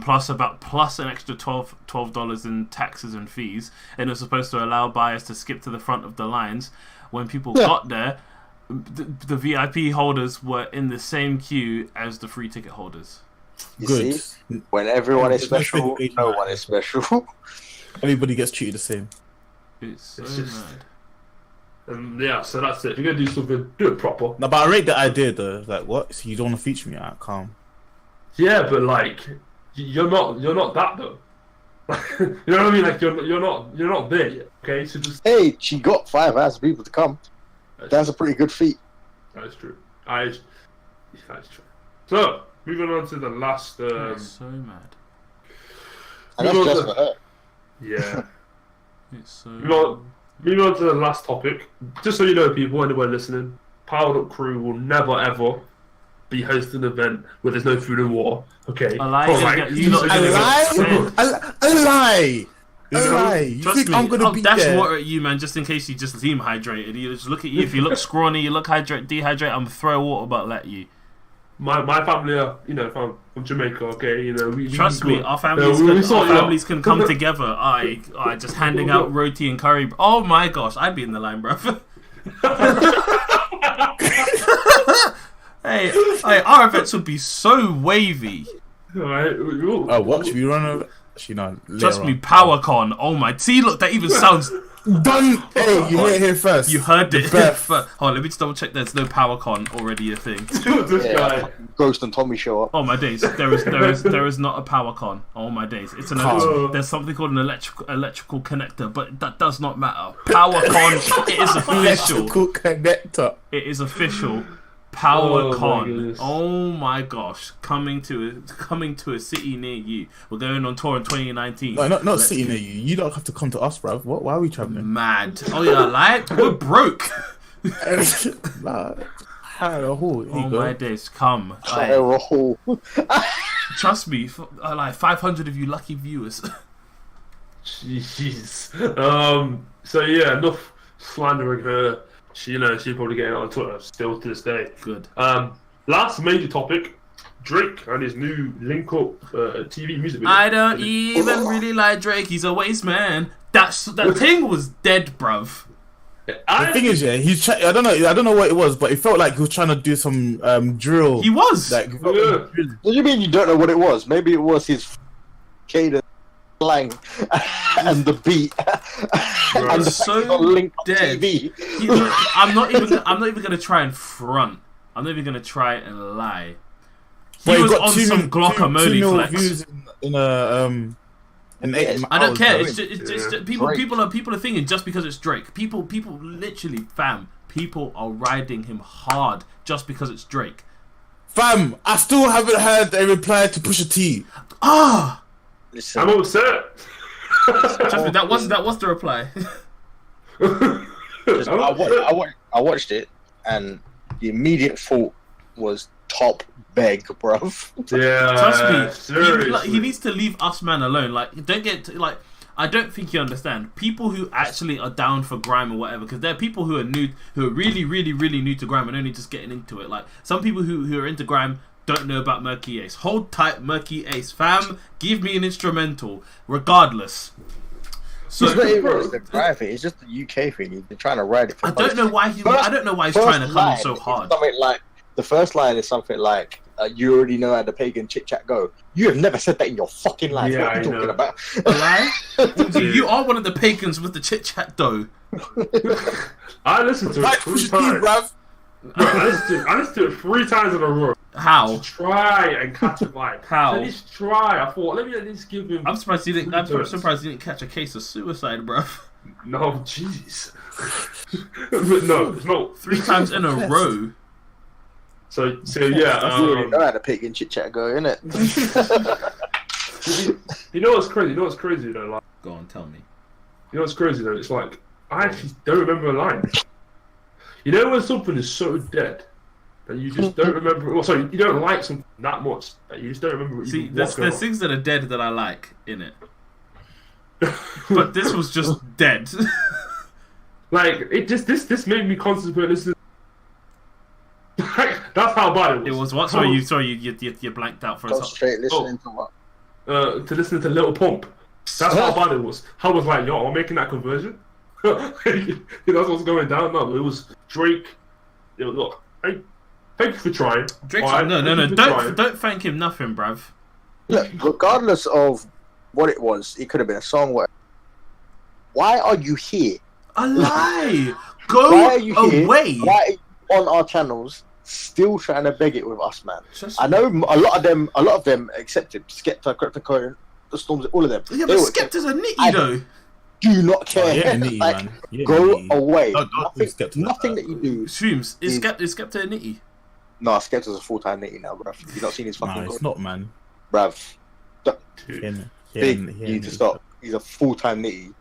plus an extra $12 in taxes and fees, and it was supposed to allow buyers to skip to the front of the lines. When people got there, the VIP holders were in the same queue as the free ticket holders. You see, when everyone is special, no one is special. Everybody gets treated the same. It's so mad. Yeah, so that's it. If you're gonna do something, do it proper. No, but I rate the idea though. Like, what? So you don't want to feature me? Alright, calm. Yeah, but like, you're not that though. You know what I mean? Like, you're not there yet. Okay, so just. Hey, she got 5,000 people to come. That's a pretty good feat. That is true. That is true. So moving on to the last. It's so mad. And that's just for her. Yeah. It's so. Moving on to the last topic. Just so you know, people, anyone listening, Crew will never ever be hosting an event where there's no food and water. Okay. A lie. You think I'm gonna be dash there? water at you, man, just in case you just seem hydrated. You just look at you. If you look scrawny, you look dehydrated. I'm gonna throw a water bottle at you. My family are, from Jamaica. Okay, Trust me, our families can come together. I just handing out roti and curry. Oh my gosh, I'd be in the line, bro. Hey, our events would be so wavy. Alright. What should we run over? Actually, no. Trust me, PowellCon. Oh my. See, look, that even sounds. Done. Hey, you heard it here first. You heard it. Hold on, let me just double check. There's no PowellCon already a thing. This guy. Ghost and Tommy show up. Oh my days. There is not a PowellCon. Oh my days. It's there's something called an electrical connector, but that does not matter. PowellCon. It is official. Electrical connector. It is official. Oh PowellCon. Oh my gosh, coming to a city near you. We're going on tour in 2019. No, not city near you. You don't have to come to us, bro. Why are we traveling? Mad. Oh yeah, like we're broke. Nah, oh my days, come. Trust me, like 500 of you lucky viewers. Jeez. So yeah, enough slandering her. She's probably getting on Twitter still to this day. Good. Last major topic: Drake and his new Link Up TV music video. I don't even really like Drake. He's a waste man. That thing was dead, bruv. The thing is, I don't know what it was, but it felt like he was trying to do some drill. He was. Like, What do you mean you don't know what it was? Maybe it was his cadence, slang, and the beat. And the so Link dead. TV. I'm not even gonna try and front. I'm not even gonna try and lie. He was on some Glocker Modi flex. I don't care. It's just people are thinking just because it's Drake. People literally, fam. People are riding him hard just because it's Drake. Fam, I still haven't heard a reply to Pusha T. Listen, I'm upset. Trust me, that was the reply. I watched it, and the immediate thought was top beg, bruv. Yeah. Trust me, Seriously. he needs to leave us man alone. Like, don't get I don't think you understand. People who actually are down for grime or whatever, because there are people who are new, who are really, really, really new to grime and only just getting into it. Like, some people who are into grime don't know about Murky Ace. Hold tight, Murky Ace, fam. Give me an instrumental, regardless. So It's not even the private. It's just the UK thing. They're trying to ride it. I don't know why he's trying to come in so hard. Something like the first line is something like, "You already know how the pagan chit chat go." You have never said that in your fucking life. Yeah, what are you talking about? A lie? You are one of the pagans with the chit chat though. I listened to it 3 times. I listened to it 3 times in a row. How? To try and catch a vibe. How? At least try. I thought, let me at least give him. I'm surprised you didn't catch a case of suicide, bro. No, jeez. no. 3 times in a row. So yeah. You already know how the pagan chit chat go, innit? You know what's crazy? Though, like, Go on, tell me. You know what's crazy though? It's like I actually don't remember a line. You know when something is so dead that you just don't remember. Well, sorry, you don't like something that much that you just don't remember. See, there's things that are dead that I like in it, but this was just dead. Like it just this made me constantly listen. That's how bad it was. It was what? Sorry, you blanked out for a second. Concentrate listening to what? To listen to Little Pump. That's how bad it was. I was like, yo, I'm making that conversion. That's what's going down now. It was Drake. Look, thank you for trying. Drake's right? No. Don't thank him nothing, bruv. Look, regardless of what it was, it could have been a song. Why are you here? A lie. Go Why are you here? away. Why are you on our channels still trying to beg it with us, man? Just... I know a lot of them accepted. Skepta, Cryptocurrency, the Storms, all of them. Yeah, but Skepta's a nitty though. Do not care. Oh, yeah, nitty, like, man. Yeah, go nitty. away. Nothing that you do. Streams, is Skepta a nitty? No, Skepta's a full-time nitty now, bruv. You've not seen his fucking. Nah, it's not, man. Bruv. You need to stop. He's a full-time nitty.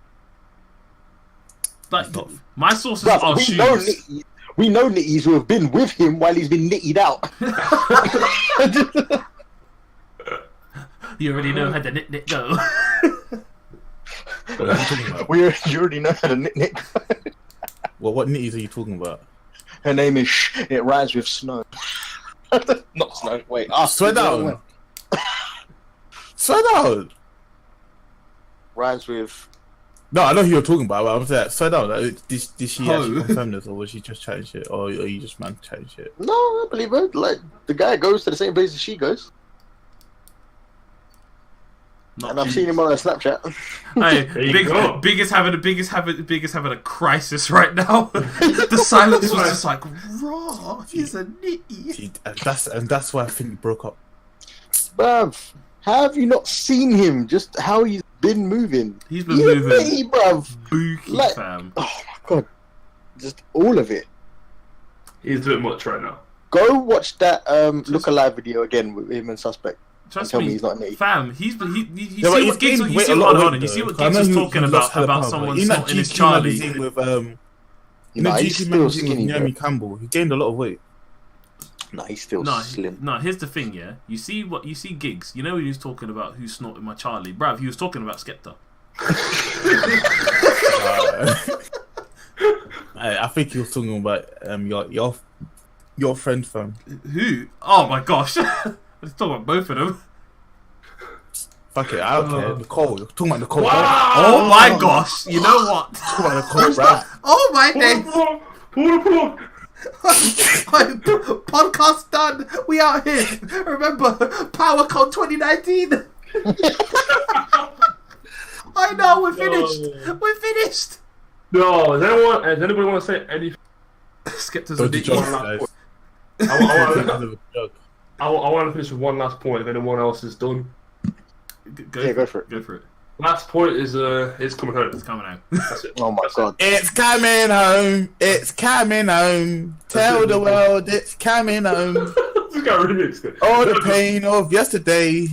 Like, my sources Bruv, are shoes. We know nitties who have been with him while he's been nittied out. You already know how to nit go. You already know how to nit. Well, what nitties are you talking about? Her name is it rhymes with snow. Not snow. Wait. Swear down. Swear down. Rhymes with. No, I know who you're talking about, but I'm saying, swear down. Did she actually confirm this, or was she just chatting shit, or are you just man chatting shit? No, I believe her. Like the guy goes to the same place as she goes. And I've seen him on her Snapchat. Hey, Big is having a crisis right now. The silence was just like, raw. He's a nitty. And that's why I think we broke up. Bruv, have you not seen him? Just how he's been moving. He's been moving. Nitty, bruv. Bookie, fam. Oh my god, just all of it. He's doing much right now. Go watch that Look Alive video again with him and Suspect. Trust me, me, he's not nitty. Fam. You see what Giggs was talking about someone not in his Charlie. With he's still skinny. Naomi Campbell. He gained a lot of weight. Nah, he's still slim. No, here's the thing, yeah. You see Giggs. You know when he was talking about who snorted my Charlie, bruv. He was talking about Skepta. I think he was talking about your friend, fam. Who? Oh my gosh. Let's talk about both of them. Fuck it, I don't care. Nicole, you're talking about Nicole. Wow. Oh my gosh, you know what? Talking about Nicole, bro. Oh my days. Pull the plug. Podcast done. We out here. Remember, PowellCon 2019. I know, we're finished. We're finished. No, does anybody want to say anything? Skepta's a bit. I want to finish with one last point. If anyone else is done, go for it. Go for it. Last point is coming home. It's coming home. That's it. Oh my god! It's coming home. It's coming home. Tell the world it's coming home. This guy remixed it. All the pain of yesterday.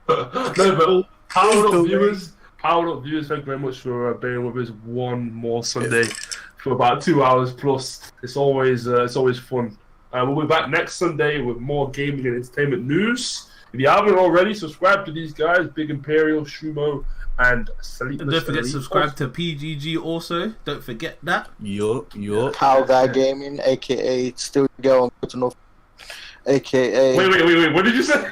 No, but Powered Up viewers, thank you very much for being with us one more Sunday for about 2 hours plus. It's always fun. We'll be back next Sunday with more gaming and entertainment news. If you haven't already, subscribe to these guys, Big Imperial, Shumo, and Sleepless Elite. And don't forget to subscribe to PGG also. Don't forget that. Yo. PowellGuyGaming, aka Still Girl on Good Enough, aka. Wait. What did you say?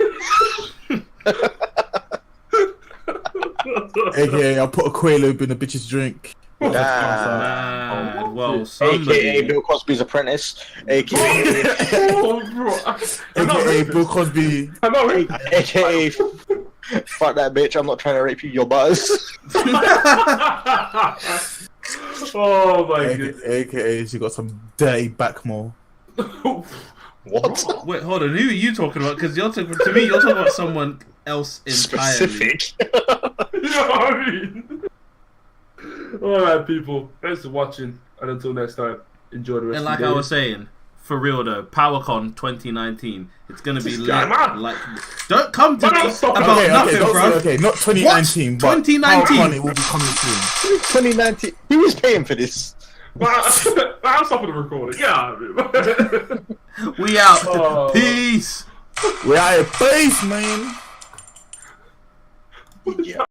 AKA, I'll put a Quaalude in a bitch's drink. Man. Well, somebody... AKA Bill Cosby's apprentice, AKA AKA Bill Cosby, AKA fuck that bitch, I'm not trying to rape you, your buzz. Oh my god. AKA she got some dirty backmore. What? Wait, hold on. Who are you talking about? Because you're talking about someone else entirely. Specific. You know what I mean? Alright, people. Thanks for watching. And until next time, enjoy the rest And of like the day. I was saying, for real though, PowerCon 2019. It's gonna be lit. man. Like, don't come to me stop about it. nothing, don't bro. say, okay, not 2019, but 2019. PowerCon, it will be coming soon. 2019. Who is paying for this? I'm stopping the recording. Yeah. We out. Peace. We're out of base, man. Yeah.